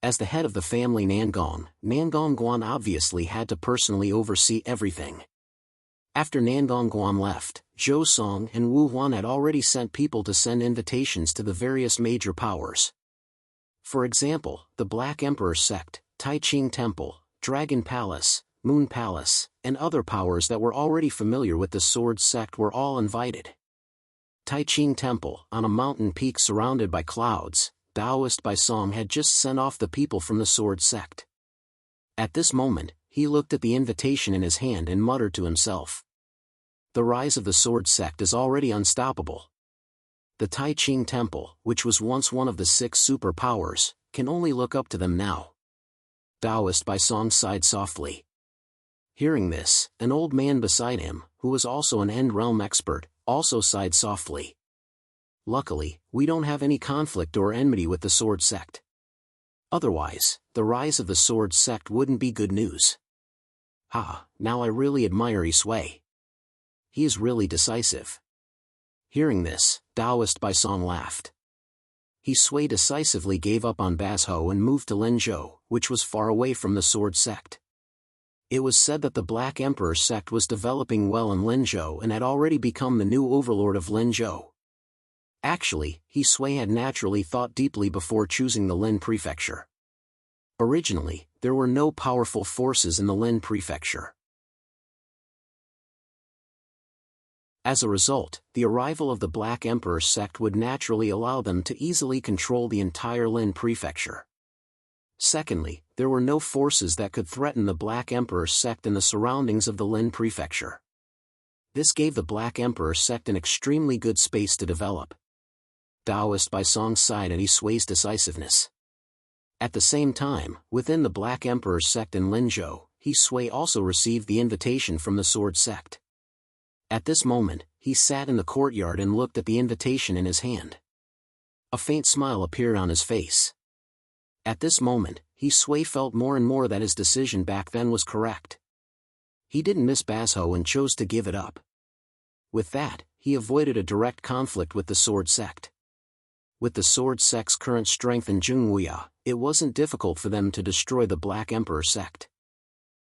As the head of the family Nangong, Nan Gongguan obviously had to personally oversee everything. After Nan Gongguan left, Zhou Song and Wu Huan had already sent people to send invitations to the various major powers. For example, the Black Emperor sect, Tai Ching Temple, Dragon Palace, Moon Palace, and other powers that were already familiar with the sword sect were all invited. Tai Ching Temple, on a mountain peak surrounded by clouds, Taoist Bai Song had just sent off the people from the sword sect. At this moment, he looked at the invitation in his hand and muttered to himself. The rise of the sword sect is already unstoppable. The Tai Ching Temple, which was once one of the 6 superpowers, can only look up to them now. Taoist Bai Song sighed softly. Hearing this, an old man beside him, who was also an End Realm expert, also sighed softly. Luckily, we don't have any conflict or enmity with the sword sect. Otherwise, the rise of the sword sect wouldn't be good news. Now I really admire Yi Sui. He is really decisive. Hearing this, Taoist Bai Song laughed. Yi Sui decisively gave up on Bazhou and moved to Lenzhou, which was far away from the sword sect. It was said that the Black Emperor sect was developing well in Lenzhou and had already become the new overlord of Lenzhou. Actually, Yi Sui had naturally thought deeply before choosing the Lin prefecture. Originally, there were no powerful forces in the Lin prefecture. As a result, the arrival of the Black Emperor sect would naturally allow them to easily control the entire Lin prefecture. Secondly, there were no forces that could threaten the Black Emperor sect in the surroundings of the Lin prefecture. This gave the Black Emperor sect an extremely good space to develop. Taoist Bai Song sighed at Yi Sui's decisiveness. At the same time, within the Black Emperor sect in Lenzhou, Yi Sui also received the invitation from the sword sect. At this moment, he sat in the courtyard and looked at the invitation in his hand. A faint smile appeared on his face. At this moment, Yi Sui felt more and more that his decision back then was correct. He didn't miss Bazhou and chose to give it up. With that, he avoided a direct conflict with the sword sect. With the sword sect's current strength in Jun Wuya, it wasn't difficult for them to destroy the Black Emperor sect.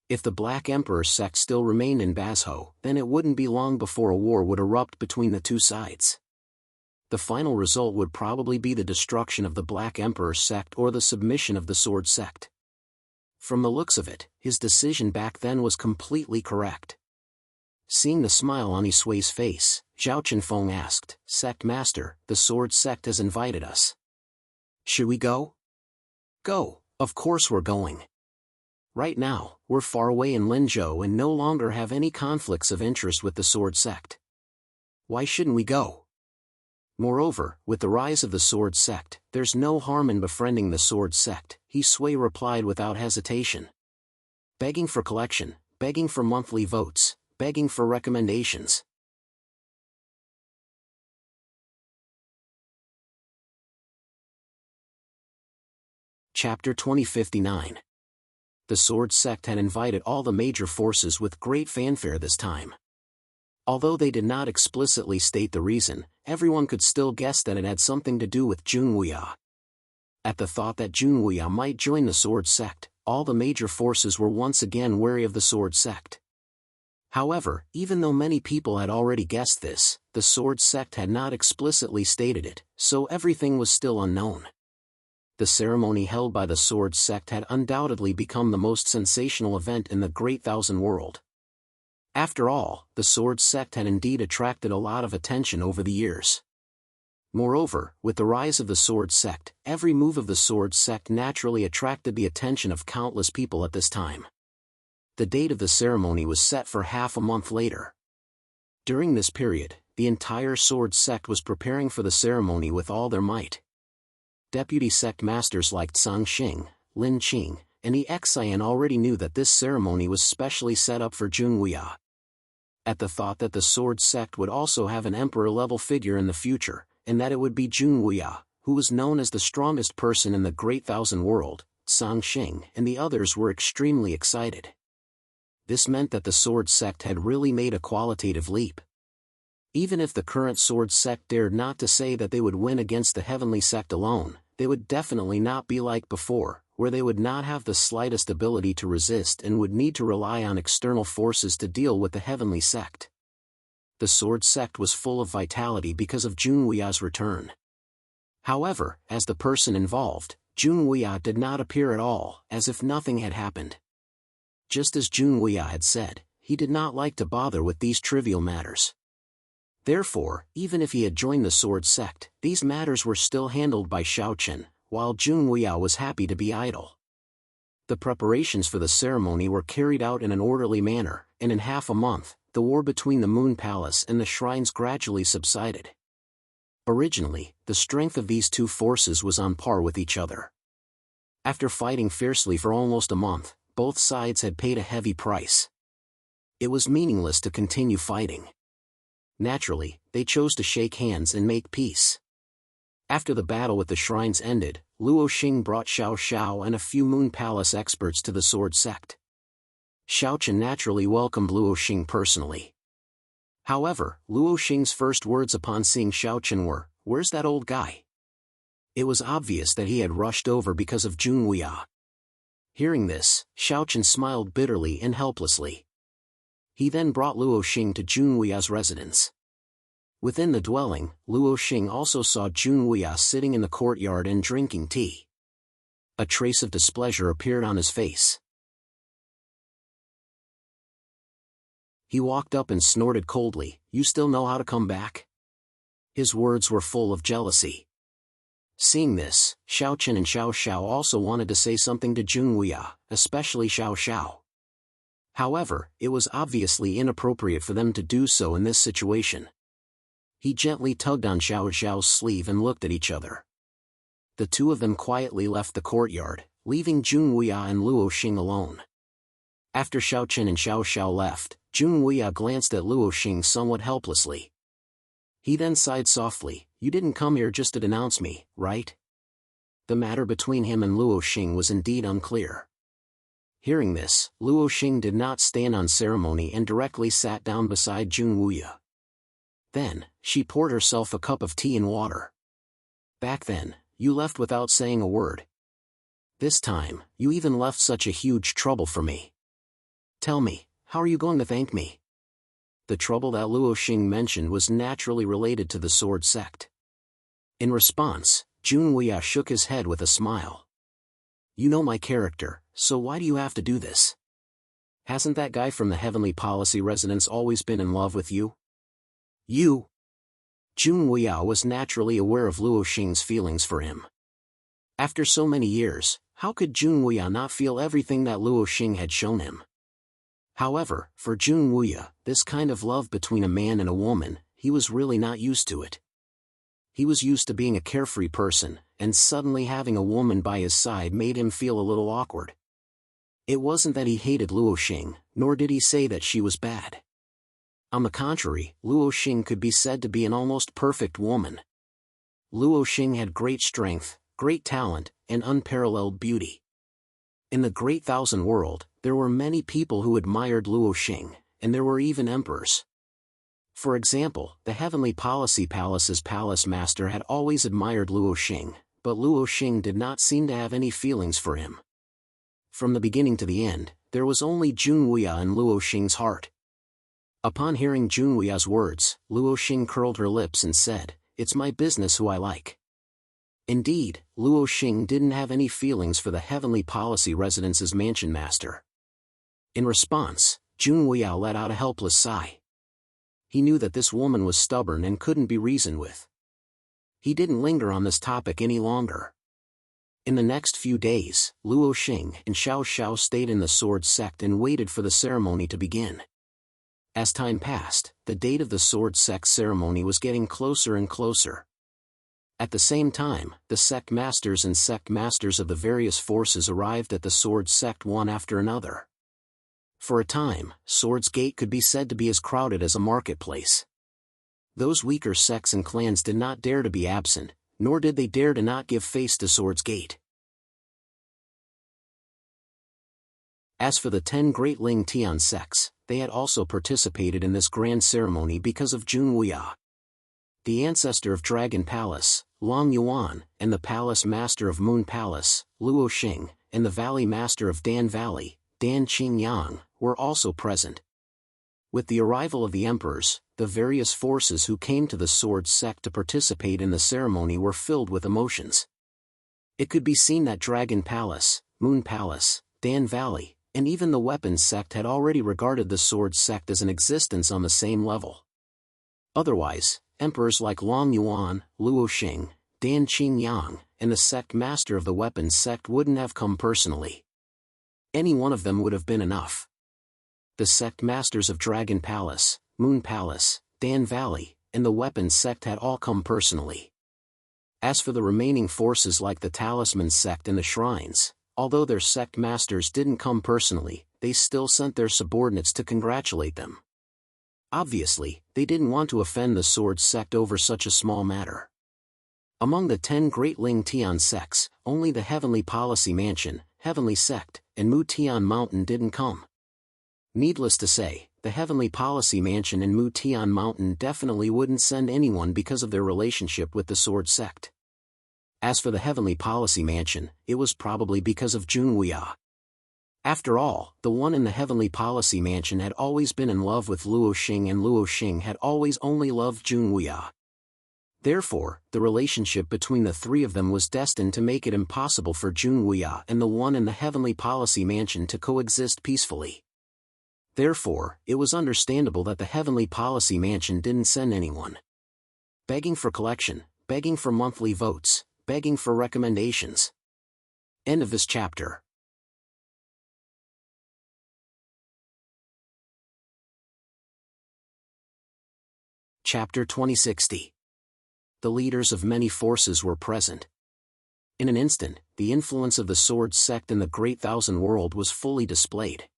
If the Black Emperor sect still remained in Bazhou, then it wouldn't be long before a war would erupt between the 2 sides. The final result would probably be the destruction of the Black Emperor sect or the submission of the sword sect. From the looks of it, his decision back then was completely correct. Seeing the smile on Yi Sui's face, Zhao Chenfeng asked, "Sect Master, the sword sect has invited us. Should we go?" "Go, of course we're going. Right now, we're far away in Lenzhou and no longer have any conflicts of interest with the sword sect. Why shouldn't we go? Moreover, with the rise of the sword sect, there's no harm in befriending the sword sect," Yi Sui replied without hesitation. Begging for collection, begging for monthly votes, begging for recommendations. Chapter 2059. The Sword Sect had invited all the major forces with great fanfare this time. Although they did not explicitly state the reason, everyone could still guess that it had something to do with Junwuya. At the thought that Junwuya might join the Sword Sect, all the major forces were once again wary of the Sword Sect. However, even though many people had already guessed this, the Sword Sect had not explicitly stated it, so everything was still unknown. The ceremony held by the Sword Sect had undoubtedly become the most sensational event in the Great Thousand World. After all, the Sword Sect had indeed attracted a lot of attention over the years. Moreover, with the rise of the Sword Sect, every move of the Sword Sect naturally attracted the attention of countless people at this time. The date of the ceremony was set for half a month later. During this period, the entire Sword Sect was preparing for the ceremony with all their might. Deputy sect masters like Zhang Xing, Lin Qing, and the Xian already knew that this ceremony was specially set up for Junwuya. At the thought that the Sword Sect would also have an emperor-level figure in the future, and that it would be Junwuya, who was known as the strongest person in the Great Thousand World, Zhang Xing and the others were extremely excited. This meant that the Sword Sect had really made a qualitative leap. Even if the current Sword Sect dared not to say that they would win against the Heavenly Sect alone, they would definitely not be like before, where they would not have the slightest ability to resist and would need to rely on external forces to deal with the Heavenly Sect. The Sword Sect was full of vitality because of Junwuya's return. However, as the person involved, Junwuya did not appear at all, as if nothing had happened. Just as Junwuya had said, he did not like to bother with these trivial matters. Therefore, even if he had joined the Sword Sect, these matters were still handled by Xiaochen, while Junwuya was happy to be idle. The preparations for the ceremony were carried out in an orderly manner, and in half a month, the war between the Moon Palace and the shrines gradually subsided. Originally, the strength of these two forces was on par with each other. After fighting fiercely for almost a month, both sides had paid a heavy price. It was meaningless to continue fighting. Naturally, they chose to shake hands and make peace. After the battle with the shrines ended, Luo Xing brought Xiao Xiao and a few Moon Palace experts to the Sword Sect. Xiaochen naturally welcomed Luo Xing personally. However, Luo Xing's first words upon seeing Xiaochen were, "Where's that old guy?" It was obvious that he had rushed over because of Junwuya. Hearing this, Xiaochen smiled bitterly and helplessly. He then brought Luo Xing to Junwuya's residence. Within the dwelling, Luo Xing also saw Junwuya sitting in the courtyard and drinking tea. A trace of displeasure appeared on his face. He walked up and snorted coldly, "You still know how to come back?" His words were full of jealousy. Seeing this, Xiaochen and Xiao Xiao also wanted to say something to Junwuya, especially Xiao Xiao. However, it was obviously inappropriate for them to do so in this situation. He gently tugged on Xiao Xiao's sleeve and looked at each other. The two of them quietly left the courtyard, leaving Junwuya and Luo Xing alone. After Xiaochen and Xiao Xiao left, Junwuya glanced at Luo Xing somewhat helplessly. He then sighed softly, "You didn't come here just to denounce me, right?" The matter between him and Luo Xing was indeed unclear. Hearing this, Luo Xing did not stand on ceremony and directly sat down beside Junwuya. Then, she poured herself a cup of tea and water. "Back then, you left without saying a word. This time, you even left such a huge trouble for me. Tell me, how are you going to thank me?" The trouble that Luo Xing mentioned was naturally related to the Sword Sect. In response, Junwuya shook his head with a smile. "You know my character, so why do you have to do this? Hasn't that guy from the Heavenly Policy residence always been in love with you?" "You?" Junwuya was naturally aware of Luo Xing's feelings for him. After so many years, how could Junwuya not feel everything that Luo Xing had shown him? However, for Junwuya, this kind of love between a man and a woman, he was really not used to it. He was used to being a carefree person, and suddenly having a woman by his side made him feel a little awkward. It wasn't that he hated Luo Xing, nor did he say that she was bad. On the contrary, Luo Xing could be said to be an almost perfect woman. Luo Xing had great strength, great talent, and unparalleled beauty. In the Great Thousand World, there were many people who admired Luo Xing, and there were even emperors. For example, the Heavenly Policy Palace's palace master had always admired Luo Xing, but Luo Xing did not seem to have any feelings for him. From the beginning to the end, there was only Jun Wuya in Luo Xing's heart. Upon hearing Jun Wuya's words, Luo Xing curled her lips and said, "It's my business who I like." Indeed, Luo Xing didn't have any feelings for the Heavenly Policy Residence's mansion master. In response, Jun Wuya let out a helpless sigh. He knew that this woman was stubborn and couldn't be reasoned with. He didn't linger on this topic any longer. In the next few days, Luo Xing and Xiao Xiao stayed in the sword sect and waited for the ceremony to begin. As time passed, the date of the sword sect ceremony was getting closer and closer. At the same time, the sect masters and sect masters of the various forces arrived at the sword sect one after another. For a time, Sword's Gate could be said to be as crowded as a marketplace. Those weaker sects and clans did not dare to be absent, nor did they dare to not give face to Sword's Gate. As for the 10 Great Ling Tian sects, they had also participated in this grand ceremony because of Jun Wuya. The ancestor of Dragon Palace, Long Yuan, and the palace master of Moon Palace, Luo Xing, and the valley master of Dan Valley, Dan Qingyang, were also present. With the arrival of the emperors, the various forces who came to the sword sect to participate in the ceremony were filled with emotions. It could be seen that Dragon Palace, Moon Palace, Dan Valley, and even the weapons sect had already regarded the sword sect as an existence on the same level. Otherwise, emperors like Long Yuan, Luo Xing, Dan Qingyang, and the sect master of the weapons sect wouldn't have come personally. Any one of them would have been enough. The sect masters of Dragon Palace, Moon Palace, Dan Valley, and the weapons sect had all come personally. As for the remaining forces like the Talisman sect and the Shrines, although their sect masters didn't come personally, they still sent their subordinates to congratulate them. Obviously, they didn't want to offend the sword sect over such a small matter. Among the 10 Great Ling Tian sects, only the Heavenly Policy Mansion, Heavenly Sect, and Mu Tian Mountain didn't come. Needless to say, the Heavenly Policy Mansion and Mu Tian Mountain definitely wouldn't send anyone because of their relationship with the sword sect. As for the Heavenly Policy Mansion, it was probably because of Jun Wuya. After all, the one in the Heavenly Policy Mansion had always been in love with Luo Xing and Luo Xing had always only loved Jun Wuya. Therefore, the relationship between the three of them was destined to make it impossible for Jun Wuya and the one in the Heavenly Policy Mansion to coexist peacefully. Therefore, it was understandable that the Heavenly Policy Mansion didn't send anyone. Begging for collection, begging for monthly votes, begging for recommendations. End of this chapter. Chapter 2060. The leaders of many forces were present. In an instant, the influence of the sword sect in the Great Thousand World was fully displayed.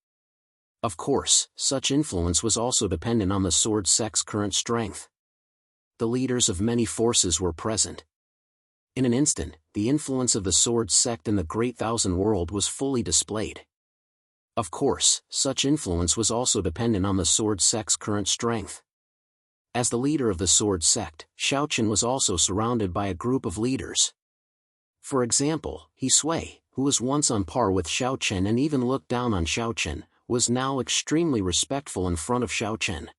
Of course, such influence was also dependent on the sword sect's current strength. The leaders of many forces were present. In an instant, the influence of the sword sect in the Great Thousand World was fully displayed. Of course, such influence was also dependent on the sword sect's current strength. As the leader of the sword sect, Xiaochen was also surrounded by a group of leaders. For example, He Sui, who was once on par with Xiaochen and even looked down on Xiaochen, was now extremely respectful in front of Xiaochen.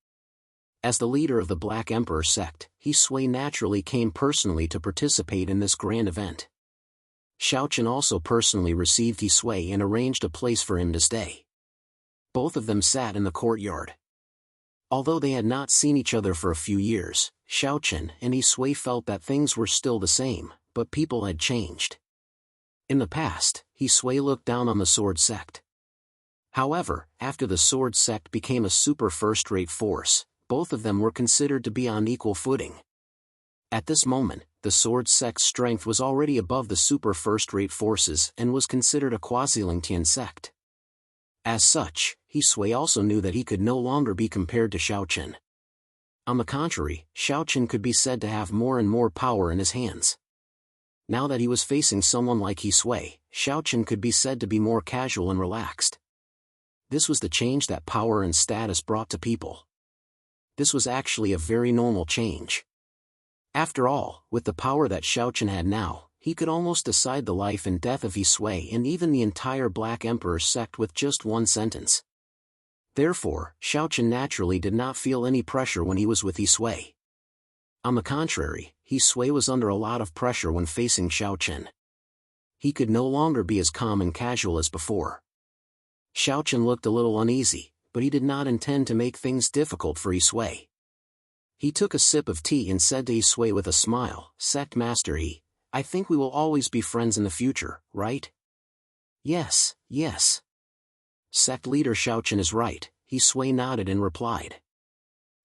As the leader of the Black Emperor sect, He Sui naturally came personally to participate in this grand event. Xiaochen also personally received He Sui and arranged a place for him to stay. Both of them sat in the courtyard. Although they had not seen each other for a few years, Xiaochen and He Sui felt that things were still the same, but people had changed. In the past, He Sui looked down on the sword sect. However, after the sword sect became a super first-rate force, both of them were considered to be on equal footing. At this moment, the sword sect's strength was already above the super first-rate forces and was considered a quasi-Lingtian sect. As such, He Sui also knew that he could no longer be compared to Xiaochen. On the contrary, Xiaochen could be said to have more and more power in his hands. Now that he was facing someone like He Sui, Xiaochen could be said to be more casual and relaxed. This was the change that power and status brought to people. This was actually a very normal change. After all, with the power that Xiaochen had now, he could almost decide the life and death of He Sui and even the entire Black Emperor sect with just one sentence. Therefore, Xiaochen naturally did not feel any pressure when he was with He Sui. On the contrary, He Sui was under a lot of pressure when facing Xiaochen. He could no longer be as calm and casual as before. Xiaochen looked a little uneasy, but he did not intend to make things difficult for He Sui. He took a sip of tea and said to He Sui with a smile, "Sect Master He, I think we will always be friends in the future, right?" "Yes, yes. Sect leader Xiaochen is right," He Sui nodded and replied.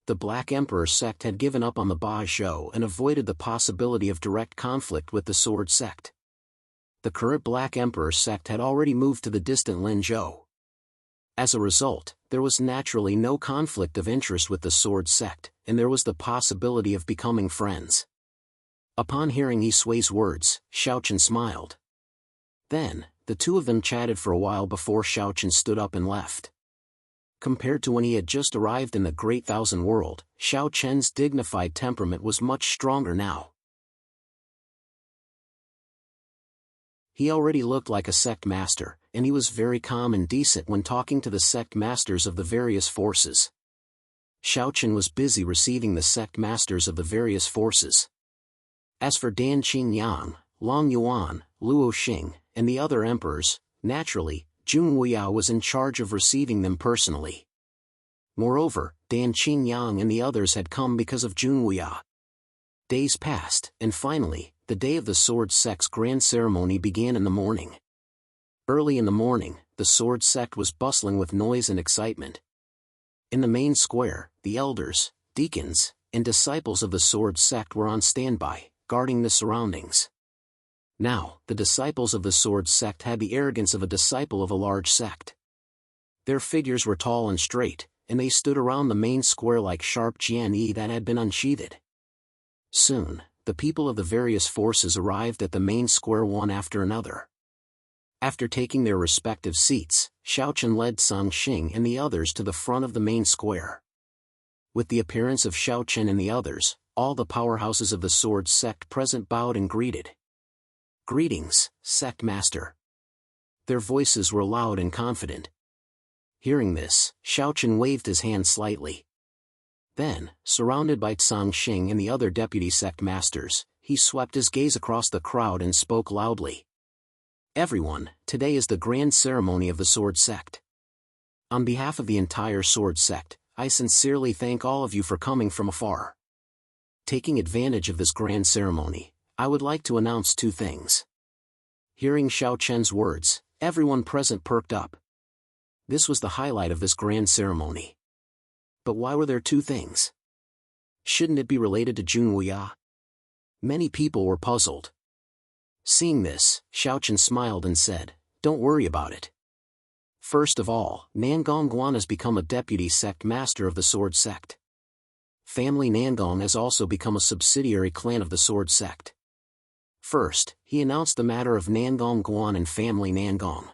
The Black Emperor sect had given up on the Ba Zhou and avoided the possibility of direct conflict with the Sword sect. The current Black Emperor sect had already moved to the distant Lin Zhou. As a result, there was naturally no conflict of interest with the Sword sect, and there was the possibility of becoming friends. Upon hearing He Sui's words, Xiaochen smiled. Then, the two of them chatted for a while before Xiaochen stood up and left. Compared to when he had just arrived in the Great Thousand World, Xiaochen's dignified temperament was much stronger now. He already looked like a sect master, and he was very calm and decent when talking to the sect masters of the various forces. Xiaochen was busy receiving the sect masters of the various forces. As for Dan Qingyang, Long Yuan, Luo Xing, and the other emperors, naturally, Jun Wuya was in charge of receiving them personally. Moreover, Dan Qingyang and the others had come because of Jun Wuya. Days passed, and finally, the day of the Sword Sect's grand ceremony began in the morning. Early in the morning, the Sword Sect was bustling with noise and excitement. In the main square, the elders, deacons, and disciples of the Sword Sect were on standby, guarding the surroundings. Now, the disciples of the Sword Sect had the arrogance of a disciple of a large sect. Their figures were tall and straight, and they stood around the main square like sharp jianyi that had been unsheathed. Soon, the people of the various forces arrived at the main square one after another. After taking their respective seats, Xiaochen led Song Xing and the others to the front of the main square. With the appearance of Xiaochen and the others, all the powerhouses of the Sword Sect present bowed and greeted. "Greetings, Sect Master." Their voices were loud and confident. Hearing this, Xiaochen waved his hand slightly. Then, surrounded by Song Xing and the other deputy sect masters, he swept his gaze across the crowd and spoke loudly. "Everyone, today is the grand ceremony of the Sword Sect. On behalf of the entire Sword Sect, I sincerely thank all of you for coming from afar. Taking advantage of this grand ceremony, I would like to announce two things." Hearing Xiaochen's words, everyone present perked up. This was the highlight of this grand ceremony. But why were there two things? Shouldn't it be related to Jun Wuya? Many people were puzzled. Seeing this, Xiaochen smiled and said, "Don't worry about it. First of all, Nangong Guan has become a deputy sect master of the Sword Sect. Family Nangong has also become a subsidiary clan of the Sword Sect." First, he announced the matter of Nangong Guan and family Nangong.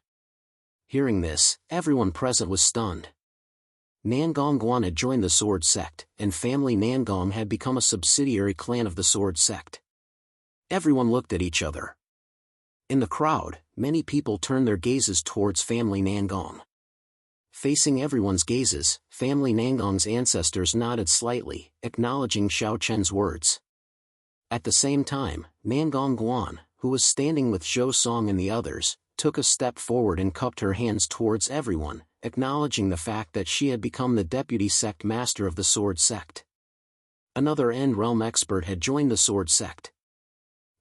Hearing this, everyone present was stunned. Nangong Guan had joined the Sword Sect, and family Nangong had become a subsidiary clan of the Sword Sect. Everyone looked at each other. In the crowd, many people turned their gazes towards family Nangong. Facing everyone's gazes, family Nangong's ancestors nodded slightly, acknowledging Xiaochen's words. At the same time, Nangong Guan, who was standing with Zhou Song and the others, took a step forward and cupped her hands towards everyone, acknowledging the fact that she had become the deputy sect master of the Sword Sect. Another End Realm expert had joined the Sword Sect.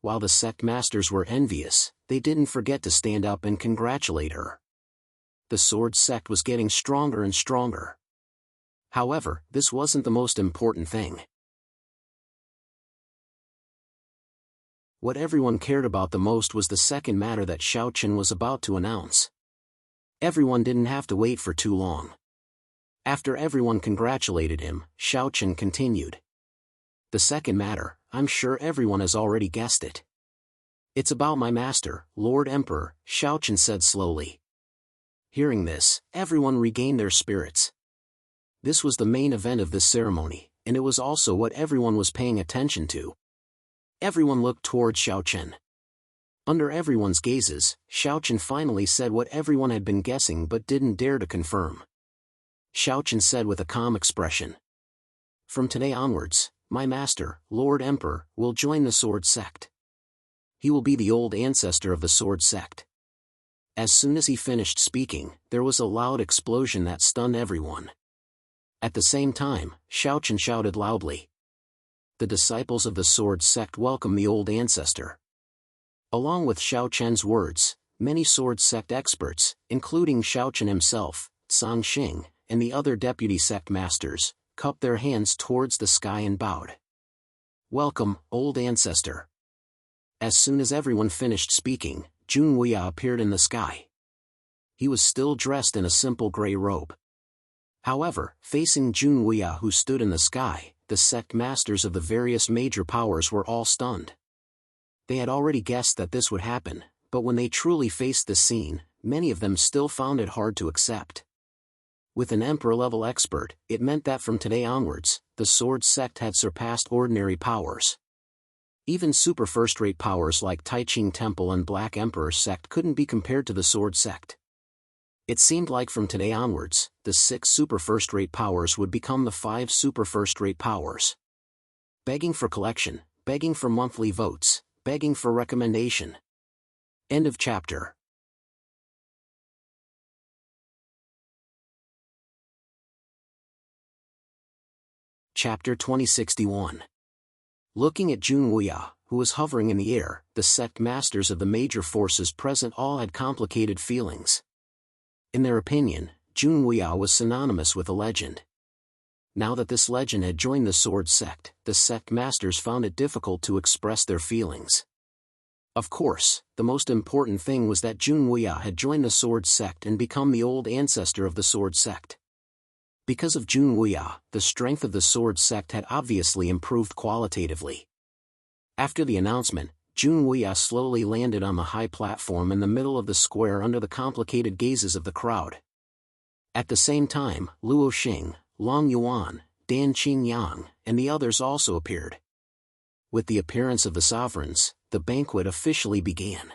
While the sect masters were envious, they didn't forget to stand up and congratulate her. The Sword Sect was getting stronger and stronger. However, this wasn't the most important thing. What everyone cared about the most was the second matter that Xiaochen was about to announce. Everyone didn't have to wait for too long. After everyone congratulated him, Xiaochen continued. "The second matter, I'm sure everyone has already guessed it. It's about my master, Lord Emperor, Xiaochen said slowly. Hearing this, everyone regained their spirits. This was the main event of this ceremony, and it was also what everyone was paying attention to. Everyone looked toward Xiaochen. Under everyone's gazes, Xiaochen finally said what everyone had been guessing but didn't dare to confirm. Xiaochen said with a calm expression. From today onwards, my master, Lord Emperor, will join the Sword Sect. He will be the old ancestor of the Sword Sect. As soon as he finished speaking, there was a loud explosion that stunned everyone. At the same time, Xiaochen shouted loudly. The disciples of the Sword Sect welcome the old ancestor. Along with Xiaochen's words, many Sword Sect experts, including Xiaochen himself, Zhang Xing, and the other deputy sect masters, cupped their hands towards the sky and bowed. Welcome, old ancestor. As soon as everyone finished speaking, Jun Wuya appeared in the sky. He was still dressed in a simple gray robe. However, facing Jun Wuya who stood in the sky, the sect masters of the various major powers were all stunned. They had already guessed that this would happen, but when they truly faced the scene, many of them still found it hard to accept. With an emperor-level expert, it meant that from today onwards, the Sword Sect had surpassed ordinary powers. Even super first-rate powers like Taiqing Temple and Black Emperor Sect couldn't be compared to the Sword Sect. It seemed like from today onwards, the 6 super first-rate powers would become the 5 super first-rate powers. Begging for collection, begging for monthly votes, begging for recommendation. End of chapter. Chapter 2061. Looking at Jun Wuya, who was hovering in the air, the sect masters of the major forces present all had complicated feelings. In their opinion, Jun Wuya was synonymous with a legend. Now that this legend had joined the Sword Sect, the sect masters found it difficult to express their feelings. Of course, the most important thing was that Jun Wuya had joined the Sword Sect and become the old ancestor of the Sword Sect. Because of Jun Wuya, the strength of the Sword Sect had obviously improved qualitatively. After the announcement, Jun Wuya slowly landed on the high platform in the middle of the square under the complicated gazes of the crowd. At the same time, Luo Xing, Long Yuan, Dan Qingyang, and the others also appeared. With the appearance of the sovereigns, the banquet officially began.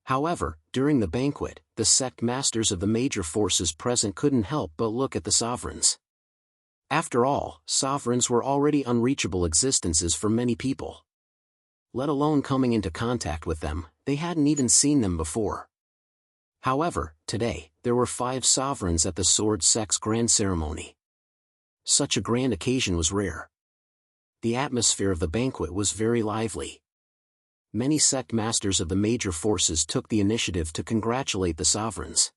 However, during the banquet, the sect masters of the major forces present couldn't help but look at the sovereigns. After all, sovereigns were already unreachable existences for many people. Let alone coming into contact with them, they hadn't even seen them before. However, today, there were 5 sovereigns at the Sword Sect's grand ceremony. Such a grand occasion was rare. The atmosphere of the banquet was very lively. Many sect masters of the major forces took the initiative to congratulate the sovereigns.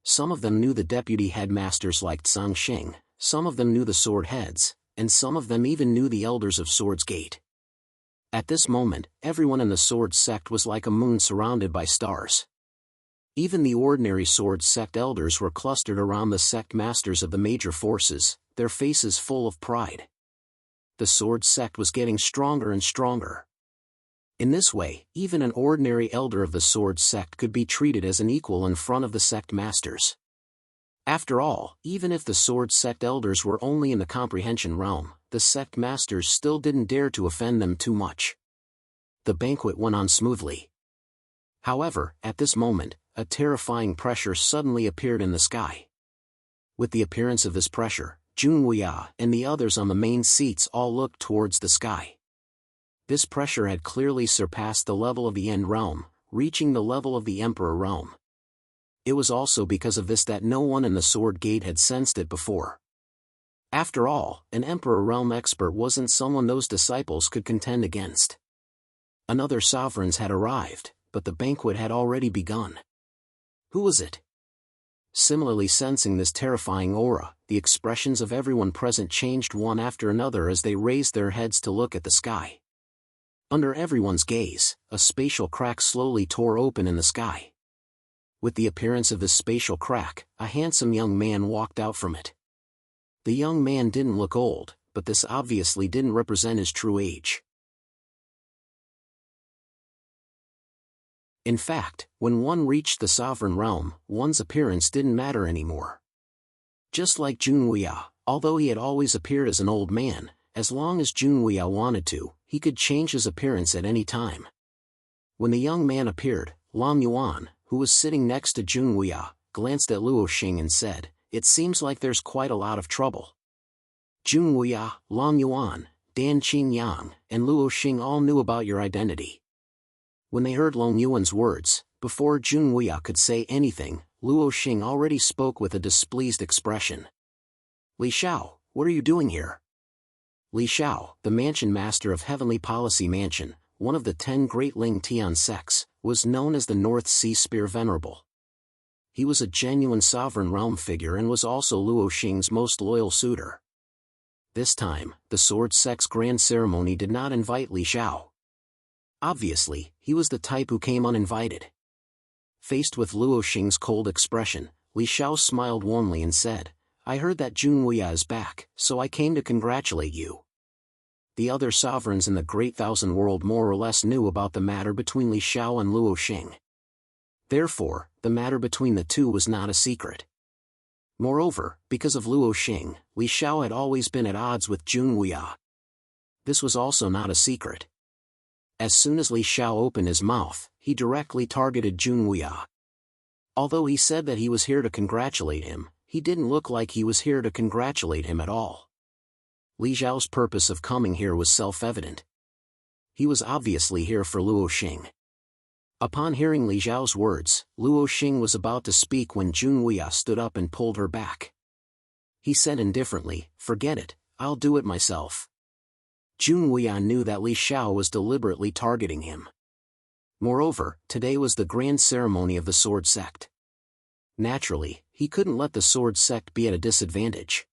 Some of them knew the deputy headmasters like Zhang Xing, some of them knew the sword heads, and some of them even knew the elders of Swords Gate. At this moment, everyone in the Sword Sect was like a moon surrounded by stars. Even the ordinary Sword Sect elders were clustered around the sect masters of the major forces, their faces full of pride. The Sword Sect was getting stronger and stronger. In this way, even an ordinary elder of the Sword Sect could be treated as an equal in front of the sect masters. After all, even if the Sword Sect elders were only in the comprehension realm, the sect masters still didn't dare to offend them too much. The banquet went on smoothly. However, at this moment, a terrifying pressure suddenly appeared in the sky. With the appearance of this pressure, Jun Wuya and the others on the main seats all looked towards the sky. This pressure had clearly surpassed the level of the End Realm, reaching the level of the Emperor Realm. It was also because of this that no one in the Sword Gate had sensed it before. After all, an Emperor Realm expert wasn't someone those disciples could contend against. Another sovereigns had arrived, but the banquet had already begun. Who was it? Similarly sensing this terrifying aura, the expressions of everyone present changed one after another as they raised their heads to look at the sky. Under everyone's gaze, a spatial crack slowly tore open in the sky. With the appearance of this spatial crack, a handsome young man walked out from it. The young man didn't look old, but this obviously didn't represent his true age. In fact, when one reached the sovereign realm, one's appearance didn't matter anymore. Just like Junwuya, although he had always appeared as an old man, as long as Junwuya wanted to, he could change his appearance at any time. When the young man appeared, Lam Yuan, who was sitting next to Junwuya, glanced at Luo Xing and said, "It seems like there's quite a lot of trouble." Junwuya, Lam Yuan, Dan Qing Yang, and Luo Xing all knew about your identity. When they heard Long Yuan's words, before Junwuya could say anything, Luo Xing already spoke with a displeased expression. "Li Xiao, what are you doing here?" Li Xiao, the mansion master of Heavenly Policy Mansion, one of the 10 great Ling Tian sects, was known as the North Sea Spear Venerable. He was a genuine sovereign realm figure and was also Luo Xing's most loyal suitor. This time, the Sword Sect's grand ceremony did not invite Li Xiao. Obviously, he was the type who came uninvited. Faced with Luo Xing's cold expression, Li Xiao smiled warmly and said, "I heard that Junwuya is back, so I came to congratulate you." The other sovereigns in the Great Thousand World more or less knew about the matter between Li Xiao and Luo Xing. Therefore, the matter between the two was not a secret. Moreover, because of Luo Xing, Li Xiao had always been at odds with Junwuya. This was also not a secret. As soon as Li Xiao opened his mouth, he directly targeted Junwuya. Although he said that he was here to congratulate him, he didn't look like he was here to congratulate him at all. Li Xiao's purpose of coming here was self-evident. He was obviously here for Luo Xing. Upon hearing Li Xiao's words, Luo Xing was about to speak when Junwuya stood up and pulled her back. He said indifferently, "Forget it, I'll do it myself." Junwuya knew that Li Xiao was deliberately targeting him. Moreover, today was the grand ceremony of the Sword Sect. Naturally, he couldn't let the Sword Sect be at a disadvantage.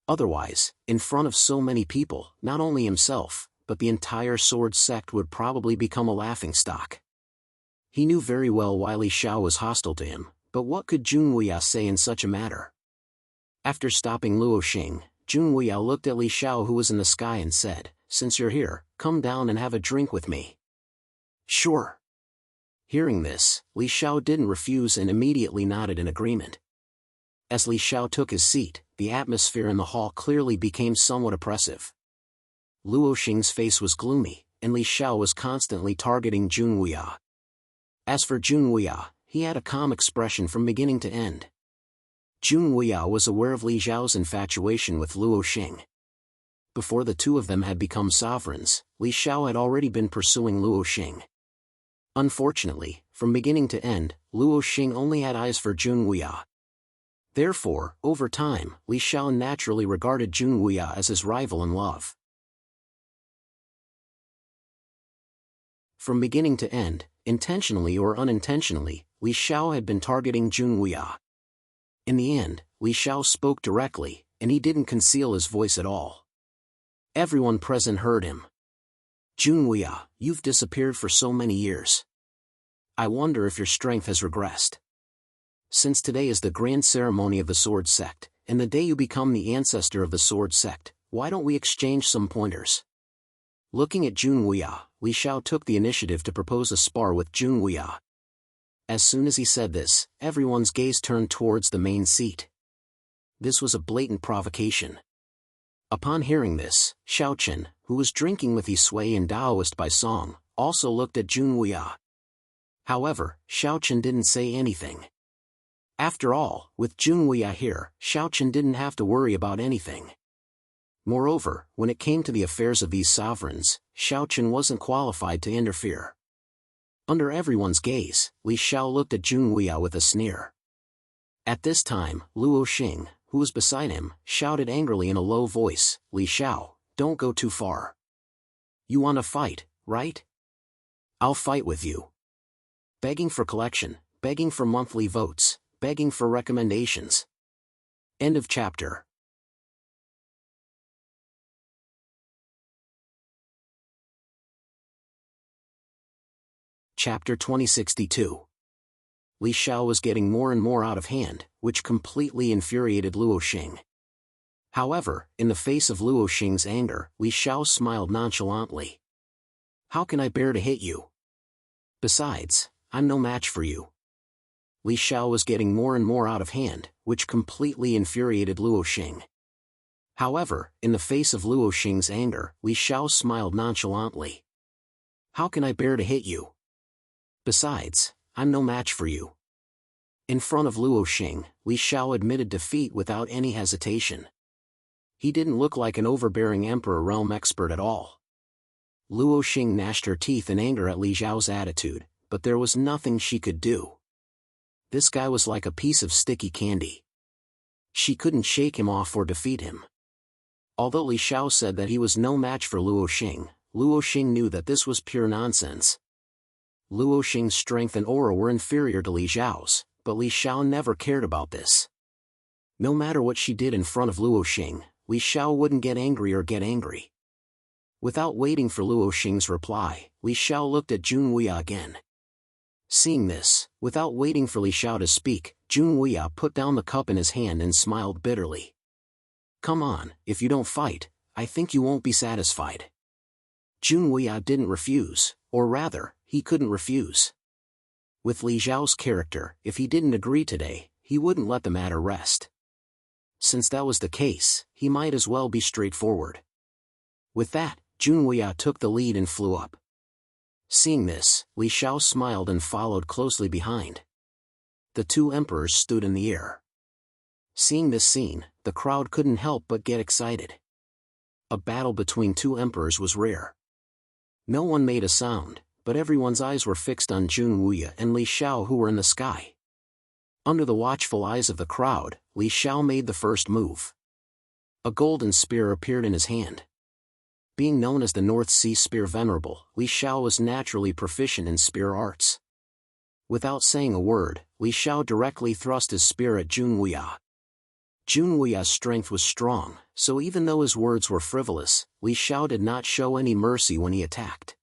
Otherwise, in front of so many people, not only himself, but the entire Sword Sect would probably become a laughingstock. He knew very well why Li Xiao was hostile to him, but what could Junwuya say in such a matter? After stopping Luo Xing, Junwuya looked at Li Xiao who was in the sky and said, "Since you're here, come down and have a drink with me." "Sure." Hearing this, Li Xiao didn't refuse and immediately nodded in agreement. As Li Xiao took his seat, the atmosphere in the hall clearly became somewhat oppressive. Luo Xing's face was gloomy, and Li Xiao was constantly targeting Junwuya. As for Junwuya, he had a calm expression from beginning to end. Junwuya was aware of Li Xiao's infatuation with Luo Xing. Before the two of them had become sovereigns, Li Xiao had already been pursuing Luo Xing. Unfortunately, from beginning to end, Luo Xing only had eyes for Junwuya. Therefore, over time, Li Xiao naturally regarded Junwuya as his rival in love. From beginning to end, intentionally or unintentionally, Li Xiao had been targeting Junwuya. In the end, Li Xiao spoke directly, and he didn't conceal his voice at all. Everyone present heard him. "Junwuya, you've disappeared for so many years. I wonder if your strength has regressed. Since today is the grand ceremony of the Sword Sect, and the day you become the ancestor of the Sword Sect, why don't we exchange some pointers?" Looking at Junwuya, Li Xiao took the initiative to propose a spar with Junwuya. As soon as he said this, everyone's gaze turned towards the main seat. This was a blatant provocation. Upon hearing this, Xiaochen, who was drinking with Yisui and Daoist by song, also looked at Junwuya. However, Xiaochen didn't say anything. After all, with Junwuya here, Xiaochen didn't have to worry about anything. Moreover, when it came to the affairs of these sovereigns, Xiaochen wasn't qualified to interfere. Under everyone's gaze, Li Xiao looked at Junwuya with a sneer. At this time, Luo Xing, who was beside him, shouted angrily in a low voice, "Li Xiao, don't go too far. You want to fight, right? I'll fight with you. Begging for collection, begging for monthly votes, begging for recommendations." End of chapter. Chapter 2062. Li Xiao was getting more and more out of hand, which completely infuriated Luo Xing. However, in the face of Luo Xing's anger, Li Xiao smiled nonchalantly. "How can I bear to hit you? Besides, I'm no match for you. Li Xiao was getting more and more out of hand, which completely infuriated Luo Xing. However, in the face of Luo Xing's anger, Li Xiao smiled nonchalantly. How can I bear to hit you? Besides, I'm no match for you. In front of Luo Xing, Li Xiao admitted defeat without any hesitation. He didn't look like an overbearing Emperor realm expert at all. Luo Xing gnashed her teeth in anger at Li Xiao's attitude, but there was nothing she could do. This guy was like a piece of sticky candy. She couldn't shake him off or defeat him. Although Li Xiao said that he was no match for Luo Xing knew that this was pure nonsense. Luo Xing's strength and aura were inferior to Li Xiao's, but Li Xiao never cared about this. No matter what she did in front of Luo Xing, Li Xiao wouldn't get angry. Without waiting for Luo Xing's reply, Li Xiao looked at Jun Wuya again. Seeing this, without waiting for Li Xiao to speak, Jun Wuya put down the cup in his hand and smiled bitterly. Come on, if you don't fight, I think you won't be satisfied. Jun Wuya didn't refuse, or rather, he couldn't refuse. With Li Xiao's character, if he didn't agree today, he wouldn't let the matter rest. Since that was the case, he might as well be straightforward. With that, Jun Wuya took the lead and flew up. Seeing this, Li Xiao smiled and followed closely behind. The two emperors stood in the air. Seeing this scene, the crowd couldn't help but get excited. A battle between two emperors was rare. No one made a sound, but everyone's eyes were fixed on Jun Wuya and Li Xiao, who were in the sky. Under the watchful eyes of the crowd, Li Xiao made the first move. A golden spear appeared in his hand. Being known as the North Sea Spear Venerable, Li Xiao was naturally proficient in spear arts. Without saying a word, Li Xiao directly thrust his spear at Jun Wuya. Jun Wuya's strength was strong, so even though his words were frivolous, Li Xiao did not show any mercy when he attacked.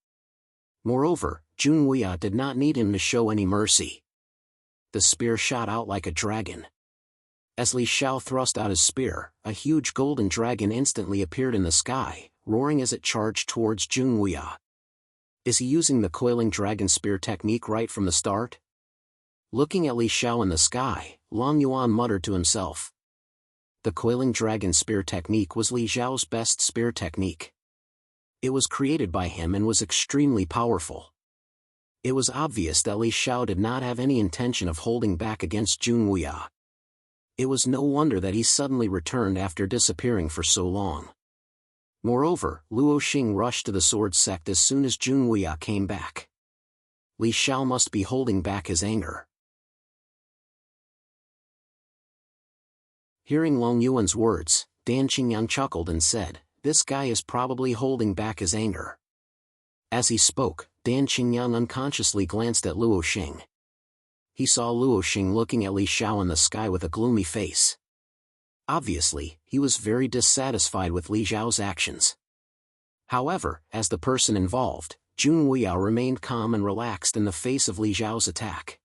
Moreover, Jun Wuya did not need him to show any mercy. The spear shot out like a dragon. As Li Xiao thrust out his spear, a huge golden dragon instantly appeared in the sky, roaring as it charged towards Jun Wuya. Is he using the coiling dragon spear technique right from the start? Looking at Li Xiao in the sky, Long Yuan muttered to himself. The coiling dragon spear technique was Li Xiao's best spear technique. It was created by him and was extremely powerful. It was obvious that Li Xiao did not have any intention of holding back against Jun Wuya. It was no wonder that he suddenly returned after disappearing for so long. Moreover, Luo Xing rushed to the sword sect as soon as Jun Wuya came back. Li Xiao must be holding back his anger. Hearing Long Yuan's words, Dan Qingyang chuckled and said, "This guy is probably holding back his anger." As he spoke, Dan Qingyang unconsciously glanced at Luo Xing. He saw Luo Xing looking at Li Xiao in the sky with a gloomy face. Obviously, he was very dissatisfied with Li Xiao's actions. However, as the person involved, Jun Wuya remained calm and relaxed in the face of Li Xiao's attack.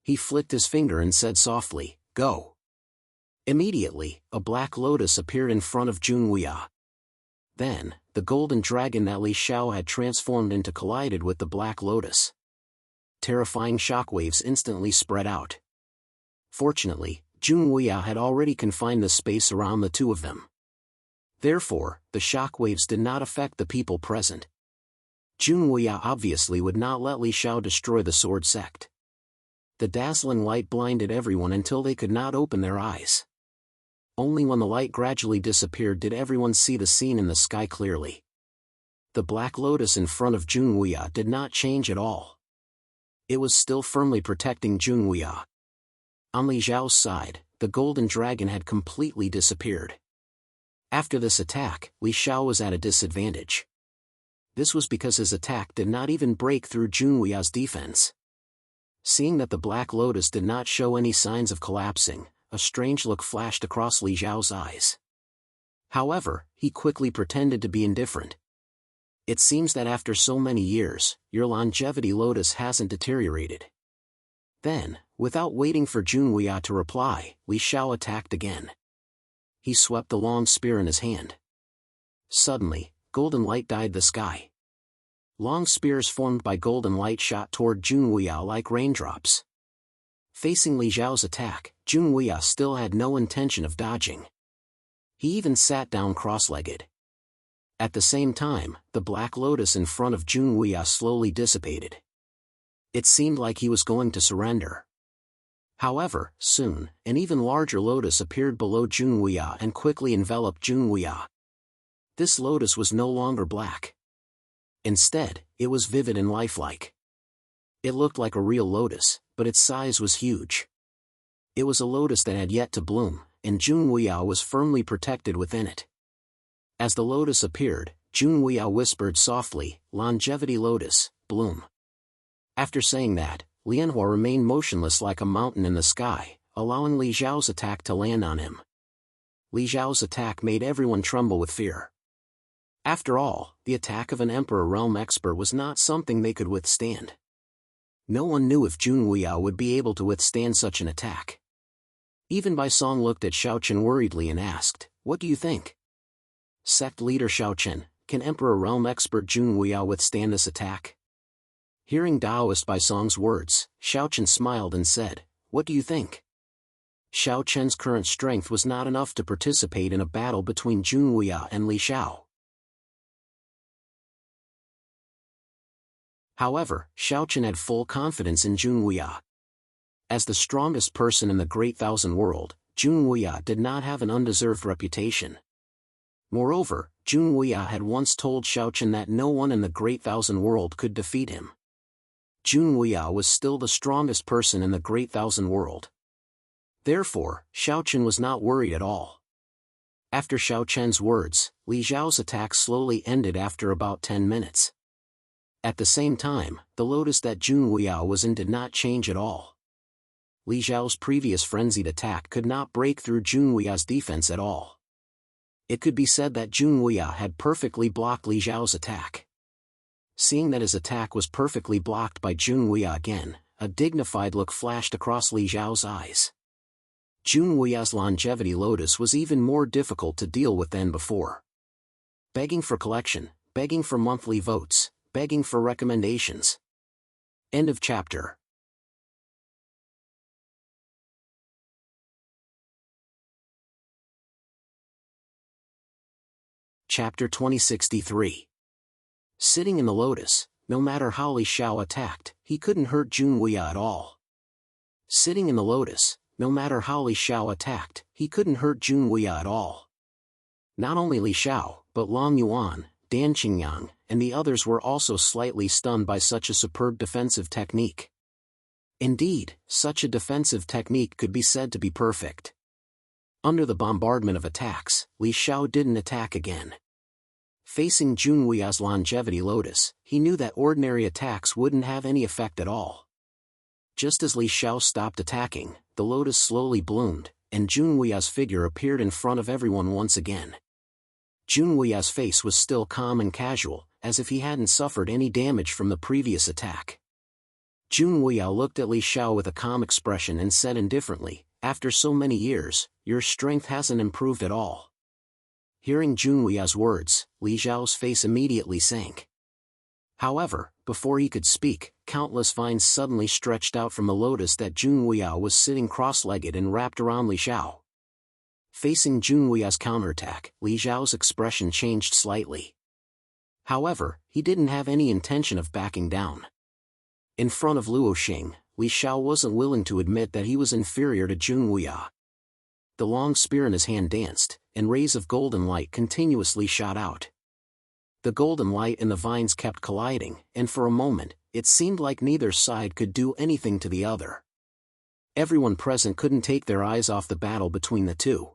He flicked his finger and said softly, "Go." Immediately, a black lotus appeared in front of Jun Wuya. Then, the golden dragon that Li Xiao had transformed into collided with the black lotus. Terrifying shockwaves instantly spread out. Fortunately, Jun Wuya had already confined the space around the two of them. Therefore, the shockwaves did not affect the people present. Jun Wuya obviously would not let Li Xiao destroy the sword sect. The dazzling light blinded everyone until they could not open their eyes. Only when the light gradually disappeared did everyone see the scene in the sky clearly. The black lotus in front of Jun Wuya did not change at all. It was still firmly protecting Jun Wuya. On Li Xiao's side, the golden dragon had completely disappeared. After this attack, Li Xiao was at a disadvantage. This was because his attack did not even break through Jun Wuya's defense. Seeing that the black lotus did not show any signs of collapsing, a strange look flashed across Li Xiao's eyes. However, he quickly pretended to be indifferent. It seems that after so many years, your longevity lotus hasn't deteriorated. Then, without waiting for Jun Wuya to reply, Li Xiao attacked again. He swept the long spear in his hand. Suddenly, golden light dyed the sky. Long spears formed by golden light shot toward Junwuya like raindrops. Facing Li Xiao's attack, Junwuya still had no intention of dodging. He even sat down cross-legged. At the same time, the black lotus in front of Junwuya slowly dissipated. It seemed like he was going to surrender. However, soon, an even larger lotus appeared below Junwuya and quickly enveloped Junwuya. This lotus was no longer black. Instead, it was vivid and lifelike. It looked like a real lotus, but its size was huge. It was a lotus that had yet to bloom, and Junwuya was firmly protected within it. As the lotus appeared, Junwuya whispered softly, "Longevity lotus, bloom." After saying that, Lianhua remained motionless like a mountain in the sky, allowing Li Xiao's attack to land on him. Li Xiao's attack made everyone tremble with fear. After all, the attack of an Emperor Realm expert was not something they could withstand. No one knew if Junwuya would be able to withstand such an attack. Even Bai Song looked at Xiaochen worriedly and asked, "What do you think?" Sect leader Xiaochen, can Emperor Realm expert Junwuya withstand this attack? Hearing Taoist Bai Song's words, Xiaochen smiled and said, "What do you think?" Xiaochen's current strength was not enough to participate in a battle between Junwuya and Li Xiao. However, Xiaochen had full confidence in Junwuya. As the strongest person in the Great Thousand World, Junwuya did not have an undeserved reputation. Moreover, Junwuya had once told Xiaochen that no one in the Great Thousand World could defeat him. Junwuya was still the strongest person in the Great Thousand World. Therefore, Xiaochen was not worried at all. After Xiaochen's words, Li Xiao's attack slowly ended after about 10 minutes. At the same time, the lotus that Junwuya was in did not change at all. Li Xiao's previous frenzied attack could not break through Junwuya's defense at all. It could be said that Junwuya had perfectly blocked Li Xiao's attack. Seeing that his attack was perfectly blocked by Junwuya again, a dignified look flashed across Li Xiao's eyes. Junwuya's longevity lotus was even more difficult to deal with than before. Begging for collection, begging for monthly votes, begging for recommendations. End of chapter. Chapter 2063. Sitting in the lotus, no matter how Li Xiao attacked, he couldn't hurt Junwuya at all. Sitting in the lotus, no matter how Li Xiao attacked, he couldn't hurt Junwuya at all. Not only Li Xiao, but Long Yuan, Dan Qingyang, and the others were also slightly stunned by such a superb defensive technique. Indeed, such a defensive technique could be said to be perfect. Under the bombardment of attacks, Li Xiao didn't attack again. Facing Junwuya's longevity lotus, he knew that ordinary attacks wouldn't have any effect at all. Just as Li Xiao stopped attacking, the lotus slowly bloomed, and Junwuya's figure appeared in front of everyone once again. Junwuya's face was still calm and casual, as if he hadn't suffered any damage from the previous attack. Junwuya looked at Li Xiao with a calm expression and said indifferently, "After so many years, your strength hasn't improved at all." Hearing Junwuya's words, Li Xiao's face immediately sank. However, before he could speak, countless vines suddenly stretched out from the lotus that Junwuya was sitting cross-legged and wrapped around Li Xiao. Facing Junwuya's counterattack, Li Xiao's expression changed slightly. However, he didn't have any intention of backing down. In front of Luo Xing, Li Xiao wasn't willing to admit that he was inferior to Junwuya. The long spear in his hand danced, and rays of golden light continuously shot out. The golden light and the vines kept colliding, and for a moment, it seemed like neither side could do anything to the other. Everyone present couldn't take their eyes off the battle between the two.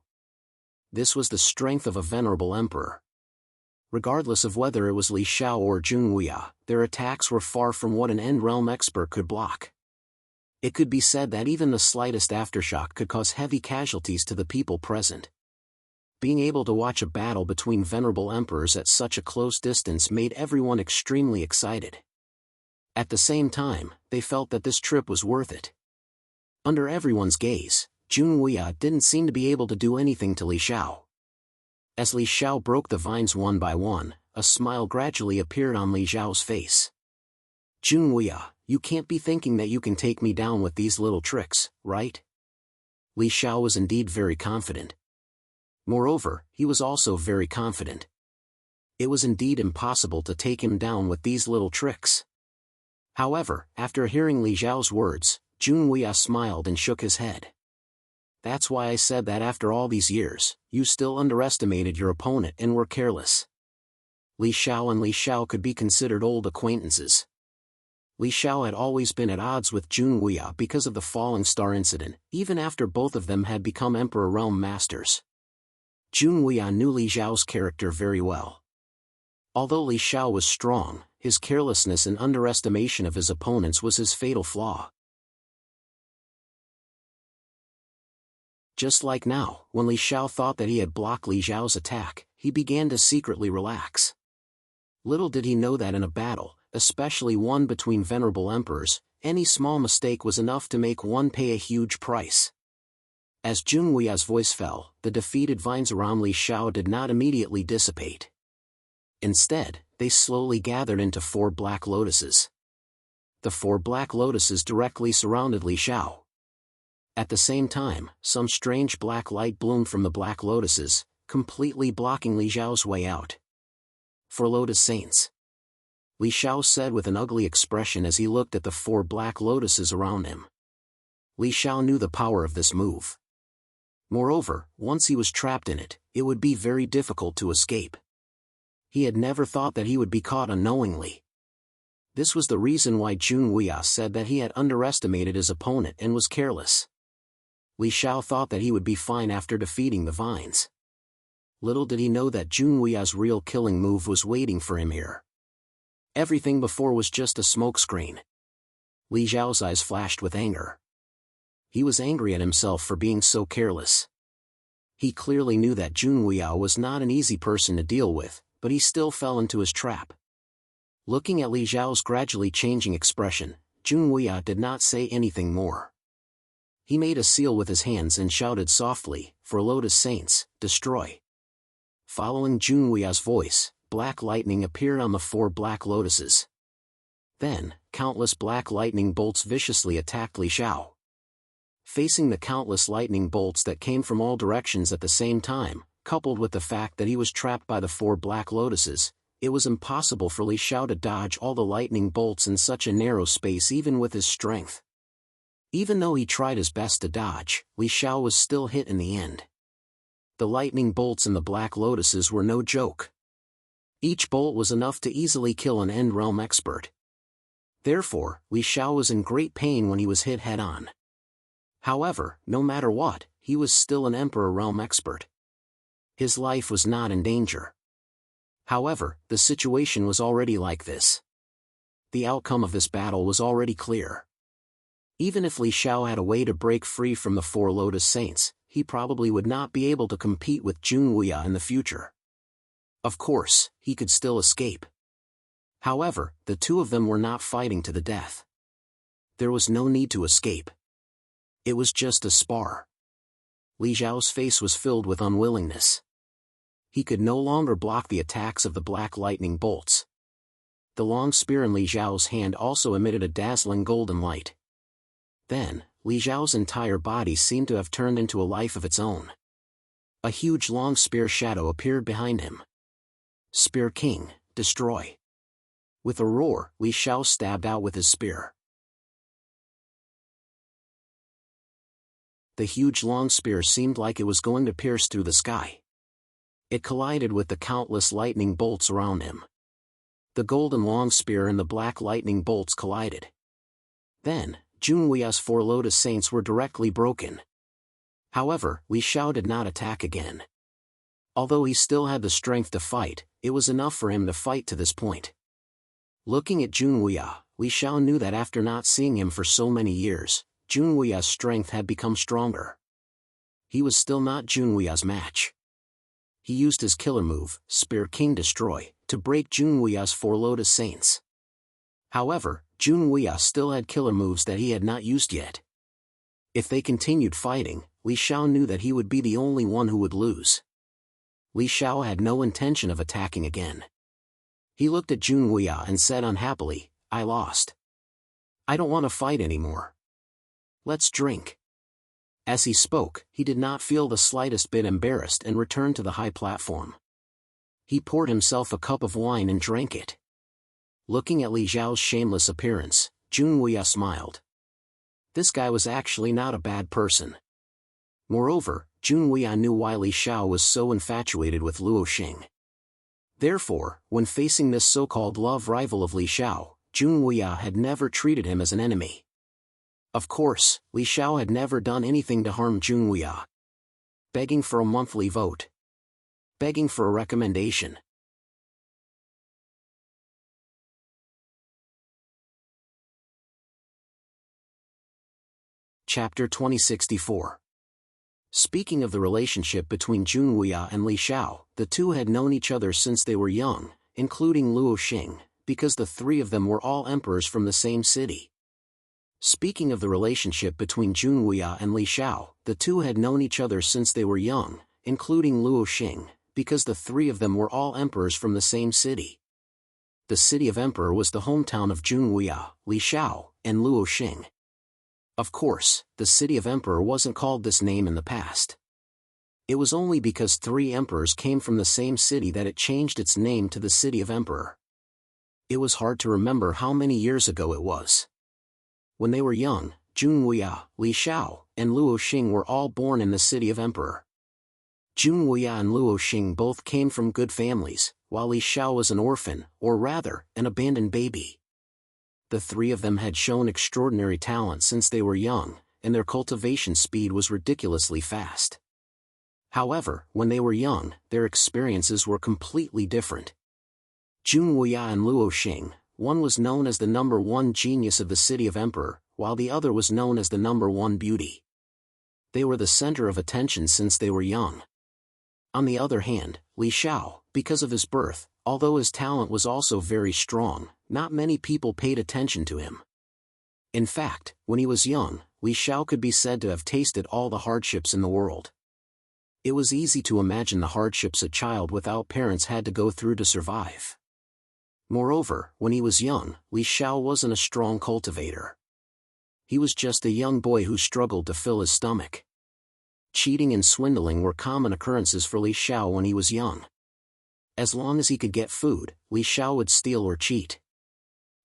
This was the strength of a venerable emperor. Regardless of whether it was Li Xiao or Junwuya, their attacks were far from what an end realm expert could block. It could be said that even the slightest aftershock could cause heavy casualties to the people present. Being able to watch a battle between venerable emperors at such a close distance made everyone extremely excited. At the same time, they felt that this trip was worth it. Under everyone's gaze, Junwuya didn't seem to be able to do anything to Li Xiao. As Li Xiao broke the vines one by one, a smile gradually appeared on Li Xiao's face. "Junwei, you can't be thinking that you can take me down with these little tricks, right?" Li Xiao was indeed very confident. Moreover, he was also very confident. It was indeed impossible to take him down with these little tricks. However, after hearing Li Xiao's words, Junwei smiled and shook his head. "That's why I said that after all these years, you still underestimated your opponent and were careless." Li Xiao and Li Xiao could be considered old acquaintances. Li Xiao had always been at odds with Junwei because of the falling star incident, even after both of them had become Emperor Realm Masters. Junwei knew Li Xiao's character very well. Although Li Xiao was strong, his carelessness and underestimation of his opponents was his fatal flaw. Just like now, when Li Xiao thought that he had blocked Li Xiao's attack, he began to secretly relax. Little did he know that in a battle, especially one between venerable emperors, any small mistake was enough to make one pay a huge price. As Junwei's voice fell, the defeated vines around Li Xiao did not immediately dissipate. Instead, they slowly gathered into 4 black lotuses. The 4 black lotuses directly surrounded Li Xiao. At the same time, some strange black light bloomed from the black lotuses, completely blocking Li Xiao's way out. "For Lotus Saints," Li Xiao said with an ugly expression as he looked at the 4 black lotuses around him. Li Xiao knew the power of this move. Moreover, once he was trapped in it, it would be very difficult to escape. He had never thought that he would be caught unknowingly. This was the reason why Junwei said that he had underestimated his opponent and was careless. Li Xiao thought that he would be fine after defeating the vines. Little did he know that Junwei's real killing move was waiting for him here. Everything before was just a smokescreen. Li Xiao's eyes flashed with anger. He was angry at himself for being so careless. He clearly knew that Junwei was not an easy person to deal with, but he still fell into his trap. Looking at Li Xiao's gradually changing expression, Junwei did not say anything more. He made a seal with his hands and shouted softly, "For Lotus Saints, destroy." Following Junwei's voice, black lightning appeared on the 4 black lotuses. Then, countless black lightning bolts viciously attacked Li Xiao. Facing the countless lightning bolts that came from all directions at the same time, coupled with the fact that he was trapped by the 4 black lotuses, it was impossible for Li Xiao to dodge all the lightning bolts in such a narrow space even with his strength. Even though he tried his best to dodge, Li Xiao was still hit in the end. The lightning bolts in the black lotuses were no joke. Each bolt was enough to easily kill an End Realm expert. Therefore, Li Xiao was in great pain when he was hit head-on. However, no matter what, he was still an Emperor Realm expert. His life was not in danger. However, the situation was already like this. The outcome of this battle was already clear. Even if Li Xiao had a way to break free from the 4 Lotus Saints, he probably would not be able to compete with Junwei in the future. Of course, he could still escape. However, the 2 of them were not fighting to the death. There was no need to escape. It was just a spar. Li Xiao's face was filled with unwillingness. He could no longer block the attacks of the black lightning bolts. The long spear in Li Xiao's hand also emitted a dazzling golden light. Then, Li Xiao's entire body seemed to have turned into a life of its own. A huge long spear shadow appeared behind him. "Spear King, destroy." With a roar, Li Xiao stabbed out with his spear. The huge long spear seemed like it was going to pierce through the sky. It collided with the countless lightning bolts around him. The golden long spear and the black lightning bolts collided. Then, Junwei's 4 Lotus Saints were directly broken. However, Li Xiao did not attack again. Although he still had the strength to fight, it was enough for him to fight to this point. Looking at Junwei, Li Xiao knew that after not seeing him for so many years, Junwei's strength had become stronger. He was still not Junwei's match. He used his killer move, Spear King Destroy, to break Junwei's 4 Lotus Saints. However, Junwei still had killer moves that he had not used yet. If they continued fighting, Li Xiao knew that he would be the only one who would lose. Li Xiao had no intention of attacking again. He looked at Junwuya and said unhappily, "I lost. I don't want to fight anymore. Let's drink." As he spoke, he did not feel the slightest bit embarrassed and returned to the high platform. He poured himself a cup of wine and drank it. Looking at Li Xiao's shameless appearance, Junwuya smiled. This guy was actually not a bad person. Moreover, Junwuya knew why Li Xiao was so infatuated with Luo Xing. Therefore, when facing this so-called love rival of Li Xiao, Junwuya had never treated him as an enemy. Of course, Li Xiao had never done anything to harm Junwuya. Begging for a monthly vote. Begging for a recommendation. Chapter 2064. Speaking of the relationship between Junwuya and Li Xiao, the two had known each other since they were young, including Luo Xing, because the three of them were all emperors from the same city. Speaking of the relationship between Junwuya and Li Xiao, the two had known each other since they were young, including Luo Xing, because the three of them were all emperors from the same city. The city of Emperor was the hometown of Junwuya, Li Xiao, and Luo Xing. Of course, the city of Emperor wasn't called this name in the past. It was only because three emperors came from the same city that it changed its name to the city of Emperor. It was hard to remember how many years ago it was. When they were young, Junwuya, Li Xiao, and Luo Xing were all born in the city of Emperor. Junwuya and Luo Xing both came from good families, while Li Xiao was an orphan, or rather, an abandoned baby. The three of them had shown extraordinary talent since they were young, and their cultivation speed was ridiculously fast. However, when they were young, their experiences were completely different. Junwuya and Luo Xing, one was known as the #1 genius of the city of Emperor, while the other was known as the #1 beauty. They were the center of attention since they were young. On the other hand, Li Xiao, because of his birth, although his talent was also very strong, not many people paid attention to him. In fact, when he was young, Li Xiao could be said to have tasted all the hardships in the world. It was easy to imagine the hardships a child without parents had to go through to survive. Moreover, when he was young, Li Xiao wasn't a strong cultivator. He was just a young boy who struggled to fill his stomach. Cheating and swindling were common occurrences for Li Xiao when he was young. As long as he could get food, Li Xiao would steal or cheat.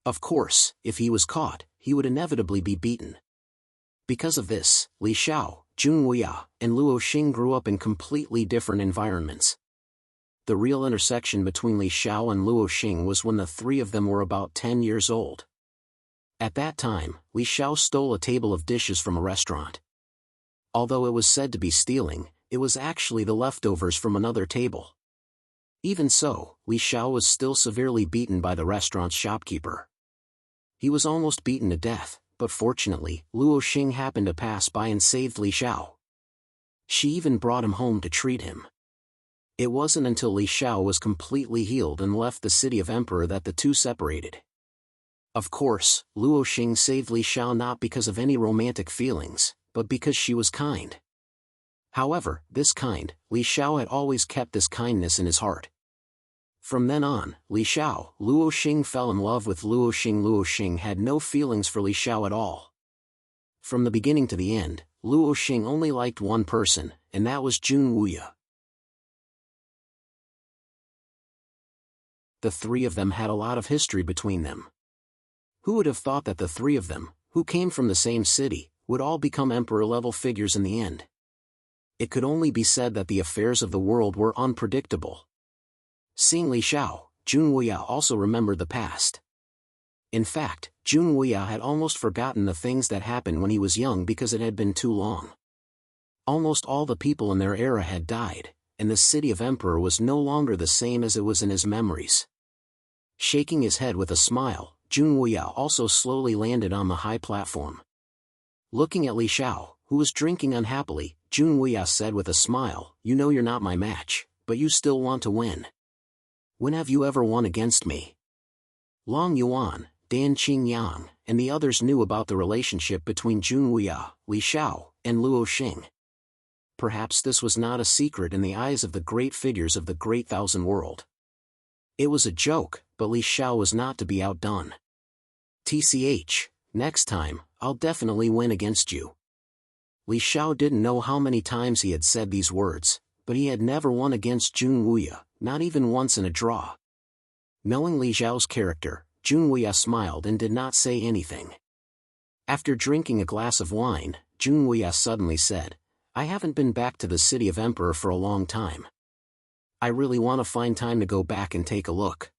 Of course, if he was caught, he would inevitably be beaten. Because of this, Li Xiao, Junwuya, and Luo Xing grew up in completely different environments. The real intersection between Li Xiao and Luo Xing was when the three of them were about 10 years old. At that time, Li Xiao stole a table of dishes from a restaurant. Although it was said to be stealing, it was actually the leftovers from another table. Even so, Li Xiao was still severely beaten by the restaurant's shopkeeper. He was almost beaten to death, but fortunately, Luo Xing happened to pass by and saved Li Xiao. She even brought him home to treat him. It wasn't until Li Xiao was completely healed and left the city of Emperor that the two separated. Of course, Luo Xing saved Li Xiao not because of any romantic feelings, but because she was kind. However, this kind, Li Xiao had always kept this kindness in his heart. From then on, Li Xiao, Luo Xing fell in love with Luo Xing. Luo Xing had no feelings for Li Xiao at all. From the beginning to the end, Luo Xing only liked one person, and that was Junwuya. The three of them had a lot of history between them. Who would have thought that the three of them, who came from the same city, would all become emperor-level figures in the end? It could only be said that the affairs of the world were unpredictable. Seeing Li Xiao, Junwuya also remembered the past. In fact, Junwuya had almost forgotten the things that happened when he was young because it had been too long. Almost all the people in their era had died, and the city of Emperor was no longer the same as it was in his memories. Shaking his head with a smile, Junwuya also slowly landed on the high platform. Looking at Li Xiao, who was drinking unhappily, Junwuya said with a smile, "You know you're not my match, but you still want to win. When have you ever won against me?" Long Yuan, Dan Qingyang, and the others knew about the relationship between Junwuya, Li Xiao, and Luo Xing. Perhaps this was not a secret in the eyes of the great figures of the Great Thousand World. It was a joke, but Li Xiao was not to be outdone. TCH, next time, I'll definitely win against you. Li Xiao didn't know how many times he had said these words, but he had never won against Jun Wuya, not even once in a draw. Knowing Li Xiao's character, Jun Wuya smiled and did not say anything. After drinking a glass of wine, Jun Wuya suddenly said, I haven't been back to the city of Emperor for a long time. I really want to find time to go back and take a look.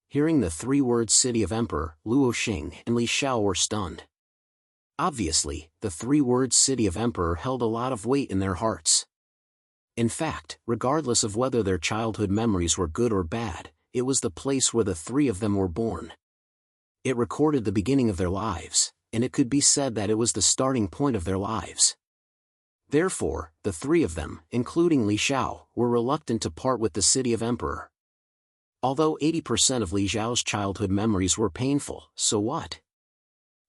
Hearing the three words City of Emperor, Luo Xing and Li Xiao were stunned. Obviously, the three words City of Emperor held a lot of weight in their hearts. In fact, regardless of whether their childhood memories were good or bad, it was the place where the three of them were born. It recorded the beginning of their lives, and it could be said that it was the starting point of their lives. Therefore, the three of them, including Li Xiao, were reluctant to part with the City of Emperor. Although 80% of Li Xiao's childhood memories were painful, so what?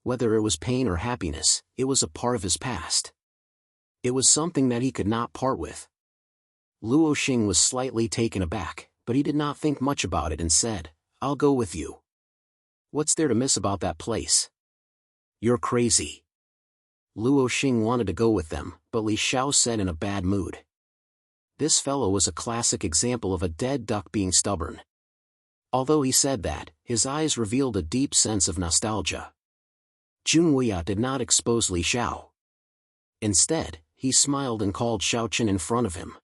Whether it was pain or happiness, it was a part of his past. It was something that he could not part with. Luo Xing was slightly taken aback, but he did not think much about it and said, I'll go with you. What's there to miss about that place? You're crazy. Luo Xing wanted to go with them, but Li Xiao said in a bad mood. This fellow was a classic example of a dead duck being stubborn. Although he said that, his eyes revealed a deep sense of nostalgia. Jun Wuya did not expose Li Xiao. Instead, he smiled and called Xiaochen in front of him.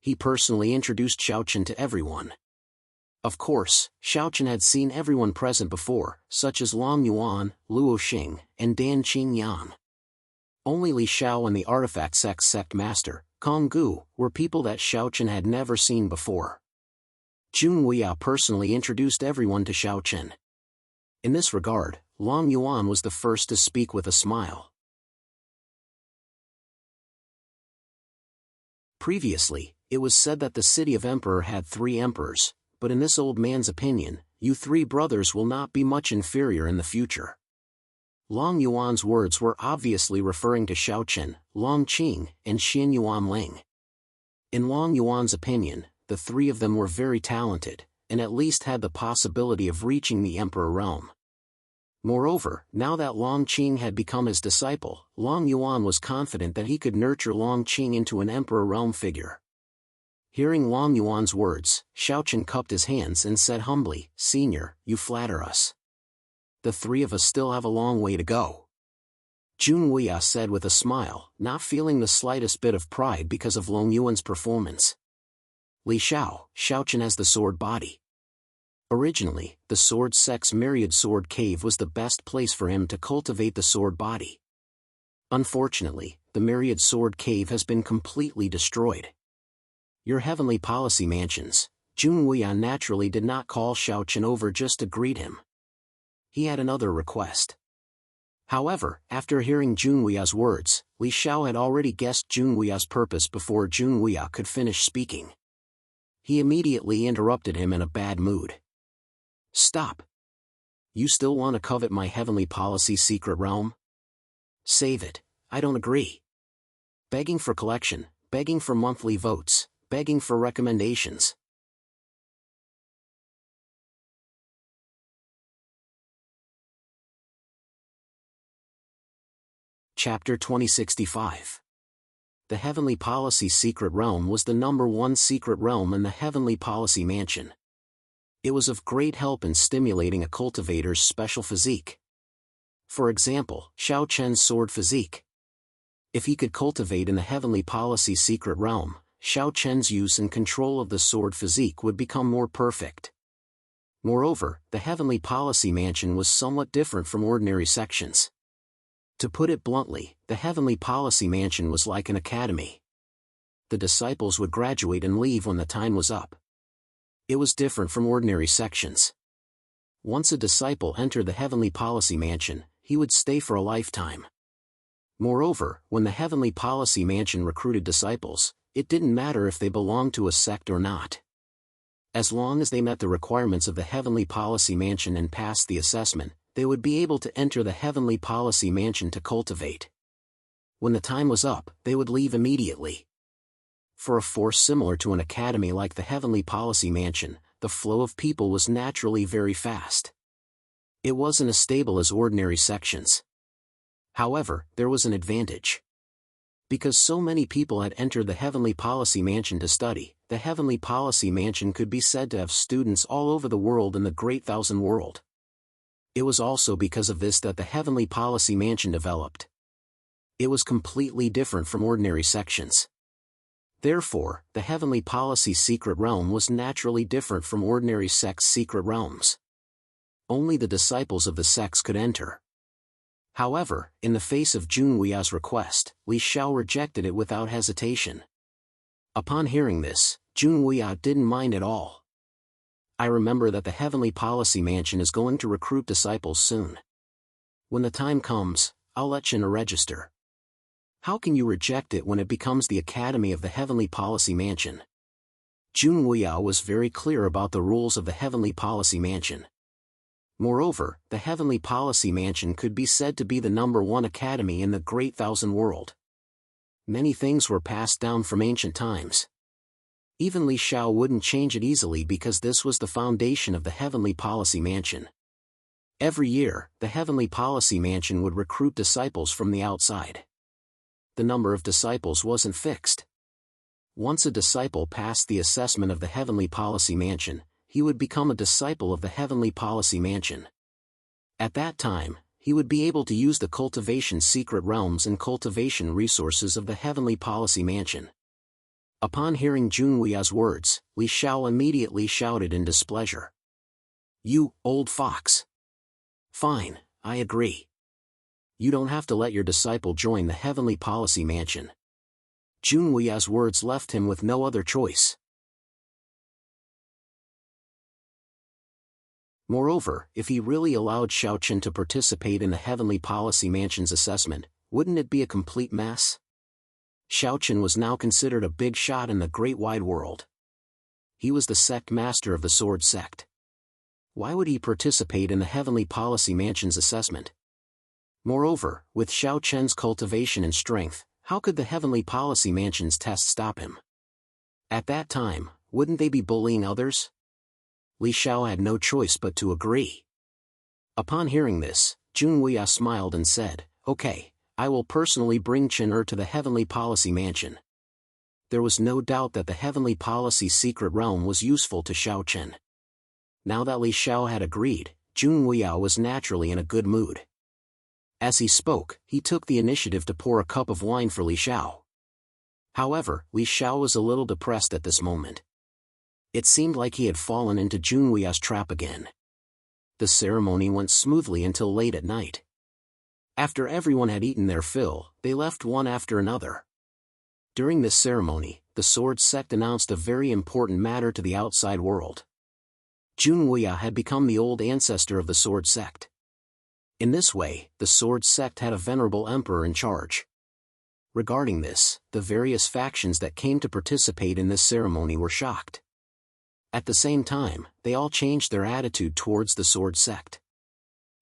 He personally introduced Xiaochen to everyone. Of course, Xiaochen had seen everyone present before, such as Long Yuan, Luo Xing, and Dan Qingyan. Only Li Xiao and the artifact sect master, Kong Gu, were people that Xiaochen had never seen before. Jun Wuya personally introduced everyone to Xiaochen. In this regard, Long Yuan was the first to speak with a smile. Previously, it was said that the City of Emperor had 3 emperors, but in this old man's opinion, you 3 brothers will not be much inferior in the future. Long Yuan's words were obviously referring to Xiaochen, Long Qing, and Xin Yuan Ling. In Long Yuan's opinion, the 3 of them were very talented, and at least had the possibility of reaching the Emperor realm. Moreover, now that Long Qing had become his disciple, Long Yuan was confident that he could nurture Long Qing into an Emperor realm figure. Hearing Long Yuan's words, Xiaochen cupped his hands and said humbly, Senior, you flatter us. The 3 of us still have a long way to go. Jun Wuya said with a smile, not feeling the slightest bit of pride because of Long Yuan's performance. Li Xiao, Xiaochen has the sword body. Originally, the sword sect's myriad sword cave was the best place for him to cultivate the sword body. Unfortunately, the myriad sword cave has been completely destroyed. Your heavenly policy mansions. Jun Wuya naturally did not call Xiaochen over just to greet him. He had another request. However, after hearing Jun Wuya's words, Li Xiao had already guessed Jun Wuya's purpose before Jun Wuya could finish speaking. He immediately interrupted him in a bad mood. Stop. You still want to covet my heavenly policy secret realm? Save it, I don't agree. Begging for collection, begging for monthly votes, begging for recommendations. Chapter 2065. The Heavenly Policy Secret Realm was the #1 secret realm in the Heavenly Policy Mansion. It was of great help in stimulating a cultivator's special physique. For example, Xiaochen's sword physique. If he could cultivate in the Heavenly Policy Secret Realm, Xiaochen's use and control of the sword physique would become more perfect. Moreover, the Heavenly Policy Mansion was somewhat different from ordinary sections. To put it bluntly, the Heavenly Policy Mansion was like an academy. The disciples would graduate and leave when the time was up. It was different from ordinary sections. Once a disciple entered the Heavenly Policy Mansion, he would stay for a lifetime. Moreover, when the Heavenly Policy Mansion recruited disciples, it didn't matter if they belonged to a sect or not. As long as they met the requirements of the Heavenly Policy Mansion and passed the assessment, they would be able to enter the Heavenly Policy Mansion to cultivate. When the time was up, they would leave immediately. For a force similar to an academy like the Heavenly Policy Mansion, the flow of people was naturally very fast. It wasn't as stable as ordinary sections. However, there was an advantage. Because so many people had entered the Heavenly Policy Mansion to study, the Heavenly Policy Mansion could be said to have students all over the world in the Great Thousand World. It was also because of this that the Heavenly Policy Mansion developed. It was completely different from ordinary sections. Therefore, the Heavenly Policy Secret Realm was naturally different from ordinary sects' secret realms. Only the disciples of the sects could enter. However, in the face of Junhui's request, Li Xiao rejected it without hesitation. Upon hearing this, Junhui didn't mind at all. I remember that the Heavenly Policy Mansion is going to recruit disciples soon. When the time comes, I'll let China register. How can you reject it when it becomes the Academy of the Heavenly Policy Mansion? Junhui was very clear about the rules of the Heavenly Policy Mansion. Moreover, the Heavenly Policy Mansion could be said to be the #1 academy in the Great Thousand World. Many things were passed down from ancient times. Even Li Xiao wouldn't change it easily because this was the foundation of the Heavenly Policy Mansion. Every year, the Heavenly Policy Mansion would recruit disciples from the outside. The number of disciples wasn't fixed. Once a disciple passed the assessment of the Heavenly Policy Mansion, he would become a disciple of the Heavenly Policy Mansion. At that time, he would be able to use the cultivation secret realms and cultivation resources of the Heavenly Policy Mansion. Upon hearing Junhui's words, Li Xiao immediately shouted in displeasure. "You, old fox! Fine, I agree. You don't have to let your disciple join the Heavenly Policy Mansion." Junhui's words left him with no other choice. Moreover, if he really allowed Xiaochen to participate in the Heavenly Policy Mansion's assessment, wouldn't it be a complete mess? Xiaochen was now considered a big shot in the great wide world. He was the sect master of the Sword Sect. Why would he participate in the Heavenly Policy Mansion's assessment? Moreover, with Xiaochen's cultivation and strength, how could the Heavenly Policy Mansion's test stop him? At that time, wouldn't they be bullying others? Li Xiao had no choice but to agree. Upon hearing this, Junhui smiled and said, "Okay, I will personally bring Chen to the Heavenly Policy Mansion." There was no doubt that the Heavenly Policy Secret Realm was useful to Xiaochen. Now that Li Xiao had agreed, Junhui was naturally in a good mood. As he spoke, he took the initiative to pour a cup of wine for Li Xiao. However, Li Xiao was a little depressed at this moment. It seemed like he had fallen into Junhui's trap again. The ceremony went smoothly until late at night. After everyone had eaten their fill, they left one after another. During this ceremony, the Sword Sect announced a very important matter to the outside world. Junhui had become the old ancestor of the Sword Sect. In this way, the Sword Sect had a venerable emperor in charge. Regarding this, the various factions that came to participate in this ceremony were shocked. At the same time, they all changed their attitude towards the Sword Sect.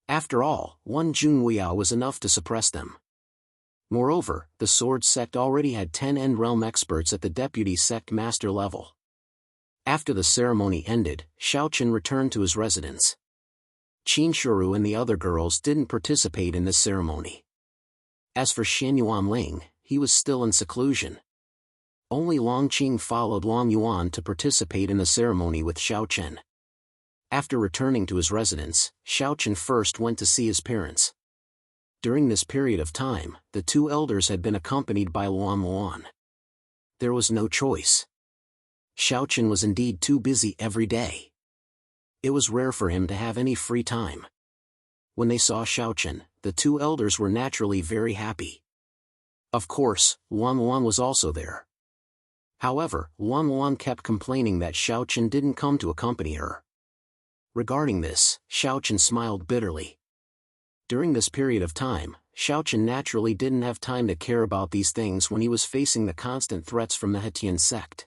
After all, one Junhui was enough to suppress them. Moreover, the Sword Sect already had 10 End Realm experts at the Deputy Sect Master level. After the ceremony ended, Xiaochen returned to his residence. Qinshuru and the other girls didn't participate in this ceremony. As for Xin Yuanling, he was still in seclusion. Only Longqing followed Long Yuan to participate in the ceremony with Xiaochen. After returning to his residence, Xiaochen first went to see his parents. During this period of time, the two elders had been accompanied by Luan Luan. There was no choice. Xiaochen was indeed too busy every day. It was rare for him to have any free time. When they saw Xiaochen, the two elders were naturally very happy. Of course, Luan Luan was also there. However, Luan Luan kept complaining that Xiaochen didn't come to accompany her. Regarding this, Xiaochen smiled bitterly. During this period of time, Xiaochen naturally didn't have time to care about these things when he was facing the constant threats from the Hetian sect.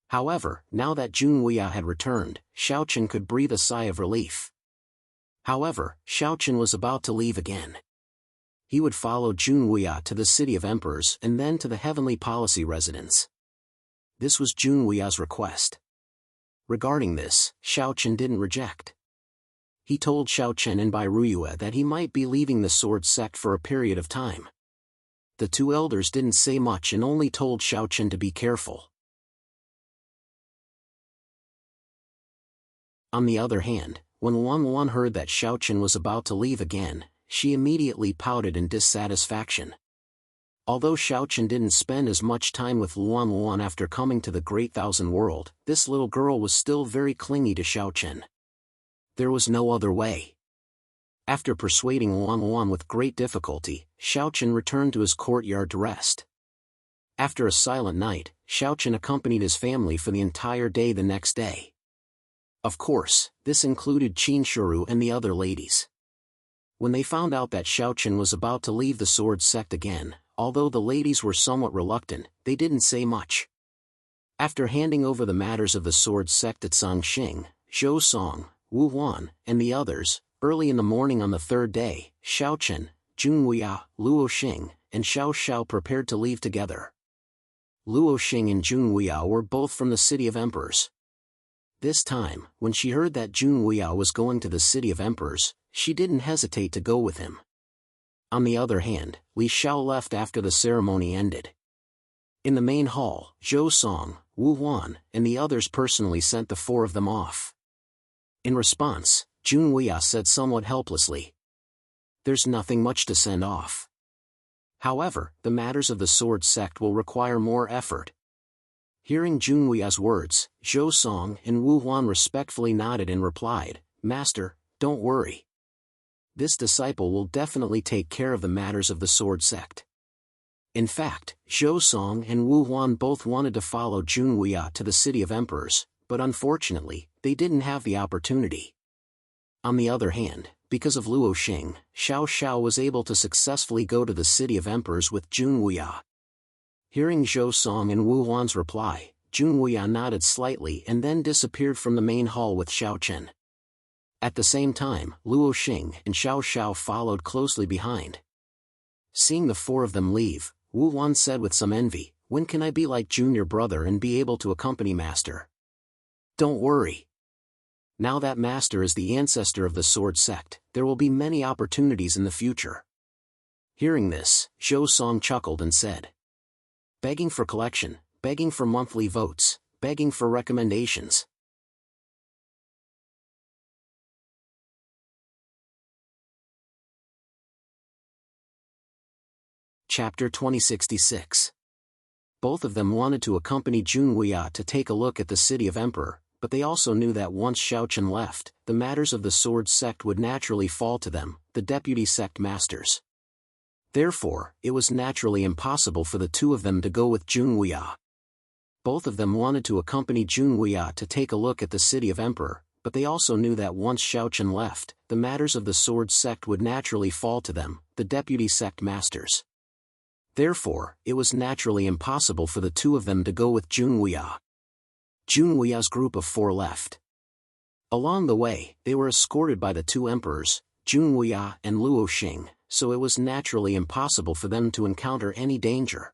However, now that Junhui had returned, Xiaochen could breathe a sigh of relief. However, Xiaochen was about to leave again. He would follow Junhui to the City of Emperors and then to the Heavenly Policy Residence. This was Junhui's request. Regarding this, Xiao Chen didn't reject. He told Xiao Chen and Bai Ruiyue that he might be leaving the sword sect for a period of time. The two elders didn't say much and only told Xiao Chen to be careful. On the other hand, when Luan heard that Xiao Chen was about to leave again, she immediately pouted in dissatisfaction. Although Xiao Chen didn't spend as much time with Luan after coming to the Great Thousand World, this little girl was still very clingy to Xiao Chen. There was no other way. After persuading Luan with great difficulty, Xiao Chen returned to his courtyard to rest. After a silent night, Xiao Chen accompanied his family for the entire day the next day. Of course, this included Qin Shuru and the other ladies. When they found out that Xiao Chen was about to leave the sword sect again, although the ladies were somewhat reluctant, they didn't say much. After handing over the matters of the sword sect to Zhangxing, Zhou Song, Wu Huan, and the others, early in the morning on the third day, Xiao Chen, Jun Wuya, Luo Xing, and Xiao Xiao prepared to leave together. Luo Xing and Jun Wuya were both from the City of Emperors. This time, when she heard that Jun Wuya was going to the City of Emperors, she didn't hesitate to go with him. On the other hand, Li Xiao left after the ceremony ended. In the main hall, Zhou Song, Wu Huan, and the others personally sent the four of them off. In response, Jun Wuya said somewhat helplessly, "There's nothing much to send off. However, the matters of the sword sect will require more effort." Hearing Jun Wuya's words, Zhou Song and Wu Huan respectfully nodded and replied, "Master, don't worry. This disciple will definitely take care of the matters of the sword sect." In fact, Zhou Song and Wu Huan both wanted to follow Jun Wuya to the City of Emperors, but unfortunately, they didn't have the opportunity. On the other hand, because of Luo Xing, Xiao Xiao was able to successfully go to the City of Emperors with Jun Wuya. Hearing Zhou Song and Wu Huan's reply, Jun Wuya nodded slightly and then disappeared from the main hall with Xiao Chen. At the same time, Luo Xing and Xiao Xiao followed closely behind. Seeing the four of them leave, Wu Huan said with some envy, "When can I be like junior brother and be able to accompany Master?" "Don't worry. Now that Master is the ancestor of the sword sect, there will be many opportunities in the future." Hearing this, Zhou Song chuckled and said, "Begging for collection, begging for monthly votes, begging for recommendations." Chapter 2066. Both of them wanted to accompany Jun Wuya to take a look at the City of Emperor, but they also knew that once Xiao Chen left, the matters of the sword sect would naturally fall to them, the deputy sect masters. Therefore, it was naturally impossible for the two of them to go with Jun Wuya. Both of them wanted to accompany Jun Wuya to take a look at the City of Emperor, but they also knew that once Xiao Chen left, the matters of the sword sect would naturally fall to them, the deputy sect masters. Therefore, it was naturally impossible for the two of them to go with Jun Wuya. Jun Wuya's group of four left. Along the way, they were escorted by the two emperors, Jun Wuya and Luo Xing, so it was naturally impossible for them to encounter any danger.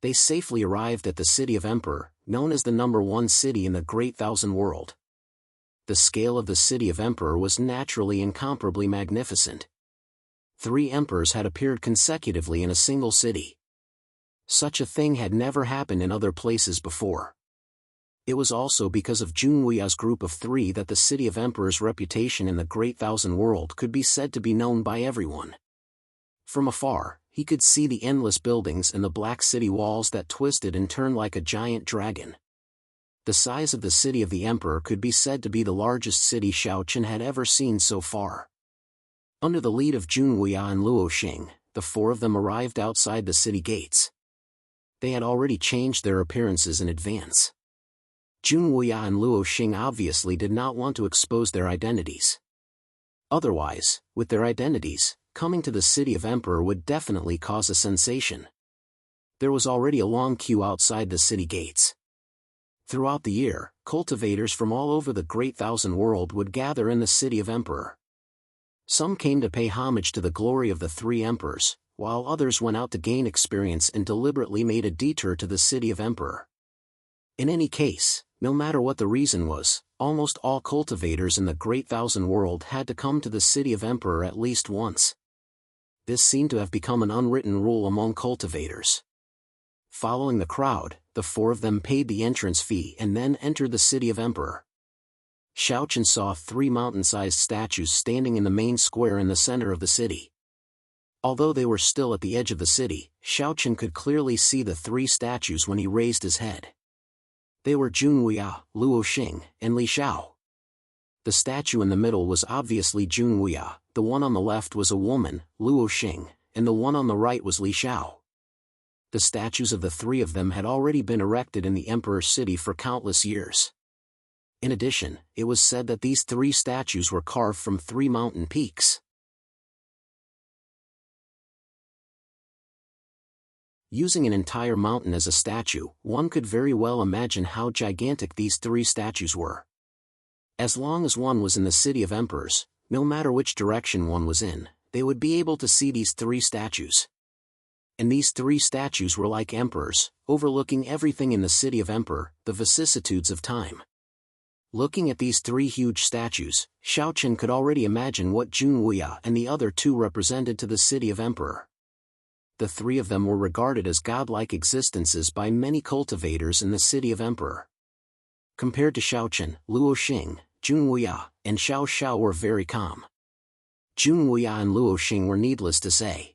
They safely arrived at the City of Emperor, known as the #1 city in the Great Thousand World. The scale of the City of Emperor was naturally incomparably magnificent. 3 emperors had appeared consecutively in a single city. Such a thing had never happened in other places before. It was also because of Jun Wuya's group of 3 that the City of Emperor's reputation in the Great Thousand World could be said to be known by everyone. From afar, he could see the endless buildings and the black city walls that twisted and turned like a giant dragon. The size of the City of the Emperor could be said to be the largest city Xiao Chen had ever seen so far. Under the lead of Jun Wuya and Luo Xing, the 4 of them arrived outside the city gates. They had already changed their appearances in advance. Jun Wuya and Luo Xing obviously did not want to expose their identities. Otherwise, with their identities, coming to the City of Emperor would definitely cause a sensation. There was already a long queue outside the city gates. Throughout the year, cultivators from all over the Great Thousand World would gather in the City of Emperor. Some came to pay homage to the glory of the 3 emperors, while others went out to gain experience and deliberately made a detour to the City of Emperor. In any case, no matter what the reason was, almost all cultivators in the Great Thousand World had to come to the city of Emperor at least once. This seemed to have become an unwritten rule among cultivators. Following the crowd, the four of them paid the entrance fee and then entered the city of Emperor. Xiaochen saw 3 mountain-sized statues standing in the main square in the center of the city. Although they were still at the edge of the city, Xiaochen could clearly see the 3 statues when he raised his head. They were Junwuya, Luo Xing, and Li Xiao. The statue in the middle was obviously Junwuya, the one on the left was a woman, Luo Xing, and the one on the right was Li Xiao. The statues of the 3 of them had already been erected in the Emperor's city for countless years. In addition, it was said that these 3 statues were carved from 3 mountain peaks. Using an entire mountain as a statue, one could very well imagine how gigantic these 3 statues were. As long as one was in the city of Emperors, no matter which direction one was in, they would be able to see these 3 statues. And these 3 statues were like emperors, overlooking everything in the city of Emperor, the vicissitudes of time. Looking at these 3 huge statues, Xiaochen could already imagine what Junwuya and the other 2 represented to the city of Emperor. The 3 of them were regarded as godlike existences by many cultivators in the city of Emperor. Compared to Xiaochen, Luo Xing, Junwuya, and Xiao Xiao were very calm. Junwuya and Luo Xing were needless to say.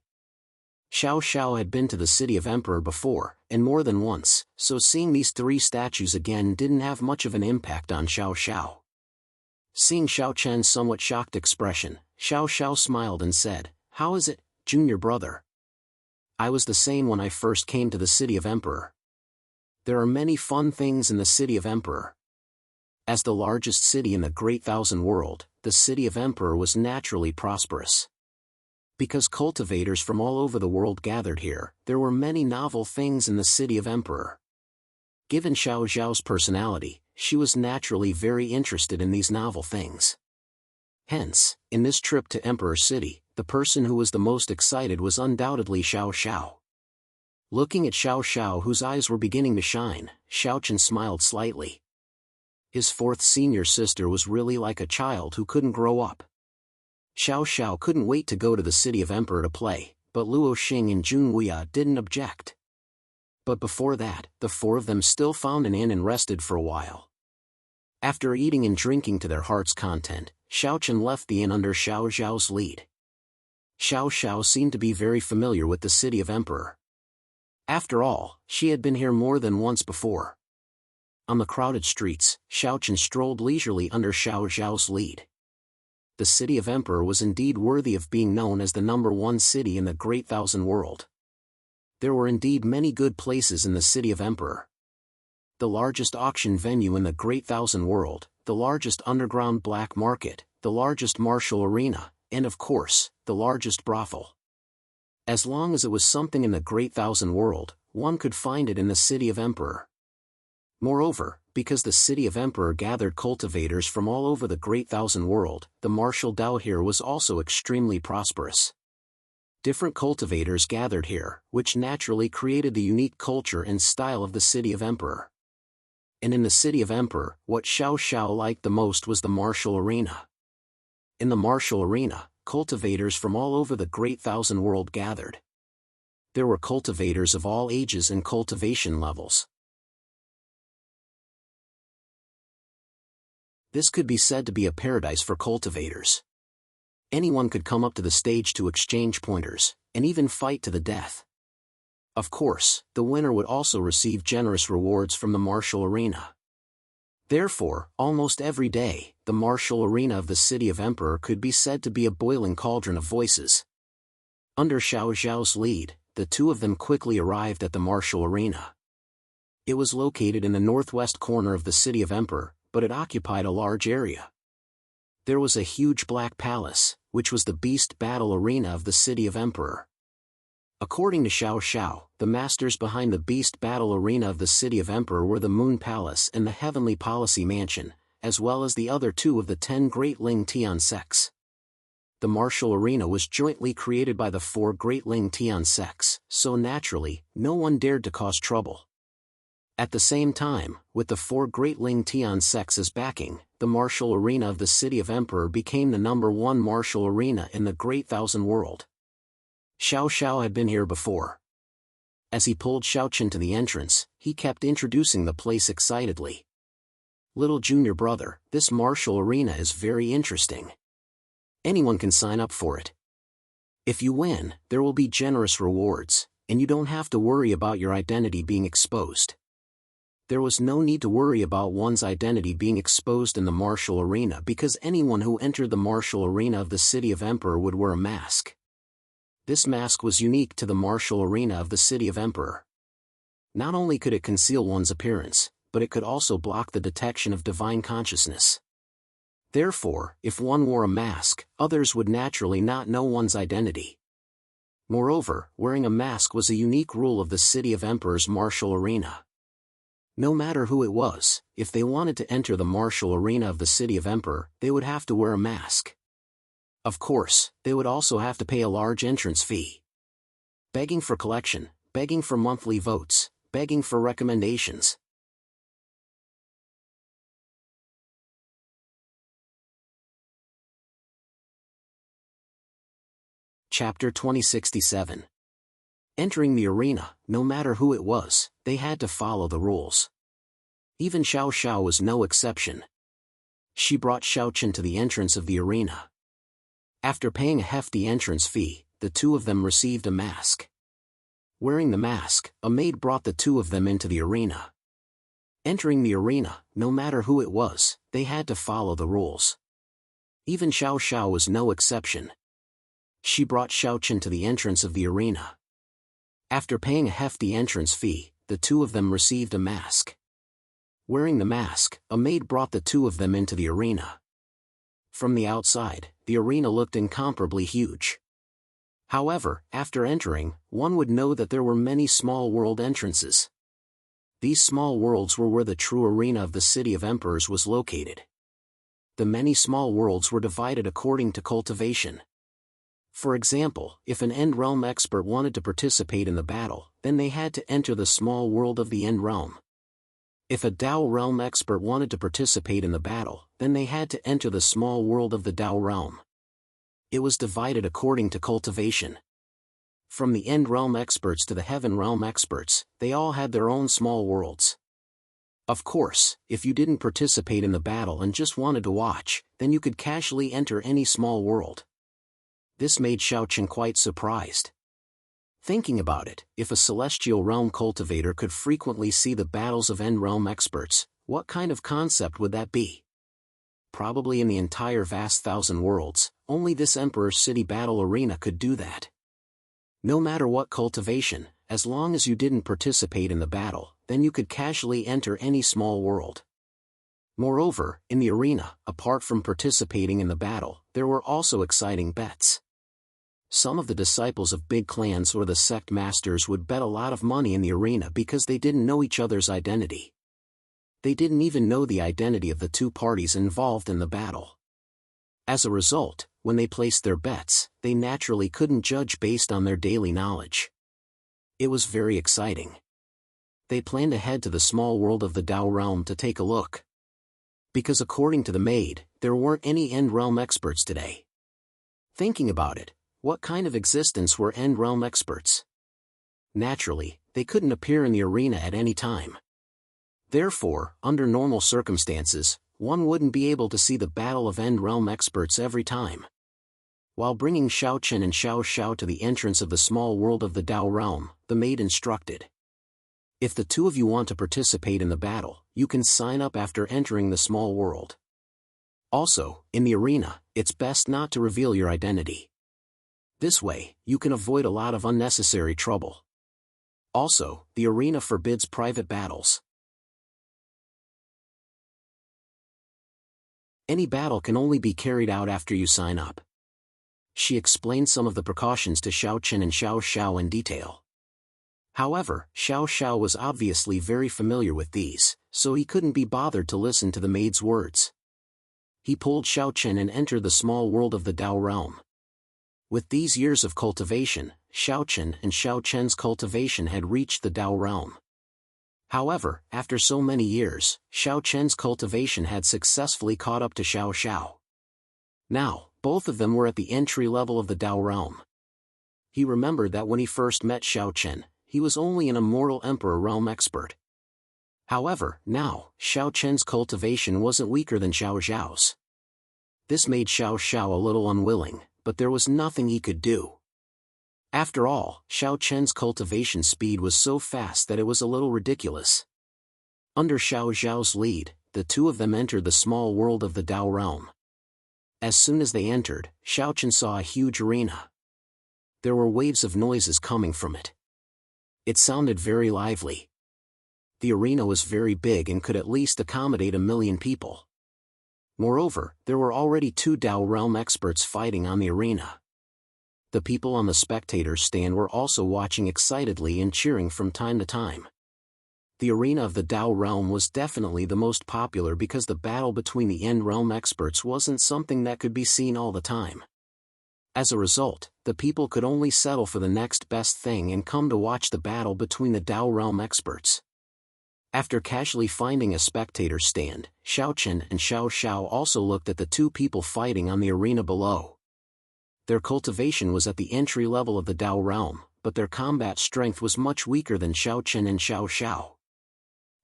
Xiao Xiao had been to the city of Emperor before, and more than once, so seeing these 3 statues again didn't have much of an impact on Xiao Xiao. Seeing Xiao Chen's somewhat shocked expression, Xiao Xiao smiled and said, "How is it, junior brother? I was the same when I first came to the city of Emperor. There are many fun things in the city of Emperor." As the largest city in the Great Thousand World, the city of Emperor was naturally prosperous. Because cultivators from all over the world gathered here, there were many novel things in the city of Emperor. Given Xiao Zhao's personality, she was naturally very interested in these novel things. Hence, in this trip to Emperor City, the person who was the most excited was undoubtedly Xiao Xiao. Looking at Xiao Xiao, whose eyes were beginning to shine, Xiaochen smiled slightly. His 4th senior sister was really like a child who couldn't grow up. Xiao Xiao couldn't wait to go to the city of Emperor to play, but Luo Xing and Junwuya didn't object. But before that, the 4 of them still found an inn and rested for a while. After eating and drinking to their heart's content, Xiaochen left the inn under Xiao Zhao's lead. Xiao Xiao seemed to be very familiar with the city of Emperor. After all, she had been here more than once before. On the crowded streets, Xiaochen strolled leisurely under Xiao Zhao's lead. The city of Emperor was indeed worthy of being known as the #1 city in the Great Thousand World. There were indeed many good places in the city of Emperor. The largest auction venue in the Great Thousand World, the largest underground black market, the largest martial arena, and of course, the largest brothel. As long as it was something in the Great Thousand World, one could find it in the city of Emperor. Moreover, because the city of Emperor gathered cultivators from all over the Great Thousand World, the martial Dao here was also extremely prosperous. Different cultivators gathered here, which naturally created the unique culture and style of the city of Emperor. And in the city of Emperor, what Xiao Xiao liked the most was the martial arena. In the martial arena, cultivators from all over the Great Thousand World gathered. There were cultivators of all ages and cultivation levels. This could be said to be a paradise for cultivators. Anyone could come up to the stage to exchange pointers, and even fight to the death. Of course, the winner would also receive generous rewards from the martial arena. Therefore, almost every day, the martial arena of the city of Emperor could be said to be a boiling cauldron of voices. Under Xiao Zhao's lead, the 2 of them quickly arrived at the martial arena. It was located in the northwest corner of the city of Emperor, but it occupied a large area. There was a huge black palace, which was the beast battle arena of the city of Emperor. According to Xiao Xiao, the masters behind the beast battle arena of the city of Emperor were the Moon Palace and the Heavenly Policy Mansion, as well as the other 2 of the 10 Great Ling Tian sects. The martial arena was jointly created by the 4 Great Ling Tian sects, so naturally, no one dared to cause trouble. At the same time, with the 4 great Ling Tian sects as backing, the martial arena of the city of Emperor became the #1 martial arena in the Great Thousand World. Xiao Xiao had been here before. As he pulled Xiaochen to the entrance, he kept introducing the place excitedly. "Little junior brother, this martial arena is very interesting. Anyone can sign up for it. If you win, there will be generous rewards, and you don't have to worry about your identity being exposed." There was no need to worry about one's identity being exposed in the martial arena because anyone who entered the martial arena of the city of Emperor would wear a mask. This mask was unique to the martial arena of the city of Emperor. Not only could it conceal one's appearance, but it could also block the detection of divine consciousness. Therefore, if one wore a mask, others would naturally not know one's identity. Moreover, wearing a mask was a unique rule of the city of Emperor's martial arena. No matter who it was, if they wanted to enter the martial arena of the city of Emperor, they would have to wear a mask. Of course, they would also have to pay a large entrance fee. Begging for collection, begging for monthly votes, begging for recommendations. Chapter 2067. Entering the arena, no matter who it was, they had to follow the rules. Even Xiao Xiao was no exception. She brought Xiaochen to the entrance of the arena. After paying a hefty entrance fee, the two of them received a mask. Wearing the mask, a maid brought the two of them into the arena. Entering the arena, no matter who it was, they had to follow the rules. Even Xiao Xiao was no exception. She brought Xiaochen to the entrance of the arena. After paying a hefty entrance fee, the two of them received a mask. Wearing the mask, a maid brought the two of them into the arena. From the outside, the arena looked incomparably huge. However, after entering, one would know that there were many small world entrances. These small worlds were where the true arena of the city of Emperors was located. The many small worlds were divided according to cultivation. For example, if an End Realm expert wanted to participate in the battle, then they had to enter the small world of the End Realm. If a Dao Realm expert wanted to participate in the battle, then they had to enter the small world of the Dao Realm. It was divided according to cultivation. From the End Realm experts to the Heaven Realm experts, they all had their own small worlds. Of course, if you didn't participate in the battle and just wanted to watch, then you could casually enter any small world. This made Xiaochen quite surprised. Thinking about it, if a Celestial Realm cultivator could frequently see the battles of End Realm experts, what kind of concept would that be? Probably in the entire vast thousand worlds, only this Emperor City battle arena could do that. No matter what cultivation, as long as you didn't participate in the battle, then you could casually enter any small world. Moreover, in the arena, apart from participating in the battle, there were also exciting bets. Some of the disciples of big clans or the sect masters would bet a lot of money in the arena because they didn't know each other's identity. They didn't even know the identity of the two parties involved in the battle. As a result, when they placed their bets, they naturally couldn't judge based on their daily knowledge. It was very exciting. They planned to head to the small world of the Dao Realm to take a look. Because according to the maid, there weren't any End Realm experts today. Thinking about it, what kind of existence were End Realm experts? Naturally, they couldn't appear in the arena at any time. Therefore, under normal circumstances, one wouldn't be able to see the battle of End Realm experts every time. While bringing Xiaochen and Xiao Xiao to the entrance of the small world of the Dao Realm, the maid instructed. If the two of you want to participate in the battle, you can sign up after entering the small world. Also, in the arena, it's best not to reveal your identity. This way, you can avoid a lot of unnecessary trouble. Also, the arena forbids private battles. Any battle can only be carried out after you sign up. She explained some of the precautions to Xiaochen and Xiao Xiao in detail. However, Xiao Xiao was obviously very familiar with these, so he couldn't be bothered to listen to the maid's words. He pulled Xiaochen and entered the small world of the Dao Realm. With these years of cultivation, Xiaochen and Xiaochen's cultivation had reached the Dao Realm. However, after so many years, Xiao Chen's cultivation had successfully caught up to Xiao Xiao. Now, both of them were at the entry level of the Dao realm. He remembered that when he first met Xiao Chen, he was only an immortal Emperor realm expert. However, now, Xiao Chen's cultivation wasn't weaker than Xiao Xiao's. This made Xiao Xiao a little unwilling, but there was nothing he could do. After all, Xiao Chen's cultivation speed was so fast that it was a little ridiculous. Under Xiao Xiao's lead, the two of them entered the small world of the Dao realm. As soon as they entered, Xiao Chen saw a huge arena. There were waves of noises coming from it. It sounded very lively. The arena was very big and could at least accommodate 1 million people. Moreover, there were already 2 Dao realm experts fighting on the arena. The people on the spectators' stand were also watching excitedly and cheering from time to time. The arena of the Dao realm was definitely the most popular because the battle between the End realm experts wasn't something that could be seen all the time. As a result, the people could only settle for the next best thing and come to watch the battle between the Dao realm experts. After casually finding a spectator stand, Xiao Chen and Xiao Xiao also looked at the 2 people fighting on the arena below. Their cultivation was at the entry level of the Dao realm, but their combat strength was much weaker than Xiao Chen and Xiao Xiao.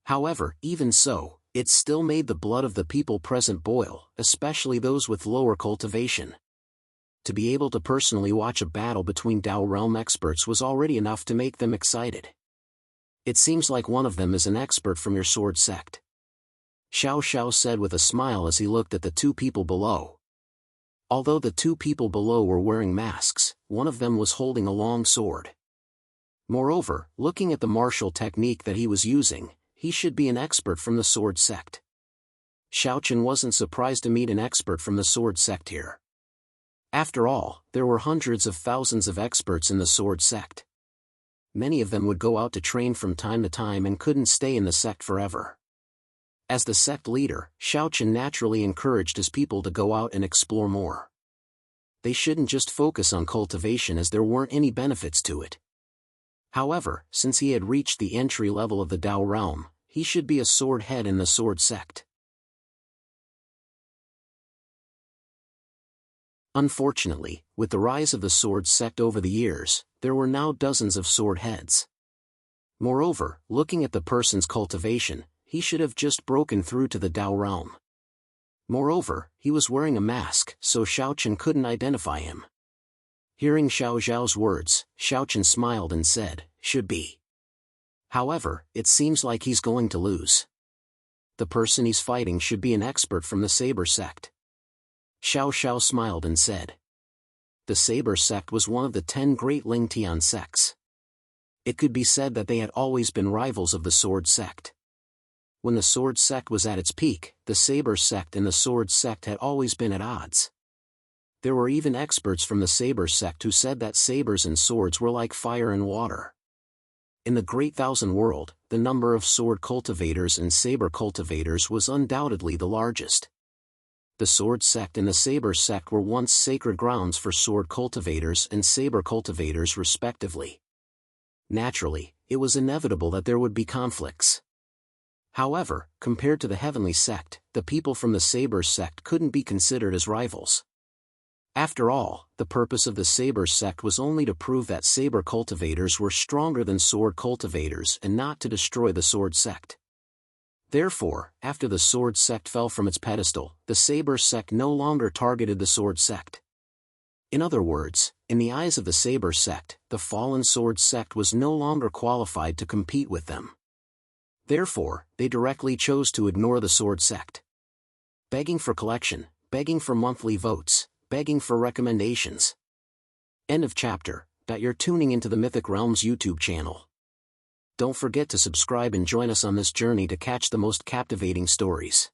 However, even so, it still made the blood of the people present boil, especially those with lower cultivation. To be able to personally watch a battle between Dao realm experts was already enough to make them excited. It seems like one of them is an expert from your sword sect, Xiao Xiao said with a smile as he looked at the 2 people below. Although the 2 people below were wearing masks, one of them was holding a long sword. Moreover, looking at the martial technique that he was using, he should be an expert from the sword sect. Xiao Chen wasn't surprised to meet an expert from the sword sect here. After all, there were hundreds of thousands of experts in the sword sect. Many of them would go out to train from time to time and couldn't stay in the sect forever. As the sect leader, Xiao Chen naturally encouraged his people to go out and explore more. They shouldn't just focus on cultivation as there weren't any benefits to it. However, since he had reached the entry level of the Dao realm, he should be a sword head in the sword sect. Unfortunately, with the rise of the sword sect over the years, there were now dozens of sword heads. Moreover, looking at the person's cultivation, he should have just broken through to the Dao realm. Moreover, he was wearing a mask, so Xiao Chen couldn't identify him. Hearing Xiao Xiao's words, Xiao Chen smiled and said, "Should be. However, it seems like he's going to lose. The person he's fighting should be an expert from the Saber sect." Xiao Xiao smiled and said. The Saber sect was one of the 10 great Lingtian sects. It could be said that they had always been rivals of the Sword sect. When the Sword sect was at its peak, the Saber sect and the Sword sect had always been at odds. There were even experts from the Saber sect who said that sabers and swords were like fire and water. In the Great Thousand World, the number of sword cultivators and saber cultivators was undoubtedly the largest. The Sword sect and the Saber sect were once sacred grounds for sword cultivators and saber cultivators respectively. Naturally, it was inevitable that there would be conflicts. However, compared to the Heavenly sect, the people from the Saber sect couldn't be considered as rivals. After all, the purpose of the Saber sect was only to prove that saber cultivators were stronger than sword cultivators and not to destroy the Sword sect. Therefore, after the Sword sect fell from its pedestal, the Saber sect no longer targeted the Sword sect. In other words, in the eyes of the Saber sect, the fallen Sword sect was no longer qualified to compete with them. Therefore, they directly chose to ignore the Sword sect. Begging for collection, begging for monthly votes, begging for recommendations. End of chapter. You're tuning into the Mythic Realms YouTube channel. Don't forget to subscribe and join us on this journey to catch the most captivating stories.